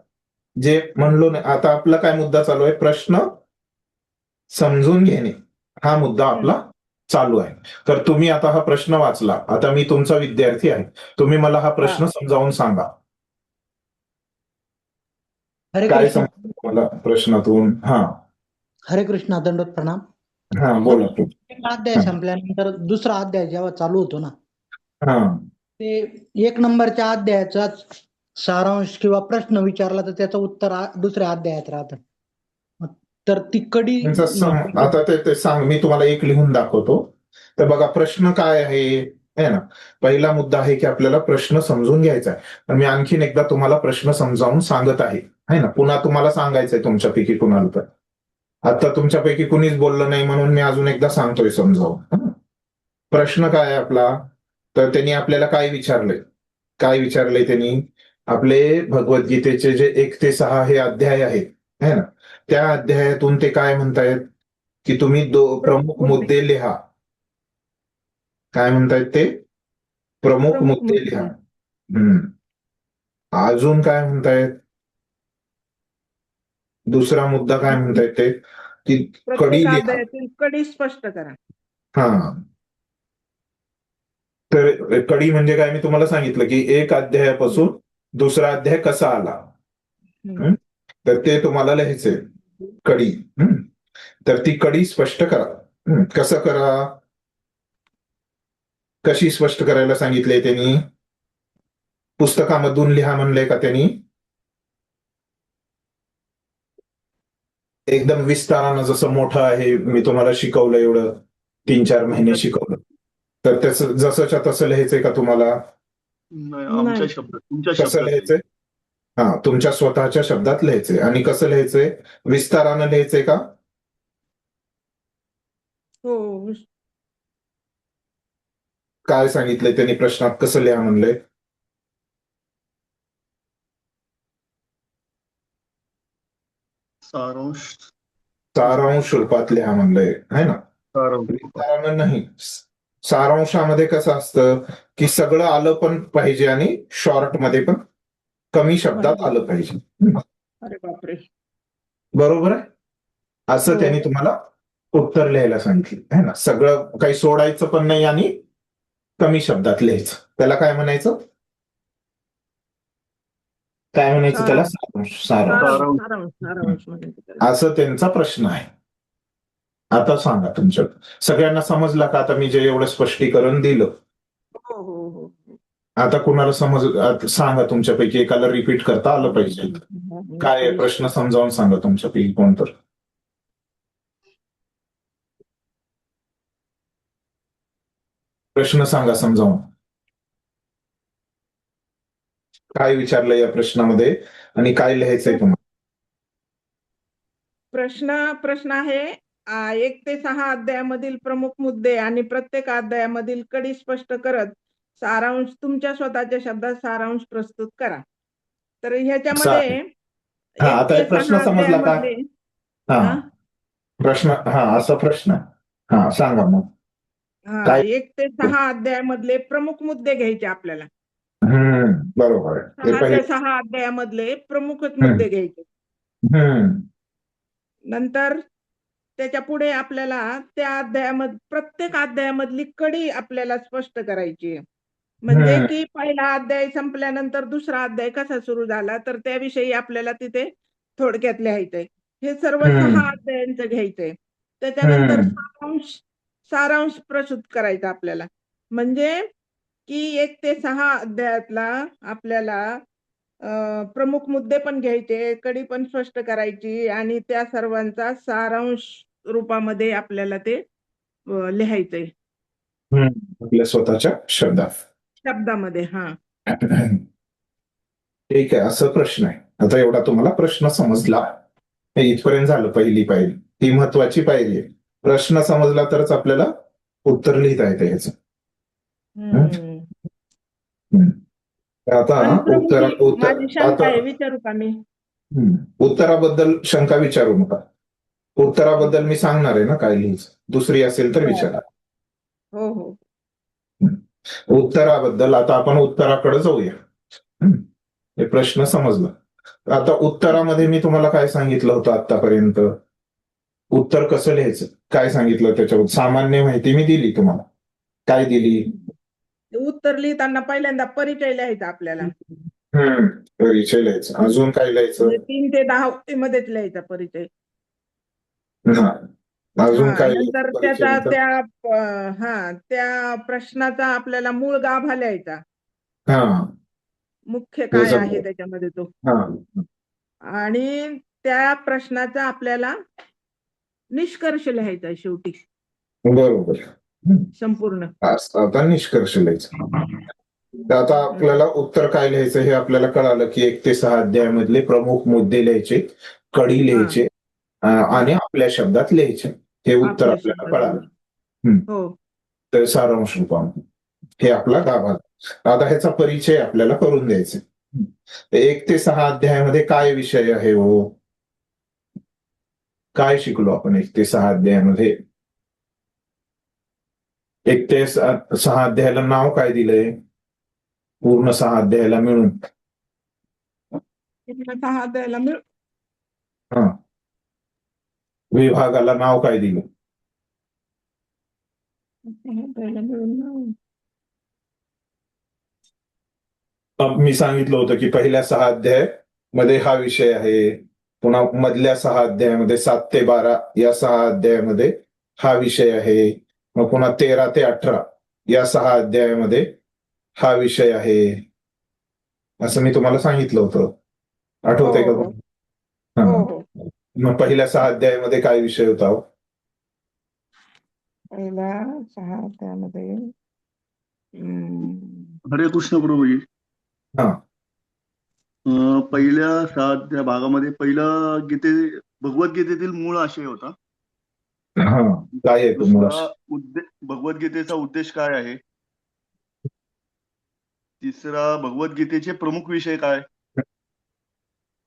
जे म्हणलो नाही. आता आपला काय मुद्दा चालू आहे, प्रश्न समजून घेणे हा मुद्दा आपला चालू आहे. तर तुम्ही आता हा प्रश्न वाचला, आता मी तुमचा विद्यार्थी आहे, तुम्ही मला हा प्रश्न समजावून सांगा. हरे काय कृष्ण. समजलं मला प्रश्नातून? हरे कृष्णा, दंडोत प्रणाम. बोला तू. एक अध्याय संपल्यानंतर दुसरा अध्याय जेव्हा चालू होतो ना, हा ते 1 नंबरच्या अध्यायाचा सारांश किंवा प्रश्न विचारला तर त्याचं उत्तर दुसऱ्या अध्यायात राहतं. तर ती कडी आता ते सांग, मी तुम्हाला एक लिहून दाखवतो. तर बघा प्रश्न काय आहे ना, पहिला मुद्दा आहे की आपल्याला प्रश्न समजून घ्यायचा आहे. तर मी आणखीन एकदा तुम्हाला प्रश्न समजावून सांगत आहे ना, पुन्हा तुम्हाला सांगायचंय तुमच्यापैकी कुणाला. तर आता तुमच्यापैकी कुणीच बोललं नाही म्हणून मी अजून एकदा सांगतोय समजावून. प्रश्न काय आहे आपला, तर त्यांनी आपल्याला काय विचारलंय त्यांनी, आपले भगवद्गीतेचे जे 1 ते 6 हे अध्याय आहेत, है ना, त्या अध्यायातून ते काय म्हणतायत की तुम्ही प्रमुख मुद्दे लिहा. काय म्हणतायत ते? प्रमुख मुद्दे लिहा. अजून काय म्हणतायत? दुसरा मुद्दा काय म्हणतायत ते, की कडी प्रत्येक लिहा. अध्यायातील कडी स्पष्ट करा. तर कडी म्हणजे काय, मी तुम्हाला सांगितलं की एक अध्यायापासून दुसरा अध्याय कसा आला, तर ते तुम्हाला लिहायचंय कडी. तर ती कडी स्पष्ट करा. कसं करा, कशी स्पष्ट करायला सांगितले त्यांनी? पुस्तकामधून लिहा म्हणलंय का त्यांनी? एकदम विस्तारानं, जसं मोठं आहे मी तुम्हाला शिकवलं एवढं 3-4 महिने शिकवलं, तर त्याचं जसंच्या तसं लिहायचंय का तुम्हाला? आमच्या शब्दात, तुमच्या कसं शब्दात. लिहायचंय? तुमच्या स्वतःच्या शब्दात लिहायचंय. आणि कसं लिहायचंय? विस्तारानं लिहायचंय का? हो. काय सांगितलंय त्यांनी प्रश्नात, कसं लिहा म्हणलंय? सारांश रूपात लिहा म्हणलंय, है ना? विस्तारानं नाही. सारांशामध्ये कसं असतं की सगळं आलं पण पाहिजे आणि शॉर्ट मध्ये पण कमी शब्दात आलं पाहिजे. अरे बापरे. बरोबर आहे. असं त्यांनी तुम्हाला उत्तर लिहायला सांगितलं, है ना. सगळं काही सोडायचं पण नाही आणि कमी शब्दात लिहायचं. त्याला काय म्हणायचं? त्याला? सारांश. असं त्यांचा प्रश्न आहे. आता सांगा, तुमच्या सगळ्यांना समजला का आता मी जे एवढं स्पष्टीकरण दिलं? हो. आता कुणाला सांगा, तुमच्यापैकी एकाला रिपीट करता आलं पाहिजे. काय प्रश्न समजावून सांगा तुमच्यापैकी कोणतर. प्रश्न सांगा समजावून. काय विचारलंय या प्रश्नामध्ये आणि काय लिहायचंय तुम्हाला? प्रश्न आहे 1 ते 6 अध्यायामधील प्रमुख मुद्दे आणि प्रत्येक अध्यायामधील कडी स्पष्ट करत सारांश, तुमच्या स्वतःच्या शब्दात सारांश प्रस्तुत करा. तर ह्याच्यामध्ये हा, 1 आता ते एक प्रश्न 6 समजला का? अध्यायामधले हा, हा? प्रश्न, हा असा प्रश्न, हा सांगा मग. काय? 1 ते 6 अध्यायामधले प्रमुख मुद्दे घ्यायचे आपल्याला. बरोबर आहे. 6 पहिले. ते 6 अध्यायामधले प्रमुखच मुद्दे घ्यायचे. नंतर त्याच्या पुढे आपल्याला त्या अध्यायामध्ये प्रत्येक अध्यायामधली कडी आपल्याला स्पष्ट करायची आहे. म्हणजे की पहिला अध्याय संपल्यानंतर दुसरा अध्याय कसा सुरू झाला, तर त्याविषयी आपल्याला तिथे थोडक्यात लिहायचंय. हे सर्व 6 अध्यायांचं घ्यायचंय. त्याच्यानंतर सारांश प्रस्तुत करायचा आपल्याला. म्हणजे की 1 ते 6 अध्यायातला आपल्याला प्रमुख मुद्दे पण घ्यायचे, कडी पण स्पष्ट करायची आणि त्या सर्वांचा सारांश रूपामध्ये आपल्याला ते लिहायचंय. आपल्या स्वतःच्या शब्दामध्ये. हा. ठीक आहे, असं प्रश्न आहे. आता एवढा तुम्हाला प्रश्न समजला, हे इथपर्यंत झालं पहिली पायरी. ही महत्वाची पायरी आहे. प्रश्न समजला तरच आपल्याला उत्तर लिहिता येतं याचं. आता पण प्रभूजी, माझी शंका आहे, आता विचारू का मी? उत्तराबद्दल शंका विचारू नका. उत्तराबद्दल मी सांगणार आहे ना काय लिहायचं. दुसरी असेल तर विचारा. हो हो. उत्तराबद्दल आता आपण उत्तराकडे जाऊया. हे प्रश्न समजला. आता उत्तरामध्ये मी तुम्हाला काय सांगितलं होतं आतापर्यंत? उत्तर कसं लिहायचं काय सांगितलं त्याच्यावर सामान्य माहिती मी दिली तुम्हाला. काय दिली? उत्तर लिहिताना पहिल्यांदा परिचय लिहायचा आपल्याला. परिचय लिहायचा. अजून काय लिहायचं? 3 ते 10 मध्येच लिहायचा परिचय. हा, अजून काय? नंतर त्याचा त्या प्रश्नाचा आपल्याला मूळ गाभा लिहायचा. मुख्य काय आहे त्याच्यामध्ये तो. आणि त्या प्रश्नाचा आपल्याला निष्कर्ष लिहायचा शेवटी. बरोबर. संपूर्ण. आता निष्कर्ष लिहायचा. तर आता आपल्याला उत्तर काय लिहायचं हे आपल्याला कळालं की 1 ते 6 अध्यायामधले प्रमुख मुद्दे लिहायचे, कडी लिहायचे आणि आपल्या शब्दात लिहायचे. हे उत्तर आपल्याला कळालं. तर सारांश रूपामध्ये हे आपला गाभा. आता ह्याचा परिचय आपल्याला करून द्यायचा. 1 ते 6 अध्यायामध्ये काय विषय आहे हो? काय शिकलो आपण 1 ते 6 अध्यायामध्ये? 1 ते 6 अध्यायाला नाव काय दिलंय? पूर्ण 6 अध्यायाला मिळून 6 अध्यायाला मिळून विभागाला नाव काय दिलं? मी सांगितलं होतं की पहिल्या 6 अध्याय मध्ये हा विषय आहे. पुन्हा मधल्या 6 अध्यायामध्ये 7 ते 12 या 6 अध्यायामध्ये हा विषय आहे. मग पुन्हा 13 ते 18 या 6 अध्यायामध्ये हा विषय आहे. असं मी तुम्हाला सांगितलं होतं. आठवतंय का? मग पहिल्या 6 अध्यायामध्ये काय विषय होता? पहिल्या 6 अध्यायामध्ये हरे कृष्ण प्रभूजी. हा, पहिल्या 6 भागामध्ये पहिला भगवद्गीतेतील मूळ आशय होता. काय आहे तो मूळ आशय? भगवद्गीतेचा उद्देश काय आहे? तिसरा भगवद्गीतेचे प्रमुख विषय काय?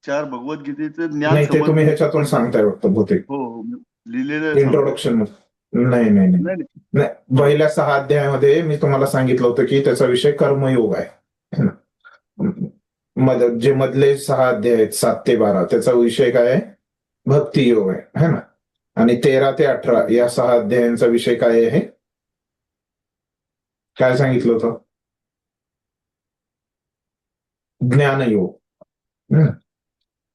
4 भगवद्गीतेचे ज्ञान. नाही, ते तुम्ही ह्याच्यातून सांगताय वाटतं बहुतेक. हो, लिहिलेलं इंट्रोडक्शन. नाही, पहिल्या 6 अध्यायामध्ये मी तुम्हाला सांगितलं होतं की त्याचा विषय कर्मयोग आहे. जे मधले 6 अध्याय आहेत 7 ते 12 त्याचा विषय काय आहे? भक्तियोग आहे, है ना. आणि 13 ते 18 या 6 अध्यायांचा विषय काय आहे? काय सांगितलं होतं? ज्ञानयोग.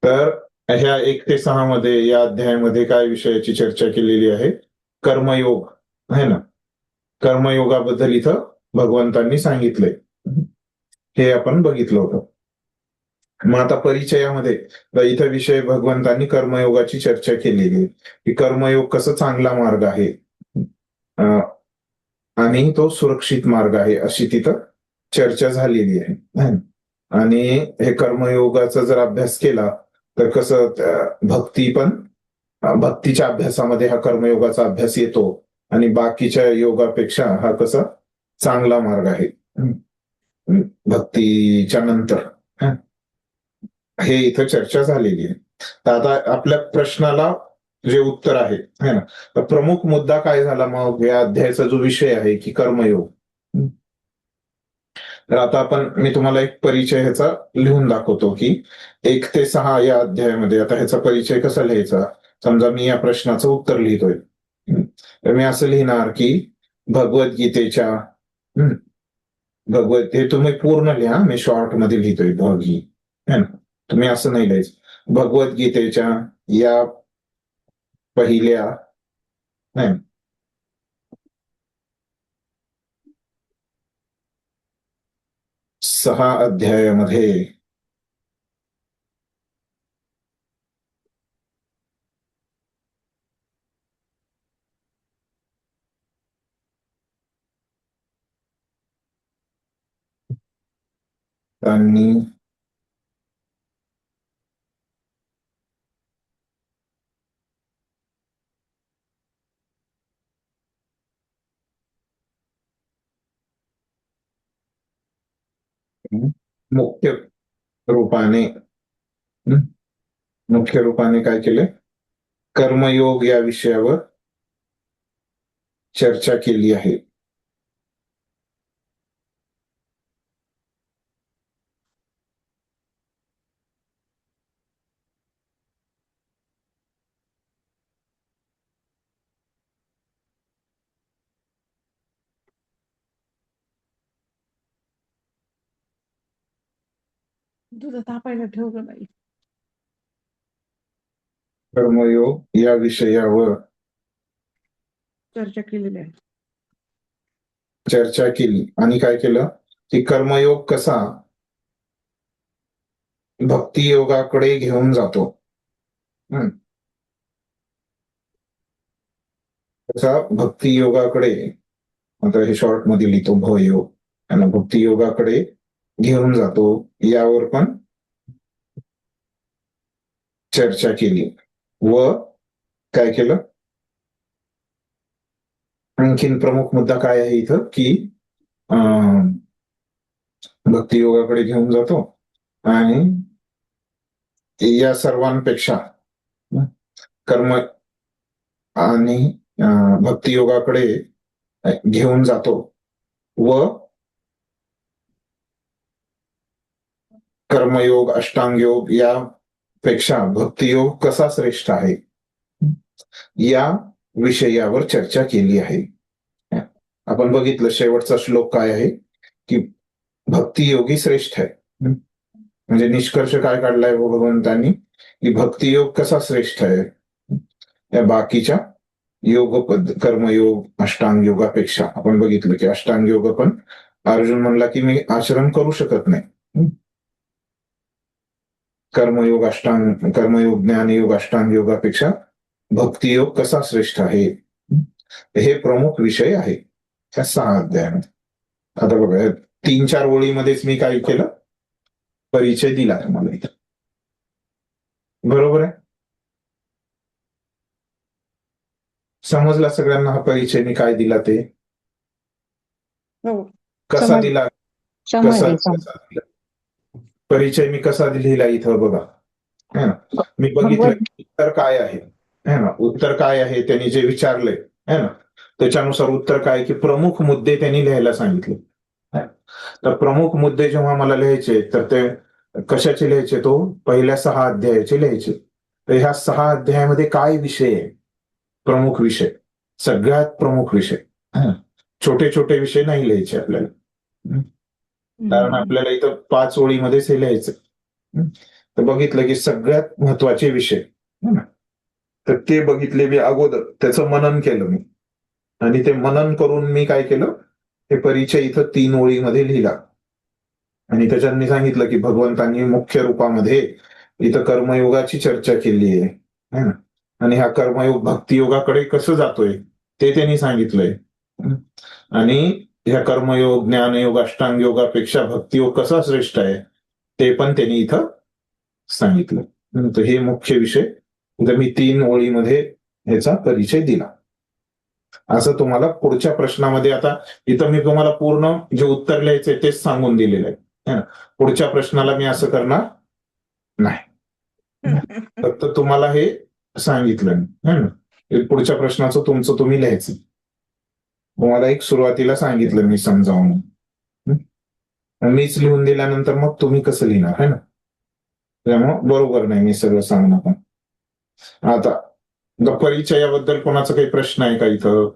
तर ह्या 1 ते 6 मध्ये या अध्यायामध्ये काय विषयाची चर्चा केलेली आहे? कर्मयोग, है ना. कर्मयोगाबद्दल इथं भगवंतांनी सांगितलंय. हे आपण बघितलं होतं. मग आता परिचयामध्ये इथं विषय भगवंतांनी कर्मयोगाची चर्चा केलेली आहे की कर्मयोग कसं चांगला मार्ग आहे आणि तो सुरक्षित मार्ग आहे अशी तिथं चर्चा झालेली आहे. आणि हे कर्मयोगाचा जर अभ्यास केला तर कसं भक्तीच्या अभ्यासामध्ये हा कर्मयोगाचा अभ्यास येतो आणि बाकीच्या योगापेक्षा हा कसा चांगला मार्ग आहे भक्तीच्या नंतर. हे इथं चर्चा झालेली आहे. तर आता आपल्या प्रश्नाला जे उत्तर आहे है ना, तर प्रमुख मुद्दा काय झाला मग या अध्यायाचा जो विषय आहे की कर्मयोग. तर आता मी तुम्हाला एक परिचय ह्याचा लिहून दाखवतो की 1 ते 6 या अध्यायामध्ये आता ह्याचा परिचय कसा लिहायचा. समजा मी या प्रश्नाचं उत्तर लिहितोय, तर मी असं लिहिणार की भगवद्गीतेच्या हे तुम्ही पूर्ण लिहा, मी शॉर्ट मध्ये लिहितोय भगी है ना, तुम्ही असं नाही लिहायचं. भगवद्गीतेच्या या पहिल्या 6 अध्यायामध्ये त्यांनी मुख्य रूपाने काय केले, कर्मयोग या विषयावर चर्चा केली आहे. दूध तापायला ठेव ग बाई. कर्मयोग या विषयावर चर्चा केलेली आहे. चर्चा केली आणि काय केलं की कर्मयोग कसा भक्ती योगाकडे घेऊन जातो. कसा भक्ती योगाकडे, आता हे शॉर्ट मध्ये लिहितो भयोग, आणि भक्ती योगाकडे घेऊन जातो यावर पण चर्चा केली. व काय केलं, आणखीन प्रमुख मुद्दा काय आहे इथं की भक्ती योगाकडे घेऊन जातो आणि या सर्वांपेक्षा कर्म आणि भक्ती योगाकडे घेऊन जातो व कर्मयोग अष्टांग योग यापेक्षा भक्तियोग कसा श्रेष्ठ आहे या विषयावर चर्चा केली आहे. आपण बघितलं शेवटचा श्लोक काय आहे की भक्तियोगी श्रेष्ठ आहे. म्हणजे निष्कर्ष काय काढलाय भगवंतांनी की भक्तियोग कसा श्रेष्ठ आहे या बाकीच्या कर्मयोग अष्टांग योगापेक्षा. आपण बघितलं की अष्टांग योग पण अर्जुन म्हणला की मी आचरण करू शकत नाही. कर्मयोग ज्ञानयोग अष्टांग योगापेक्षा भक्तियोग कसा श्रेष्ठ आहे हे प्रमुख विषय आहे त्या 6 अध्यायामध्ये. आता बघा 3-4 ओळीमध्येच मी काय केलं, परिचय दिला तुम्हाला इथं. बरोबर आहे, समजला सगळ्यांना हा परिचय मी काय दिला ते, कसा दिला, परिचय मी कसा लिहिला इथं बघा है ना. मी बघितलं उत्तर काय आहे है ना, उत्तर काय आहे त्यांनी जे विचारलंय है ना, त्याच्यानुसार उत्तर काय की प्रमुख मुद्दे त्यांनी लिहायला सांगितले. तर प्रमुख मुद्दे जेव्हा मला लिहायचे तर ते कशाचे लिहायचे, तो पहिल्या 6 अध्यायाचे लिहायचे. तर ह्या 6 अध्यायामध्ये काय विषय आहे, प्रमुख विषय, सगळ्यात प्रमुख विषय. छोटे छोटे विषय नाही लिहायचे आपल्याला, कारण आपल्याला इथं 5 ओळीमध्येच हे लिहायचं. तर बघितलं की सगळ्यात महत्वाचे विषय तर ते बघितले मी अगोदर, त्याचं मनन केलं मी, आणि ते मनन करून मी काय केलं, हे परिचय इथं 3 ओळीमध्ये लिहिला. आणि त्याच्यात सांगितलं की भगवंतांनी मुख्य रूपामध्ये इथं कर्मयोगाची चर्चा केली आहे ना, आणि हा कर्मयोग भक्तियोगाकडे कसं जातोय ते त्यांनी सांगितलंय. आणि ह्या कर्मयोग ज्ञानयोग अष्टांग योगापेक्षा भक्तियोग कसा श्रेष्ठ आहे ते पण त्यांनी इथं सांगितलं. तर हे मुख्य विषय मी 3 ओळीमध्ये ह्याचा परिचय दिला. असं तुम्हाला पुढच्या प्रश्नामध्ये, आता इथं मी तुम्हाला पूर्ण जे उत्तर लिहायचंय तेच सांगून दिलेलं आहे. पुढच्या प्रश्नाला मी असं करणार नाही. फक्त तुम्हाला हे सांगितलं है ना. हे पुढच्या प्रश्नाचं तुमचं तुम्ही लिहायचं. तुम्हाला एक सुरुवातीला सांगितलं मी समजावून. मीच लिहून दिल्यानंतर मग तुम्ही कसं लिहिणार है ना. त्यामुळे बरोबर नाही मी सगळं सांगणं. पण आता परिचयाबद्दल कोणाचा काही प्रश्न आहे का इथं?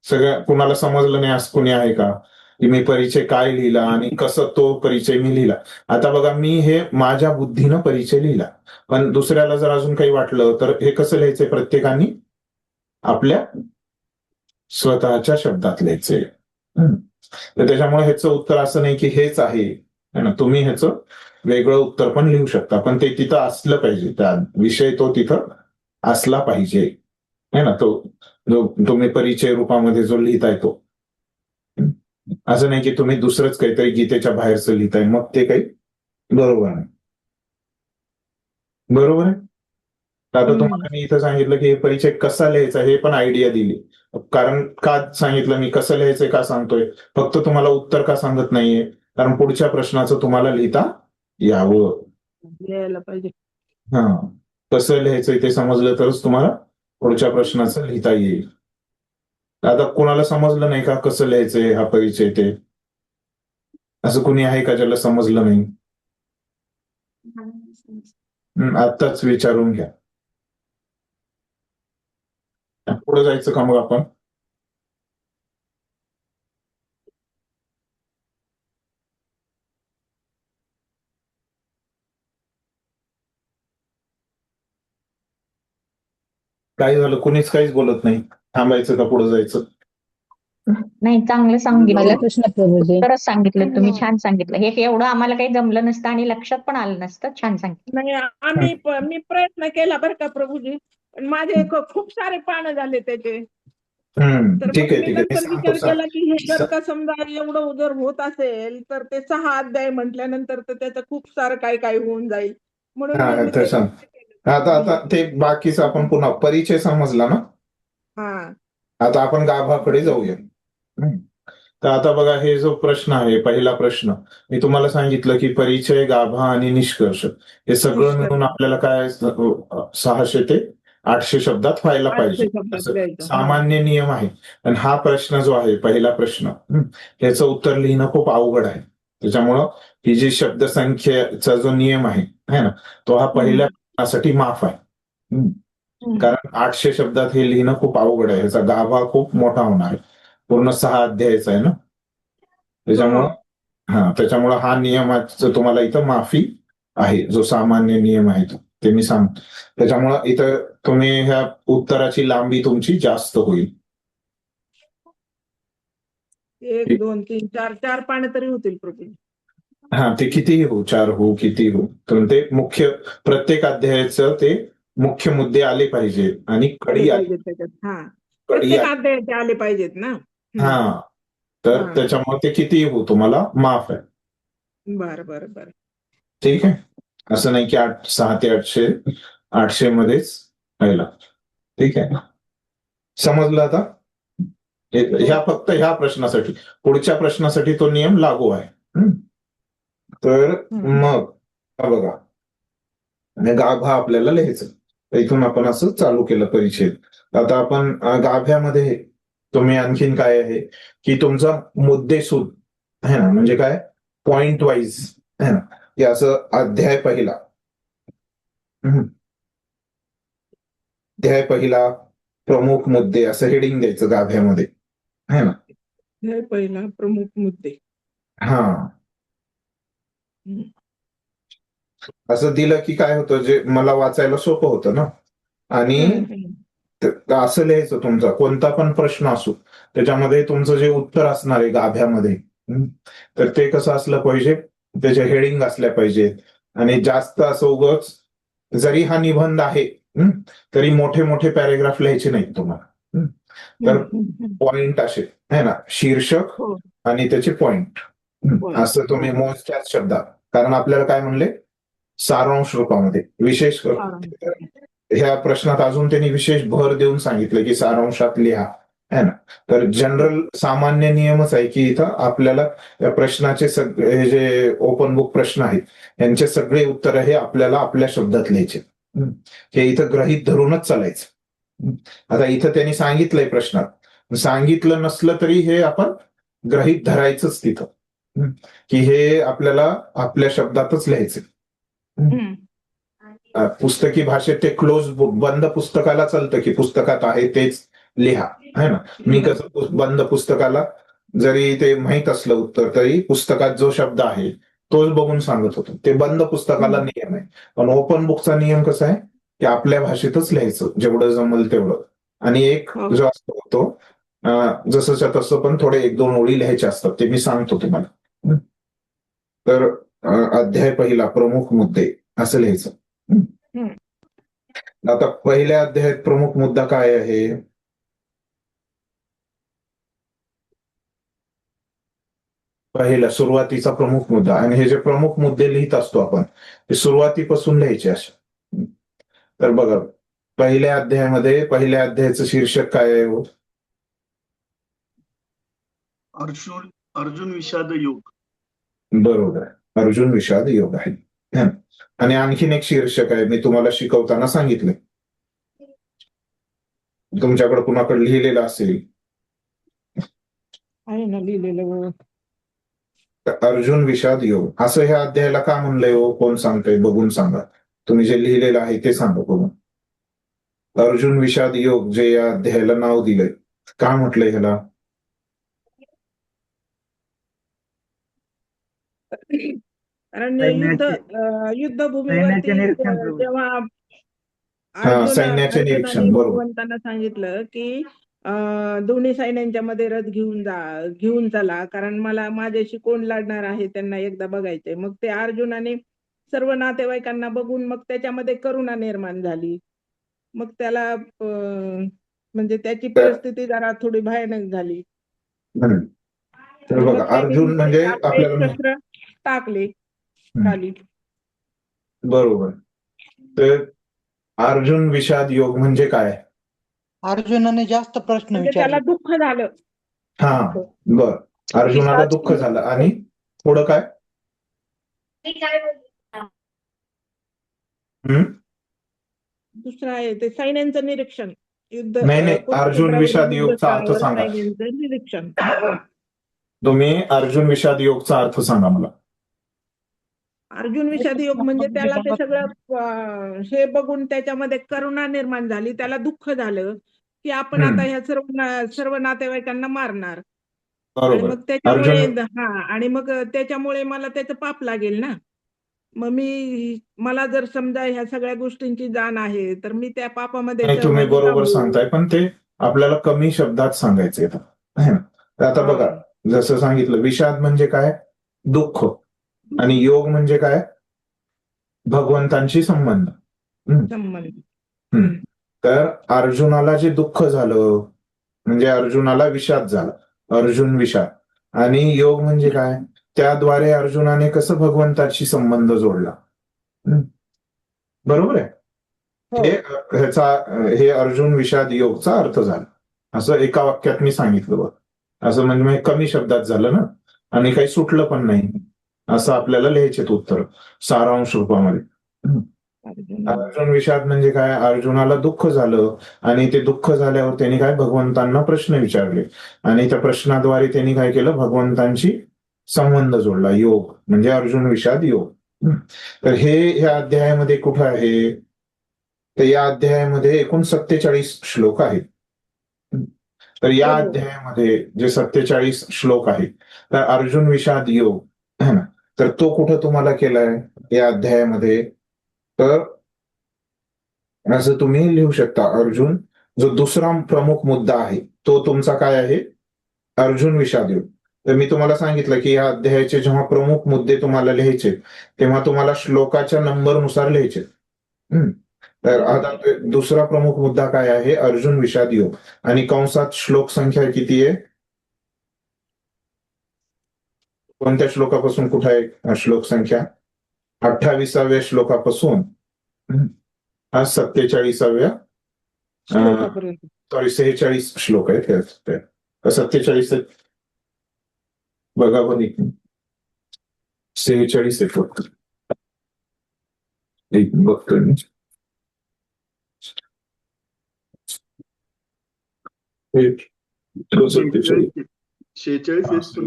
सगळ्या कुणाला समजलं नाही असं कोणी आहे का की मी परिचय काय लिहिला आणि कसं तो परिचय मी लिहिला? आता बघा, मी हे माझ्या बुद्धीनं परिचय लिहिला, पण दुसऱ्याला जर अजून काही वाटलं तर हे कसं लिहायचंय? प्रत्येकाने आपल्या स्वतःच्या शब्दात लिहायचंय. तर त्याच्यामुळे ह्याचं उत्तर असं नाही की हेच आहे ना. तुम्ही ह्याचं वेगळं उत्तर पण लिहू शकता, पण ते तिथं असलं पाहिजे. त्या विषय तो तिथं असला पाहिजे है ना. तो जो तुम्ही परिचय रूपामध्ये जो लिहिताय तो, असं नाही की तुम्ही दुसरंच काहीतरी गीतेच्या बाहेरचं लिहिताय, मग ते काही बरोबर नाही. बरोबर आहे. आता तुम्हाला मी इथं सांगितलं की हे परिचय कसा लिहायचा हे पण आयडिया दिली. कारण का सांगितलं मी कसं लिहायचंय का सांगतोय? फक्त तुम्हाला उत्तर का सांगत नाहीये? कारण पुढच्या प्रश्नाचं तुम्हाला लिहिता यावं. लिहायला पाहिजे. हा, कसं लिहायचंय ते समजलं तरच तुम्हाला पुढच्या प्रश्नाचं लिहिता येईल. आता कोणाला समजलं नाही का कसं लिहायचंय हा परिचय ते? असं कुणी आहे का ज्याला समजलं नाही? आत्ताच विचारून घ्या. पुढे जायचं का मग आपण? काय झालं? कुणीच काहीच बोलत नाही. थांबायचं का पुढे जायचं? नाही, चांगलं सांगितलं. कृष्ण प्रभूजी. खरंच सांगितलं तुम्ही, छान सांगितलं. हे एवढं आम्हाला काही जमलं नसतं आणि लक्षात पण आलं नसतं. छान सांगितलं. नाही, मी प्रयत्न केला बरं का प्रभूजी, पण माझे खूप सारे पानं झाले त्याचे. तर ठीक आहे, मी ठीक आहे. नंतर विचार केला की हे जर का समजा एवढं जर होत असेल तर ते 6 अध्याय म्हटल्यानंतर तर त्याचं खूप सारं काही काही होऊन जाईल, म्हणून मग मी ते आता ते बाकीचं आपण पुन्हा परिचय समजला ना. हा, आता आपण गाभाकडे जाऊया. तर आता बघा, हे जो प्रश्न आहे, पहिला प्रश्न मी तुम्हाला सांगितलं की परिचय, गाभा आणि निष्कर्ष हे सगळं मिळून आपल्याला काय 600 ते 800 शब्दात व्हायला 800 पाहिजे, शब्दात असं लिहायचं. सामान्य नियम आहे. आणि हा प्रश्न जो आहे पहिला प्रश्न, ह्याचं उत्तर लिहिणं खूप अवघड आहे. त्याच्यामुळं ही जी शब्दसंख्येचा जो नियम आहे है ना, तो हा पहिल्या प्रश्नासाठी माफ आहे. कारण 800 शब्दात हे लिहिणं खूप अवघड आहे. ह्याचा गाभा खूप मोठा होणार आहे. पूर्ण 6 अध्यायाचा आहे ना. त्याच्यामुळं हा नियमाचं तुम्हाला इथं माफी आहे. जो सामान्य नियम आहे ते मी सांगतो. त्याच्यामुळं इथं तुम्ही ह्या उत्तराची लांबी तुमची जास्त होईल. 1 2 3 4 पाने तरी होतील प्रभूजी. ते कितीही हो, 4 हो, किती हो, तर ते मुख्य प्रत्येक अध्यायाचं ते मुख्य मुद्दे आले पाहिजे आणि कडी आली त्याच्यात. प्रत्येक अध्यायाचे आले पाहिजेत ना. तर त्याच्यामुळे ते कितीही हो तुम्हाला माफ आहे. बरं. ठीक आहे. असं नाही की 6 ते 800 मध्येच राहिला. ठीक आहे, समजलं आता? फक्त ह्या प्रश्नासाठी. पुढच्या प्रश्नासाठी तो नियम लागू आहे. तर मग बघा, गाभा आपल्याला लिहायचं. इथून आपण असं चालू केलं परिचय. आता आपण गाभ्यामध्ये तुम्ही आणखीन काय आहे की तुमचा मुद्देसूद है ना, म्हणजे काय पॉइंट वाईज है ना, की असं अध्याय पहिला, अध्याय पहिला प्रमुख मुद्दे असं हेडिंग द्यायचं गाभ्यामध्ये है ना. अध्याय पहिला प्रमुख मुद्दे. असं दिलं की काय होतं, जे मला वाचायला सोपं होतं ना. आणि असं लिहायचं तुमचा कोणता पण प्रश्न असो, त्याच्यामध्ये तुमचं जे उत्तर असणार आहे गाभ्यामध्ये, तर ते कसं असलं पाहिजे, त्याचे हेडिंग असल्या पाहिजेत. आणि जास्त असं उगाच, जरी हा निबंध आहे तरी मोठे मोठे पॅरेग्राफ लिहायचे नाहीत तुम्हाला. तर पॉइंट असे है ना, शीर्षक आणि त्याचे पॉइंट असं तुम्ही मोजक्याच शब्दात. कारण आपल्याला काय म्हणले, सारांश रूपामध्ये विशेष ह्या प्रश्नात अजून त्यांनी विशेष भर देऊन सांगितलं की सारांशात लिहा है ना. तर जनरल सामान्य नियमच आहे की इथं आपल्याला या प्रश्नाचे सगळे हे जे ओपन बुक प्रश्न आहेत यांचे सगळे उत्तर हे आपल्याला आपल्या शब्दात लिहायचे. हे इथं गृहीत धरूनच चालायचं. आता इथं त्यांनी सांगितलंय प्रश्नात, सांगितलं नसलं तरी हे आपण गृहीत धरायचंच तिथं की हे आपल्याला आपल्या शब्दातच लिहायचं. पुस्तकी भाषेत ते क्लोज बुक, बंद पुस्तकाला चालतं की पुस्तकात आहे तेच लिहा, है ना. मी कसं बंद पुस्तकाला जरी ते माहित असलं उत्तर तरी पुस्तकात जो शब्द आहे तोच बघून सांगत होतो. ते बंद पुस्तकाला नियम आहे. पण ओपन बुकचा नियम कसा आहे की आपल्या भाषेतच लिहायचं जेवढं जमल तेवढं. आणि एक जो असतो तो जसंच्या तसं पण थोडे 1-2 ओळी लिहायचे असतात, ते मी सांगतो तुम्हाला. तर अध्याय पहिला, प्रमुख मुद्दे असं लिहायचं. आता पहिल्या अध्यायात प्रमुख मुद्दा काय आहे? पहिला सुरुवातीचा प्रमुख मुद्दा. आणि हे जे प्रमुख मुद्दे लिहित असतो आपण ते सुरुवातीपासून लिहायचे असे. तर बघा, पहिल्या अध्यायामध्ये पहिल्या अध्यायाचं शीर्षक काय आहे? अर्जुन विषाद योग. बरोबर, अर्जुन विषाद योग आहे. आणि आणखीन एक शीर्षक आहे, मी तुम्हाला शिकवताना सांगितलं, तुमच्याकडे कुणाकडे लिहिलेलं असेल आहे ना लिहिलेलं. अर्जुन विषाद योग असं ह्या अध्यायाला का म्हणलंय हो? कोण सांगतंय? बघून सांगा. तुम्ही जे लिहिलेलं आहे ते सांगा बघून. अर्जुन विषाद योग जे या अध्यायाला नाव दिलंय, का म्हटलंय ह्याला? कारण युद्धभूमीवरती जेव्हा सैन्याचे निरीक्षण. अर्जुनाने बरोबर, भगवंतांना सांगितलं की दोन्ही सैन्यांच्या मध्ये रथ घेऊन चला, कारण मला माझ्याशी कोण लढणार आहे त्यांना एकदा बघायचंय. मग ते अर्जुनाने सर्व नातेवाईकांना बघून मग त्याच्यामध्ये करुणा निर्माण झाली. मग त्याला म्हणजे त्याची परिस्थिती जरा थोडी भयानक झाली. तर बघा, अर्जुन म्हणजे आपल्याला शस्त्र टाकले खाली. बरोबर. तर अर्जुन विषाद योग म्हणजे काय? अर्जुनाने जास्त प्रश्न म्हणजे त्याला विचारले. दुःख झालं. हा, बर. अर्जुनाला दुःख झालं. आणि पुढं काय? दुसरं आहे ते सैन्यांचं निरीक्षण. युद्ध नाही, अर्जुन विषाद योगचा अर्थ सांगा. सैन्यांचं निरीक्षण. तुम्ही अर्जुन विषाद योगचा अर्थ सांगा मला. अर्जुन विषाद योग म्हणजे त्याला ते सगळं हे बघून त्याच्यामध्ये करुणा निर्माण झाली. त्याला दुःख झालं की आपण आता ह्या सर्व नातेवाईकांना मारणार. आणि मग त्याच्यामुळे आणि मग त्याच्यामुळे मला त्याचं पाप लागेल ना. मग मला जर समजा ह्या सगळ्या गोष्टींची जाण आहे तर मी त्या पापामध्ये तुम्ही बरोबर सांगताय, पण ते आपल्याला कमी शब्दात सांगायचे आहे ना. आता बघा, जसं सांगितलं, विषाद म्हणजे काय? दुःख. आणि योग म्हणजे काय? भगवंतांशी संबंध. तर अर्जुनाला जे दुःख झालं म्हणजे अर्जुनाला विषाद झाला, अर्जुन विषाद. आणि योग म्हणजे काय? त्याद्वारे अर्जुनाने कसं भगवंताशी संबंध जोडला. बरोबर आहे. हे अर्जुन विषाद योगचा अर्थ झाला. असं एका वाक्यात मी सांगितलं बघ. असं म्हणजे कमी शब्दात झालं ना, आणि काही सुटलं पण नाही. असं आपल्याला लिहायचे उत्तर सारांश रूपामध्ये. अर्जुन विषाद म्हणजे काय? अर्जुनाला दुःख झालं आणि ते दुःख झाल्यावर त्यांनी काय भगवंतांना प्रश्न विचारले आणि त्या प्रश्नाद्वारे त्यांनी काय केलं? भगवंतांशी संबंध जोडला. योग म्हणजे अर्जुन विषाद योग. तर हे ह्या अध्यायामध्ये कुठं आहे? तर या अध्यायामध्ये एकूण 47 श्लोक आहेत. तर या अध्यायामध्ये जे 47 श्लोक आहेत, तर अर्जुन विषाद योग है ना, तर तो कुठं तुम्हाला केलाय या अध्यायामध्ये? तर असं तुम्ही लिहू शकता, अर्जुन जो दुसरा प्रमुख मुद्दा आहे तो तुमचा काय आहे? अर्जुन विषाद योग. तर मी तुम्हाला सांगितलं की या अध्यायाचे जेव्हा प्रमुख मुद्दे तुम्हाला लिहायचे तेव्हा तुम्हाला श्लोकाच्या नंबरनुसार लिहायचे. तर आता दुसरा प्रमुख मुद्दा काय आहे? अर्जुन विषाद योग. आणि कंसात श्लोक संख्या किती आहे? कोणत्या श्लोकापासून कुठं आहे श्लोक संख्या? 28व्या श्लोकापासून 47व्या श्लोकापर्यंत. सॉरी 46 श्लोक आहेत. 47 आहेत बघा पण एक 46 आहेत फक्त. एक बघतोय मी. एक 47 46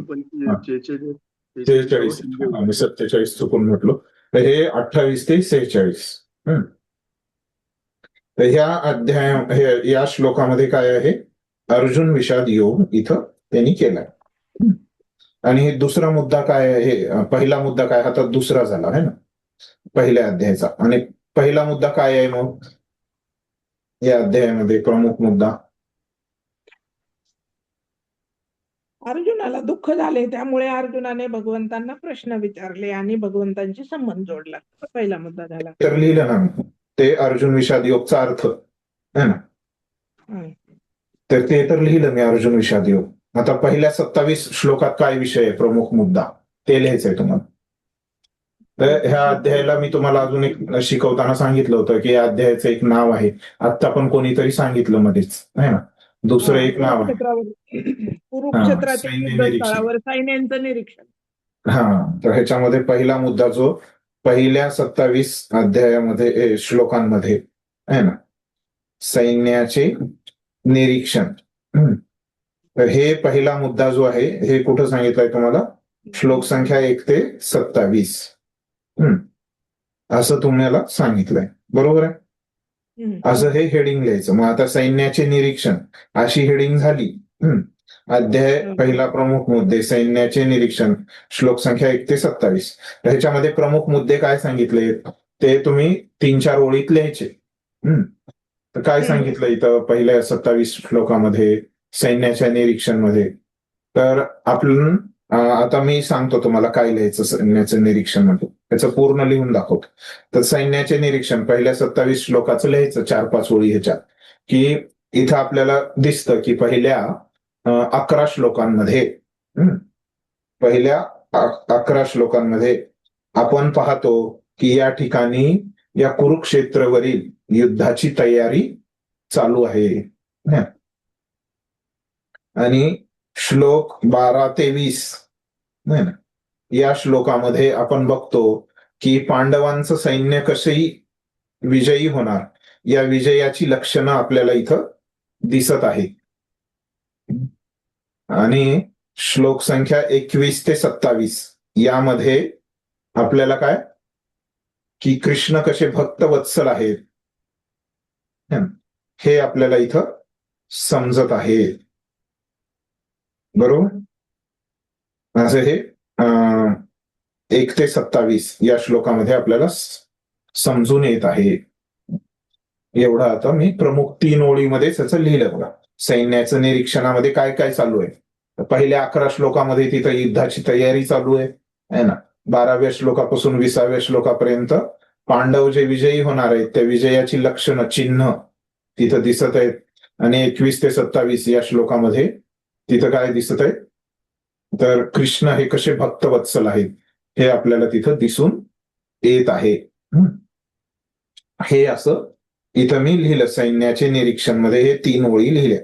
मी 47 चुकून म्हटलो. तर हे 28 ते 46. तर या श्लोकामध्ये काय आहे, अर्जुन विषाद योग इथं त्यांनी केलाय. आणि हे दुसरा मुद्दा काय आहे, पहिला मुद्दा काय, हा तर दुसरा झाला आहे ना पहिल्या अध्यायाचा. आणि पहिला मुद्दा काय आहे मग या अध्यायामध्ये प्रमुख मुद्दा? अर्जुनाला दुःख झाले, त्यामुळे अर्जुनाने भगवंतांना प्रश्न विचारले आणि भगवंतांशी संबंध जोडला. पहिला मुद्दा झाला. तर लिहिलं ना ते अर्जुन विषाद योगचा अर्थ है ना. तर ते तर लिहिलं मी अर्जुन विषाद योग. आता पहिल्या 27 श्लोकात काय विषय आहे, प्रमुख मुद्दा ते लिहायचंय तुम्हाला. तर ह्या अध्यायाला मी तुम्हाला अजून एक शिकवताना सांगितलं होतं की या अध्यायाचं एक नाव आहे, आता पण कोणीतरी सांगितलं मध्येच आहे ना. दुसरं एक नाव आहे कुरुक्षेत्राच्या युद्धस्थळावर सैन्यांचं निरीक्षण. तर ह्याच्यामध्ये पहिला मुद्दा जो पहिल्या 27 अध्यायामध्ये श्लोकांमध्ये आहे ना, सैन्याचे निरीक्षण. तर हे पहिला मुद्दा जो आहे हे कुठं सांगितलंय तुम्हाला, श्लोक संख्या 1 ते 27 असं तुम्हाला सांगितलंय, बरोबर आहे. असं हे हेडिंग लिहायचं. मग आता सैन्याचे निरीक्षण अशी हेडिंग झाली. अध्याय पहिला प्रमुख मुद्दे सैन्याचे निरीक्षण, श्लोक संख्या 1 ते 27. ह्याच्यामध्ये प्रमुख मुद्दे काय सांगितले ते तुम्ही 3-4 ओळीत लिहायचे. तर काय सांगितलं इथं पहिल्या 27 श्लोकामध्ये सैन्याच्या निरीक्षण मध्ये. तर आपण आता मी सांगतो तुम्हाला काय लिहायचं सैन्याचं निरीक्षण मध्ये, त्याचं पूर्ण लिहून दाखवतो. तर सैन्याचे निरीक्षण पहिल्या 27 श्लोकाचं लिहायचं 4-5 ओळी ह्याच्यात. की इथं आपल्याला दिसतं की पहिल्या 11 श्लोकांमध्ये पहिल्या 11 श्लोकांमध्ये आपण पाहतो की या ठिकाणी या कुरुक्षेत्रवरील युद्धाची तयारी चालू आहे. आणि श्लोक 12 ते 20 या श्लोकामध्ये आपण बघतो की पांडवांचं सैन्य कसेही विजयी होणार या विजयाची लक्षणं आपल्याला इथं दिसत आहेत. आणि श्लोक संख्या 21 ते 27 यामध्ये आपल्याला काय की कृष्ण कसे भक्तवत्सल आहेत हे आपल्याला इथं समजत आहे, बरोबर. असं हे 1 ते 27 या श्लोकामध्ये आपल्याला समजून येत आहे. एवढं आता मी प्रमुख 3 ओळीमध्ये त्याचं लिहिलं बघा. सैन्याचं निरीक्षणामध्ये काय काय चालू आहे. पहिल्या 11 श्लोकामध्ये तिथं युद्धाची तयारी चालू आहे ना. 12व्या श्लोकापासून 20व्या श्लोकापर्यंत पांडव जे विजयी होणार आहेत त्या विजयाची लक्षणं चिन्ह तिथं दिसत आहेत. आणि 21 ते 27 या श्लोकामध्ये तिथं काय दिसत आहे तर कृष्ण हे कसे भक्तवत्सल आहेत हे आपल्याला तिथं दिसून येत आहे. हे असं इथं मी लिहिलं सैन्याचे निरीक्षण मध्ये हे 3 ओळी लिहिल्या.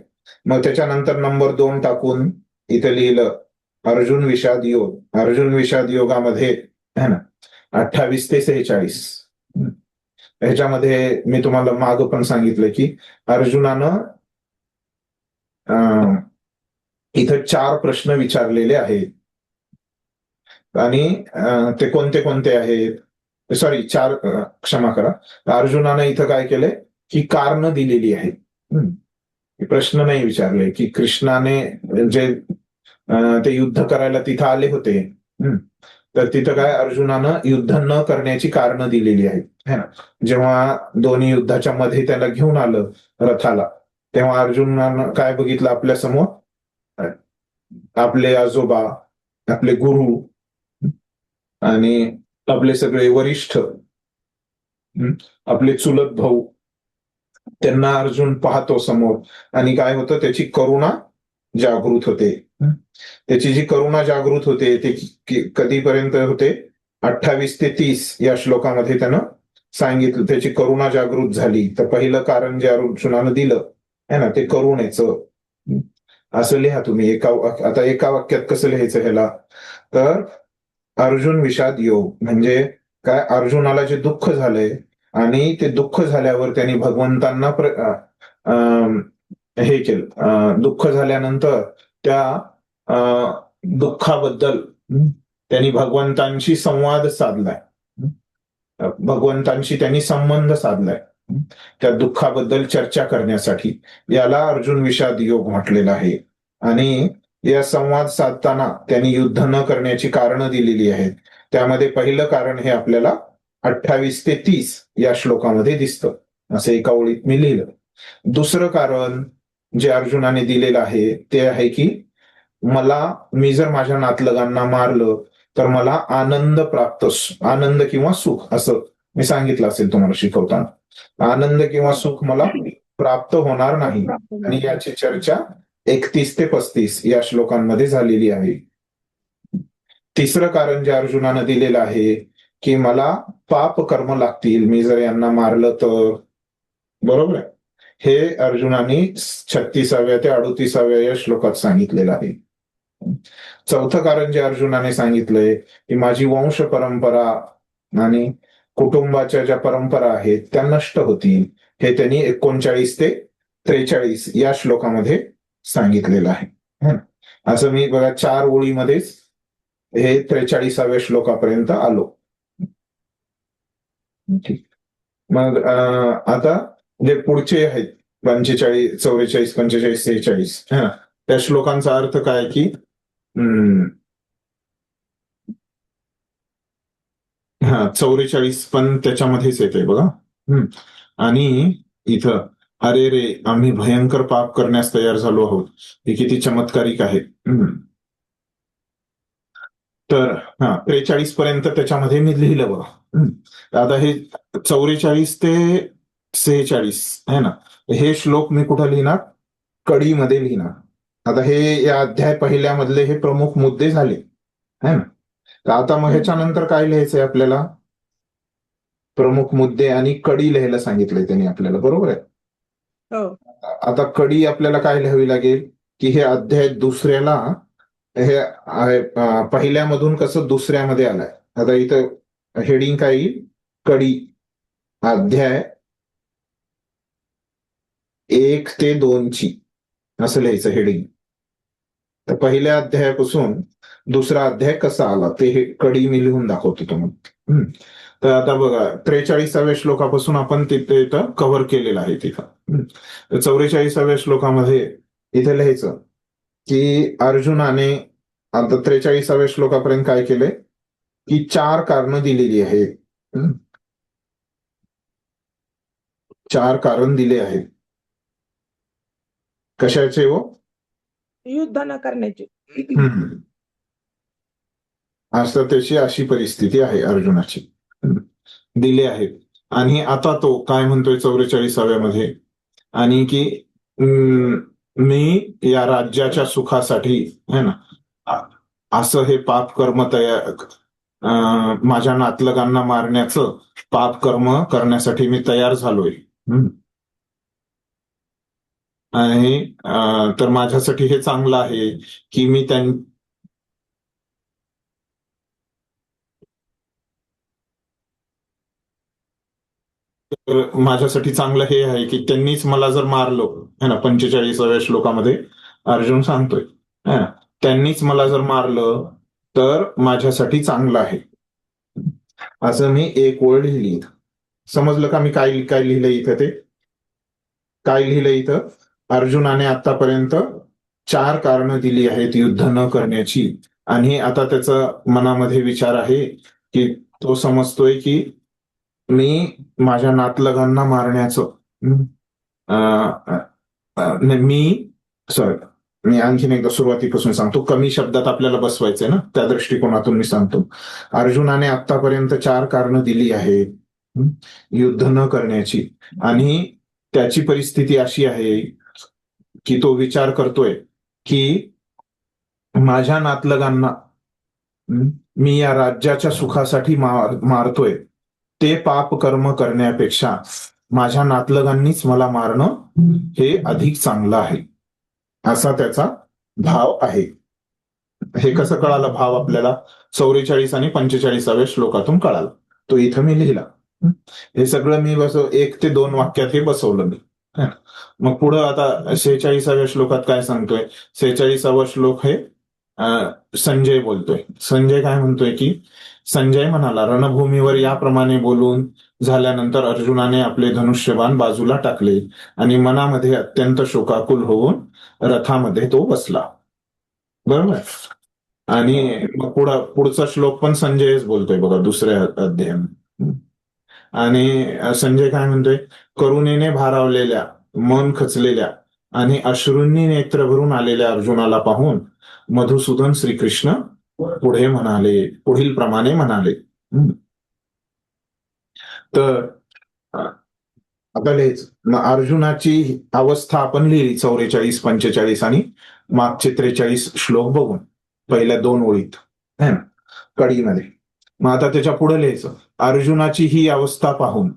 मग त्याच्यानंतर नंबर 2 टाकून इथं लिहिलं अर्जुन विषाद योग. अर्जुन विषाद योगामध्ये है ना 28 ते 46. ह्याच्यामध्ये मी तुम्हाला माग पण सांगितलं की अर्जुनानं इथं 4 प्रश्न विचारलेले आहेत. आणि ते कोणते कोणते आहेत, सॉरी 4 क्षमा करा. अर्जुनानं इथं काय केलंय की कारण दिलेली आहे. प्रश्न नाही विचारले की कृष्णाने जे ते युद्ध करायला तिथं आले होते तर तिथं काय अर्जुनानं युद्ध न करण्याची कारणं दिलेली आहेत है ना. जेव्हा दोन्ही युद्धाच्या मध्ये त्याला घेऊन आलं रथाला तेव्हा अर्जुनानं काय बघितलं आपल्या समोर, आपले आजोबा, आपले गुरु आणि आपले सगळे वरिष्ठ, आपले चुलत भाऊ, त्यांना अर्जुन पाहतो समोर. आणि काय होतं त्याची करुणा जागृत होते. त्याची जी करुणा जागृत होते ते कधीपर्यंत होते 28 ते 30 या श्लोकामध्ये त्यानं सांगितलं, त्याची करुणा जागृत झाली, तर पहिलं कारण जे अर्जुनानं दिलं है ना, ते करुणेचं. असं लिहा तुम्ही. आता एका वाक्यात कसं लिहायचं ह्याला, तर अर्जुन विषाद योग म्हणजे काय, अर्जुनाला जे दुःख झालंय आणि ते दुःख झाल्यावर त्यांनी भगवंतांना हे केलं, दुःख झाल्यानंतर त्या दुःखाबद्दल त्यांनी भगवंतांशी संवाद साधलाय, भगवंतांशी त्यांनी संबंध साधलाय त्या दुःखाबद्दल चर्चा करण्यासाठी. याला अर्जुन विषाद योग म्हटलेला आहे. आणि या संवाद साधताना त्यांनी युद्ध न करण्याची कारणं दिलेली आहेत. त्यामध्ये पहिलं कारण हे आपल्याला 28 ते 30 या श्लोकामध्ये दिसतं, असं एका ओळीत मी लिहिलं. दुसरं कारण जे अर्जुनाने दिलेलं आहे ते आहे की मी जर माझ्या नातलगांना मारलं तर मला आनंद आनंद किंवा सुख, असं मी सांगितलं असेल तुम्हाला शिकवताना, आनंद किंवा सुख मला प्राप्त होणार नाही. आणि याची चर्चा 31 ते 35 या श्लोकांमध्ये झालेली आहे. तिसरं कारण जे अर्जुनानं दिलेलं आहे की मला पाप कर्म लागतील मी जर यांना मारलं तर, बरोबर आहे. हे अर्जुनाने 36व्या ते 38व्या या श्लोकात सांगितलेलं आहे. चौथं कारण जे अर्जुनाने सांगितलंय की माझी वंश परंपरा आणि कुटुंबाच्या ज्या परंपरा आहेत त्या नष्ट होतील, हे त्यांनी 39 ते 43 या श्लोकामध्ये सांगितलेलं आहे. असं मी बघा 4 ओळीमध्येच हे 43व्या श्लोकापर्यंत आलो. ठीक. मग आता जे पुढचे आहेत 45, 44, 45, 46 त्या श्लोकांचा अर्थ काय की हा 44 पण त्याच्यामध्येच येते बघा. आणि इथं अरे रे आम्ही भयंकर पाप करण्यास तयार झालो आहोत, हे किती चमत्कारिक आहे. तर 43 पर्यंत त्याच्यामध्ये मी लिहिलं बघा. आता हे 44 ते 46 आहे ना, हे श्लोक मी कुठं लिहिणार, कडीमध्ये लिहिणार. आता हे या अध्याय पहिल्यामधले हे प्रमुख मुद्दे झाले है ना. तर आता मग ह्याच्यानंतर काय लिहायचंय आपल्याला, प्रमुख मुद्दे आणि कडी लिहायला सांगितलंय त्यांनी आपल्याला, बरोबर आहे. आता कडी आपल्याला काय लिहावी लागेल की हे अध्याय दुसऱ्याला, हे पहिल्यामधून कसं दुसऱ्यामध्ये आलाय. आता इथं हेडिंग काय येईल, कडी अध्याय 1 ते 2 असं लिहायचं हेडिंग. तर पहिल्या अध्यायापासून दुसरा अध्याय कसा आला ते हे कडी मी लिहून दाखवतो तुम्हाला. तर आता बघा 43व्या श्लोकापासून आपण तिथे इथं कव्हर केलेलं आहे तिथं. 44व्या श्लोकामध्ये इथे लिहायचं की अर्जुनाने आता 43व्या श्लोकापर्यंत काय केलंय की 4 कारणं दिलेली आहेत. 4 कारण दिले आहेत. कशाचे हो, युद्ध न करण्याची. असं त्याची अशी परिस्थिती आहे अर्जुनाची, दिले आहेत. आणि आता तो काय म्हणतोय 44व्यामध्ये, आणि की मी या राज्याच्या सुखासाठी है ना असं हे पाप कर्म माझ्या नातलगांना मारण्याचं पाप कर्म करण्यासाठी मी तयार झालोय. आणि तर माझ्यासाठी हे चांगलं आहे की मी माझ्यासाठी चांगलं हे आहे की त्यांनीच मला जर मारलो है ना, 45व्या श्लोकामध्ये अर्जुन सांगतोय है ना, त्यांनीच मला जर मारलं तर माझ्यासाठी चांगलं आहे. असं मी एक ओळ लिहिली. समजलं का मी काय काय लिहिलं इथं, ते काय लिहिलं इथं, अर्जुनाने आतापर्यंत 4 कारणं दिली आहेत युद्ध न करण्याची. आणि आता त्याचा मनामध्ये विचार आहे की तो समजतोय की मी माझ्या नातलगांना मारण्याचं मी आणखीन एकदा सुरुवातीपासून सांगतो, कमी शब्दात आपल्याला बसवायचंय ना, त्या दृष्टिकोनातून मी सांगतो. अर्जुनाने आतापर्यंत 4 कारणं दिली आहेत युद्ध न करण्याची. आणि त्याची परिस्थिती अशी आहे की तो विचार करतोय की माझ्या नातलगांना मी या राज्याच्या सुखासाठी मारतोय ते पाप कर्म करण्यापेक्षा माझ्या नातलगांनीच मला मारणं हे अधिक चांगलं आहे, असा त्याचा भाव आहे. हे कसं कळालं भाव आपल्याला? 44 आणि 45व्या श्लोकातून कळाला. तो इथं मी लिहिला. हे सगळं मी 1 ते 2 वाक्यात हे बसवलं मी. मग पुढं आता 46व्या श्लोकात काय सांगतोय? 46वा श्लोक हे संजय बोलतोय. संजय काय म्हणतोय की, संजय म्हणाला, रणभूमीवर याप्रमाणे बोलून झाल्यानंतर अर्जुनाने आपले धनुष्यबाण बाजूला टाकले आणि मनामध्ये अत्यंत शोकाकुल होऊन रथामध्ये तो बसला. बरोबर. आणि मग पुढचा श्लोक पण संजयच बोलतोय बघा, दुसऱ्या अध्यायात. आणि संजय काय म्हणतोय? करुणेने भारावलेल्या, मन खचलेल्या आणि अश्रूंनी नेत्र भरून आलेल्या अर्जुनाला पाहून मधुसूदन श्रीकृष्ण पुढील प्रमाणे म्हणाले. तर आता अर्जुनाची अवस्था आपण लिहिली 44, 45 आणि मागचे 43 श्लोक बघून पहिल्या 2 ओळीत है ना, कडीमध्ये. मग आता त्याच्या पुढे लिहायचं, अर्जुनाची ही अवस्था पाहून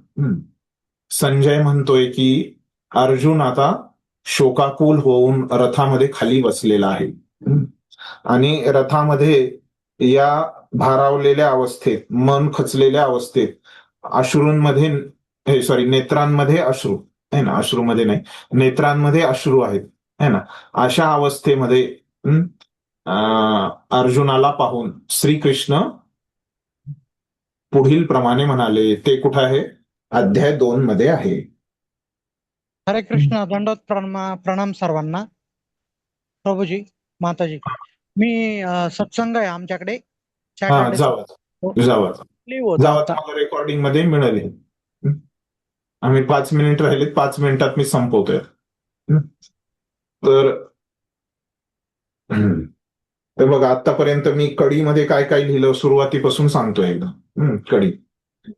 संजय म्हणतोय की अर्जुन आता शोकाकुल होऊन रथामध्ये खाली बसलेला आहे. आणि रथामध्ये या भारावलेल्या अवस्थेत, मन खचलेल्या अवस्थेत, नेत्रांमध्ये अश्रू है ना, अश्रूमध्ये नाही, नेत्रांमध्ये अश्रू आहेत है ना, अशा अवस्थेमध्ये अर्जुनाला पाहून श्रीकृष्ण पुढील प्रमाणे म्हणाले. ते कुठं आहे? अध्याय 2 मध्ये आहे. हरे कृष्ण. दंडोत प्रणाम सर्वांना. प्रभूजी, माताजी, मी सत्संग आहे आमच्याकडे. जावा मला रेकॉर्डिंग मध्ये मिळाले. आम्ही 5 मिनिट राहिलेत, 5 मिनिटात मी संपवतोय. तर बघा, आतापर्यंत मी कडीमध्ये काय काय लिहिलं सुरुवातीपासून सांगतोय एकदा. कडी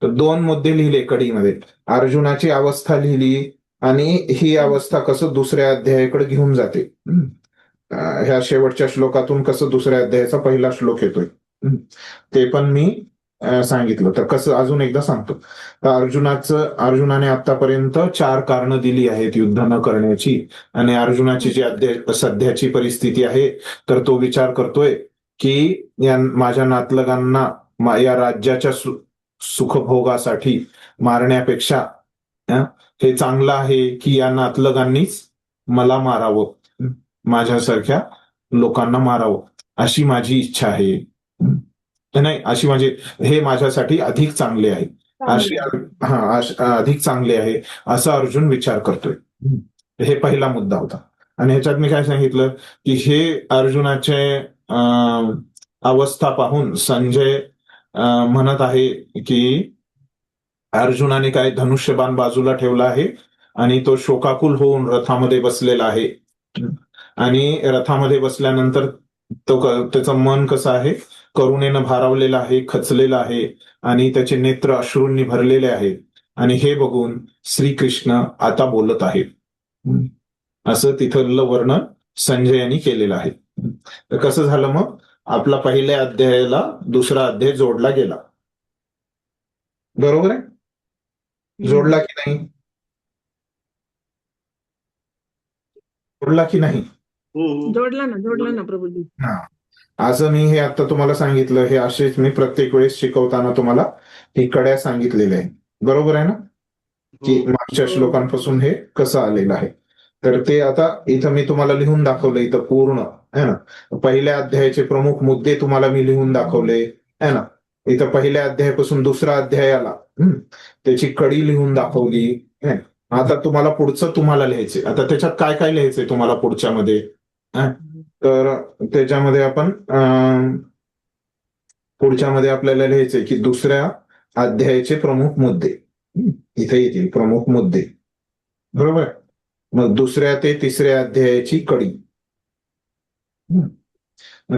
तर 2 मुद्दे लिहिले कडीमध्ये. अर्जुनाची अवस्था लिहिली आणि ही अवस्था कसं दुसऱ्या अध्यायाकडे घेऊन जाते. ह्या शेवटच्या श्लोकातून कसं दुसऱ्या अध्यायाचा पहिला श्लोक येतोय ते पण मी सांगितलं. तर कसं अजून एकदा सांगतो. तर अर्जुनाने आतापर्यंत 4 कारणं दिली आहेत युद्ध न करण्याची. आणि अर्जुनाची जी सध्याची परिस्थिती आहे, तर तो विचार करतोय की माझ्या नातलगांना या राज्याच्या सुखभोगासाठी मारण्यापेक्षा हे चांगलं आहे की या नातलगांनीच मला मारावं, माझ्यासारख्या लोकांना मारावं, अशी माझी इच्छा आहे. नाही, अशी हे माझ्यासाठी अधिक चांगले आहे, अधिक चांगले आहे, असा अर्जुन विचार करतोय. हे पहिला मुद्दा होता. आणि ह्याच्यात मी काय सांगितलं की हे अर्जुनाचे अवस्था पाहून संजय म्हणत आहे की अर्जुनाने काय धनुष्यबाण बाजूला ठेवला आहे आणि तो शोकाकुल होऊन रथामध्ये बसलेला आहे. आणि रथामध्ये बसल्यानंतर त्याचं मन कसं आहे? करुणेनं भारावलेलं आहे, खचलेलं आहे आणि त्याचे नेत्र अश्रूंनी भरलेले आहेत. आणि हे बघून श्रीकृष्ण आता बोलत आहेत, असं तिथलं वर्णन संजय यांनी केलेलं आहे. तर कसं झालं मग? आपला पहिल्या अध्यायाला दुसरा अध्याय जोडला गेला. बरोबर आहे? जोडला की नाही? जोडला की नाही? जोडला ना प्रभूजी. असं मी हे आता तुम्हाला सांगितलं, हे असेच मी प्रत्येक वेळेस शिकवताना तुम्हाला ही कड्या सांगितलेल्या आहे. बरोबर आहे ना? की मागच्या श्लोकांपासून हे कसं आलेलं आहे. तर ते आता इथं मी तुम्हाला लिहून दाखवलं, इथं पूर्ण है ना. पहिल्या अध्यायाचे प्रमुख मुद्दे तुम्हाला मी लिहून दाखवले है ना. इथं पहिल्या अध्यायापासून दुसरा अध्याय आला, त्याची कडी लिहून दाखवली. आता तुम्हाला पुढचं लिहायचंय. आता त्याच्यात काय काय लिहायचंय तुम्हाला पुढच्या मध्ये? तर त्याच्यामध्ये आपण पुढच्यामध्ये आपल्याला लिहायचंय की दुसऱ्या अध्यायाचे प्रमुख मुद्दे इथे येतील. प्रमुख मुद्दे, बरोबर. मग दुसऱ्या ते तिसऱ्या अध्यायाची कडी,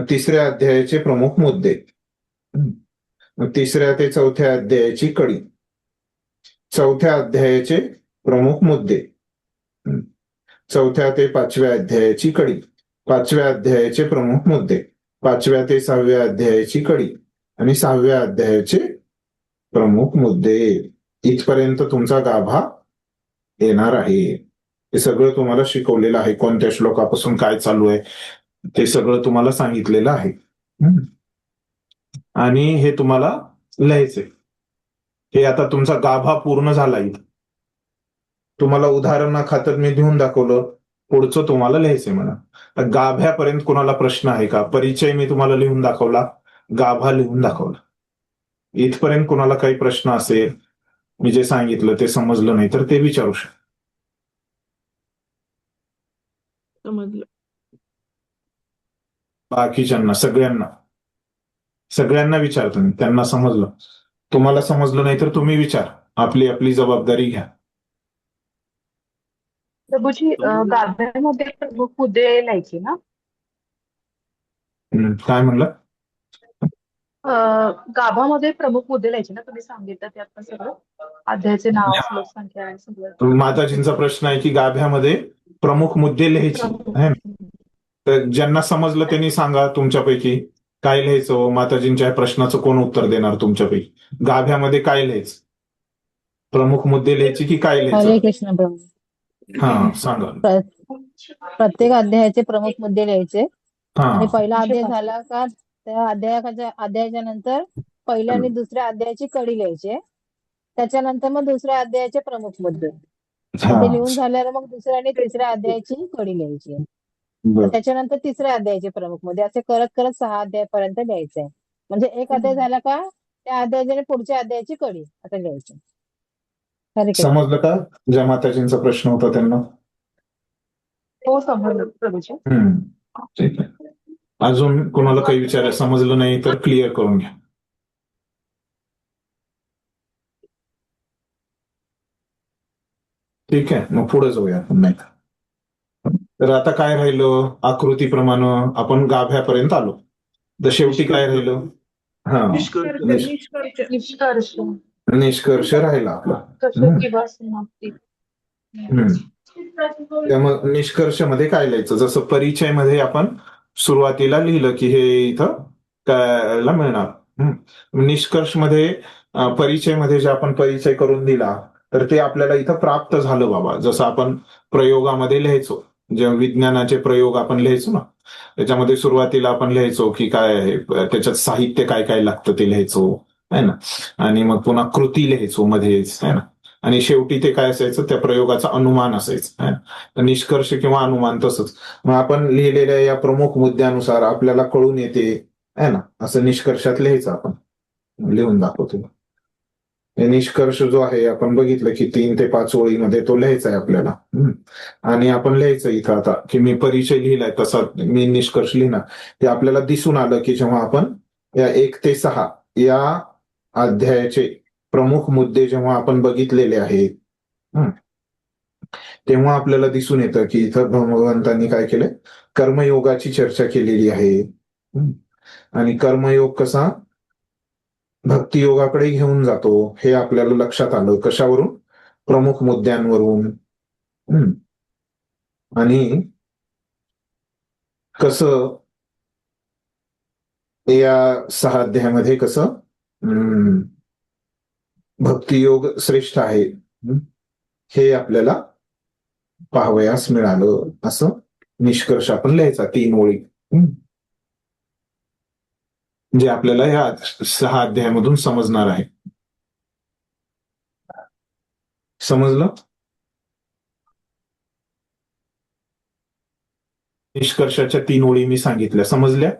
तिसऱ्या अध्यायाचे प्रमुख मुद्दे, तिसऱ्या ते चौथ्या अध्यायाची कडी, चौथ्या अध्यायाचे प्रमुख मुद्दे, चौथ्या ते 5व्या अध्यायाची कडी, 5व्या अध्यायाचे प्रमुख मुद्दे, 5व्या ते 6व्या अध्यायाची कडी आणि 6व्या अध्यायाचे प्रमुख मुद्दे इथपर्यंत तुमचा गाभा येणार आहे. हे सगळं तुम्हाला शिकवलेलं आहे. कोणत्या श्लोकापासून काय चालू आहे ते सगळं तुम्हाला सांगितलेलं आहे. आणि हे तुम्हाला लिहायचंय. हे आता तुमचा गाभा पूर्ण झाला इथं. तुम्हाला उदाहरणाखातर मी लिहून दाखवलं, पुढचं तुम्हाला लिहायचंय म्हणा. गाभ्यापर्यंत कोणाला प्रश्न आहे का? परिचय मी तुम्हाला लिहून दाखवला, गाभा लिहून दाखवला. इथपर्यंत कोणाला काही प्रश्न असेल, मी जे सांगितलं ते समजलं नाही तर ते विचारू शकता. समजलं. बाकीच्यांना सगळ्यांना विचारतो मी, त्यांना समजलं. तुम्हाला समजलं नाही तर तुम्ही विचार, आपली आपली जबाबदारी घ्या. प्रभूजी गाभ्यामध्ये प्रमुख मुद्दे लिहायचे ना? काय म्हणलं? गाभामध्ये प्रमुख मुद्दे लिहायचे ना, तुम्ही सांगितलं ते आता सगळं अध्यायाचे नाव, श्लोक संख्या आणि सगळं. माताजींचा प्रश्न आहे की गाभ्यामध्ये प्रमुख मुद्दे लिहायचे. है ना? तर ज्यांना समजलं त्यांनी सांगा तुमच्यापैकी काय लिहायचं. माताजींच्या प्रश्नाचं कोण उत्तर देणार तुमच्यापैकी? गाभ्यामध्ये काय लिहायचं? प्रमुख मुद्दे लिहायचे की काय हरे लिहायचं? कृष्ण प्रभू. हा सांगा. प्रत्येक अध्यायाचे प्रमुख मुद्दे लिहायचे हा आणि पहिला अध्याय झाला का त्या अध्यायाच्या नंतर पहिल्या आणि दुसऱ्या अध्यायाची कडी लिहायची. त्याच्यानंतर मग दुसऱ्या अध्यायाचे प्रमुख मुद्दे ते लिहून झाल्यावर मग दुसऱ्या आणि तिसऱ्या अध्यायाची कडी लिहायची. बरं. त्याच्यानंतर तिसऱ्या अध्यायाचे प्रमुख मुद्दे असे करत करत 6 अध्यायापर्यंत लिहायचंय. म्हणजे एक अध्याय झाला का त्या अध्यायाच्या पुढच्या अध्यायाची कडी आता लिहायची. हरे कृष्ण. समजलं का? ज्या माताजींचा प्रश्न होता त्यांना? हो समजलं प्रभूजी. ठीक आहे. अजून कोणाला काही विचारायला समजलं नाही तर क्लिअर करून घ्या. ठीक आहे, मग पुढे जाऊया. नाही तर आता काय राहिलं? आकृतीप्रमाणे आपण गाभ्यापर्यंत आलो. तर शेवटी काय राहिलं? हा निष्कर्ष निष्कर्ष राहिला आपला. कसं किंवा समाप्ती. त्यामुळे निष्कर्षमध्ये काय लिहायचं? जसं परिचयमध्ये आपण सुरुवातीला लिहिलं की हे इथं त्याला मिळणार. निष्कर्षमध्ये परिचयमध्ये जे आपण परिचय करून दिला तर ते आपल्याला इथं प्राप्त झालं बाबा. जसं आपण प्रयोगामध्ये लिहायचो, जे विज्ञानाचे प्रयोग आपण लिहायचो ना, त्याच्यामध्ये सुरुवातीला आपण लिहायचो की काय आहे, त्याच्यात साहित्य काय काय लागतं ते लिहायचो, है ना. आणि मग पुन्हा कृती लिहायचो मध्येच, है ना. आणि शेवटी ते काय असायचं? त्या प्रयोगाचा अनुमान असायचं, है ना. तर निष्कर्ष किंवा अनुमान तसंच. मग आपण लिहिलेल्या या प्रमुख मुद्द्यानुसार आपल्याला कळून येते, है ना, असं निष्कर्षात लिहायचं. आपण लिहून दाखवतो. निष्कर्ष जो आहे आपण बघितलं की 3 ते 5 ओळीमध्ये तो लिहायचा आहे आपल्याला. आणि आपण लिहायचं इथं आता की मी परिचय लिहिलाय तसा मी निष्कर्ष लिहिणार. ते आपल्याला दिसून आलं की जेव्हा आपण या 1 ते 6 या अध्यायाचे प्रमुख मुद्दे जेव्हा आपण बघितलेले आहेत तेव्हा आपल्याला दिसून येतं की इथं भगवंतांनी काय केलंय? कर्मयोगाची चर्चा केलेली आहे. आणि कर्मयोग कसा भक्तियोगाकडे घेऊन जातो हे आपल्याला लक्षात आलं. कशावरून? प्रमुख मुद्द्यांवरून. आणि कसं या 6 अध्यायामध्ये कसं भक्तियोग श्रेष्ठ आहे हे आपल्याला पाहावयास मिळालं. असं निष्कर्ष आपण लिहायचा 3 ओळी, जे आपल्याला या 6 अध्यायामधून समजणार आहे. समजलं? निष्कर्षाच्या 3 ओळी मी सांगितल्या, समजल्या?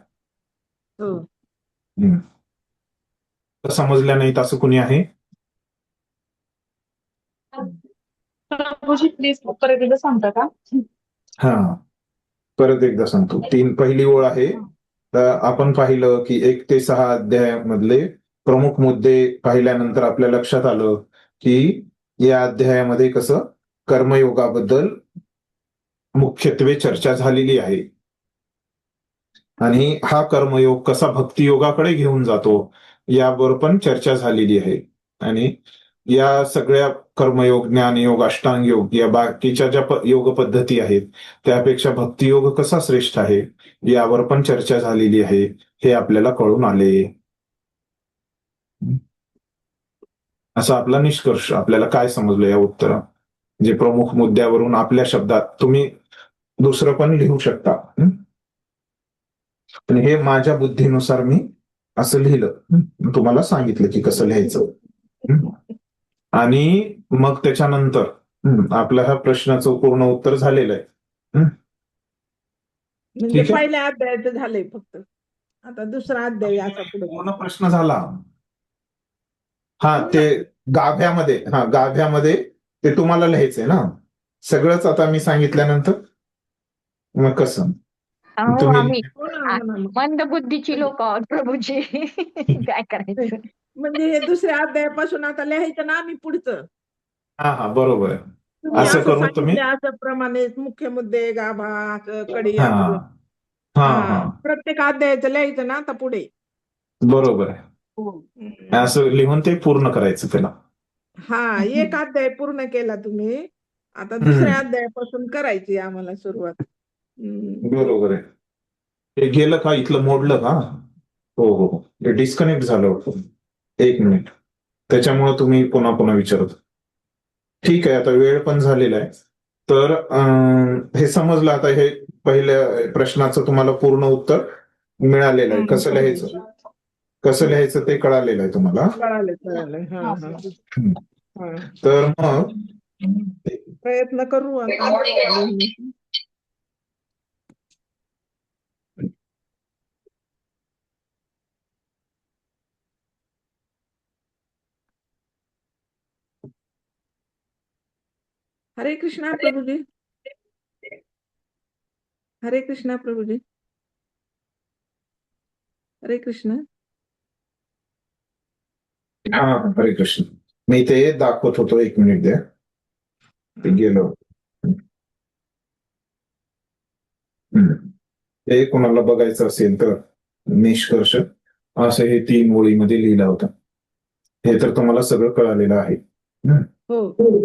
समजल्या नाहीत असं कुणी आहे? प्रभूजी प्लीज परत एकदा सांगता का? हा परत एकदा सांगतो. 3 पहिली ओळ आहे. तर आपण पाहिलं की 1 ते 6 अध्यायामधले प्रमुख मुद्दे पाहिल्यानंतर आपल्या लक्षात आलं की या अध्यायामध्ये कसं कर्मयोगाबद्दल मुख्यत्वे चर्चा झालेली आहे. आणि हा कर्मयोग कसा भक्तियोगाकडे घेऊन जातो यावर पण चर्चा झालेली आहे. आणि या सगळ्या कर्मयोग, ज्ञानयोग, अष्टांग योग या बाकीच्या ज्या योग पद्धती आहेत त्यापेक्षा भक्तियोग कसा श्रेष्ठ आहे यावर पण चर्चा झालेली आहे. हे आपल्याला कळून आले. असा आपला निष्कर्ष. आपल्याला काय समजलं या उत्तरात, जे प्रमुख मुद्द्यावरून आपल्या शब्दात तुम्ही दुसरं पण लिहू शकता. पण हे माझ्या बुद्धीनुसार मी असं लिहिलं, तुम्हाला सांगितलं की कसं लिहायचं. आणि मग त्याच्यानंतर आपल्या ह्या प्रश्नाचं पूर्ण उत्तर झालेलं आहे. म्हणजे ठीक आहे. पहिल्या अध्यायाचं झालंय फक्त, आता दुसरा अध्याय असा पुढे. पूर्ण प्रश्न झाला. हा, ते गाभ्यामध्ये ते तुम्हाला लिहायचंय ना सगळंच. आता मी सांगितल्यानंतर मग कसं अहो तुम्ही आम्ही हो ना, हो ना. मंदबुद्धीची लोक आहोत प्रभूजी. काय करायचं? म्हणजे हे दुसऱ्या अध्यायापासून आता लिहायचं ना आम्ही पुढचं. हा बरोबर आहे. तुम्ही असं असं करून तुम्ही सांगितलं असं प्रमाणे मुख्य मुद्दे, गाभा, कडी हा असं. हा हा, हा प्रत्येक अध्यायाचं लिहायचं ना आता पुढे. बरोबर आहे. असं लिहून ते पूर्ण करायचं त्याला. हा, एक अध्याय पूर्ण केला तुम्ही, आता दुसऱ्या अध्यायापासून करायची आम्हाला सुरुवात. बरोबर आहे. ते गेलं का, इथलं मोडलं का? हो हो, ते डिस्कनेक्ट झालं होतं. 1 मिनिट, त्याच्यामुळे तुम्ही पुन्हा पुन्हा विचारत. ठीक आहे, आता वेळ पण झालेला आहे. तर हे समजलं आता. हे पहिल्या प्रश्नाचं तुम्हाला पूर्ण उत्तर मिळालेलं आहे. कसं लिहायचं ते कळालेलं आहे तुम्हाला. कळालं. हा. तर मग प्रयत्न करू आता. हरे कृष्णा प्रभुजी. हरे कृष्णा प्रभुजी. हरे कृष्ण. हा, हरे कृष्ण. मी ते दाखवत होतो, 1 मिनिट द्या. ते गेलो. ते कोणाला बघायचं असेल तर निष्कर्ष असं हे 3 ओळीमध्ये लिहिलं होतं. हे तर तुम्हाला सगळं कळालेलं आहे. हो.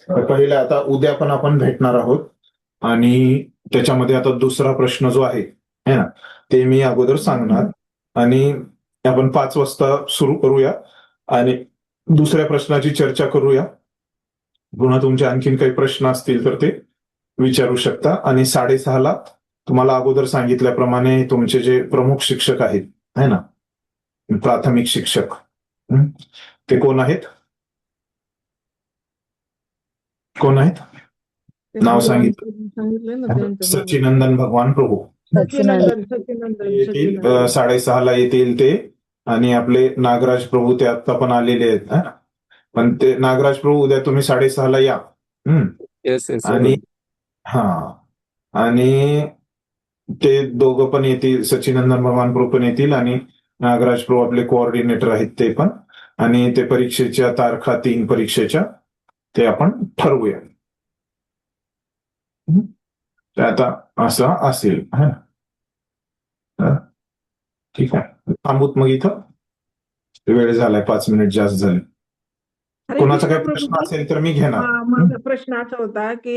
पहिले आता उद्या पण आपण भेटणार आहोत आणि त्याच्यामध्ये आता दुसरा प्रश्न जो आहे ना, ते मी अगोदर सांगणार आणि आपण 5 वाजता सुरू करूया आणि दुसऱ्या प्रश्नाची चर्चा करूया. पुन्हा तुमचे आणखीन काही प्रश्न असतील तर ते विचारू शकता. आणि 6:30ला तुम्हाला अगोदर सांगितल्याप्रमाणे तुमचे जे प्रमुख शिक्षक आहेत है ना, प्राथमिक शिक्षक, ते कोण आहेत? नाव सांगितलं. ना त्यांचं. सच्चिनंदन भगवान प्रभू. सच्चिनंदन. येतील 6:30ला येतील ते. आणि आपले नागराज प्रभू ते आता पण आलेले आहेत. पण ते नागराज प्रभू उद्या तुम्ही 6:30ला या. आणि आणि ते दोघं पण येतील, सच्चिनंदन भगवान प्रभू पण येतील आणि नागराज प्रभू आपले कोऑर्डिनेटर आहेत ते पण. आणि ते परीक्षेच्या तारखा 3 परीक्षेच्या ते आपण ठरवूया. आता असं असेल है ना. ठीक आहे, थांबूत मग इथं. वेळ झालाय, 5 मिनिट जास्त झाले. कोणाचा काही प्रश्न असेल तर मी घेणार. माझा प्रश्न असा होता की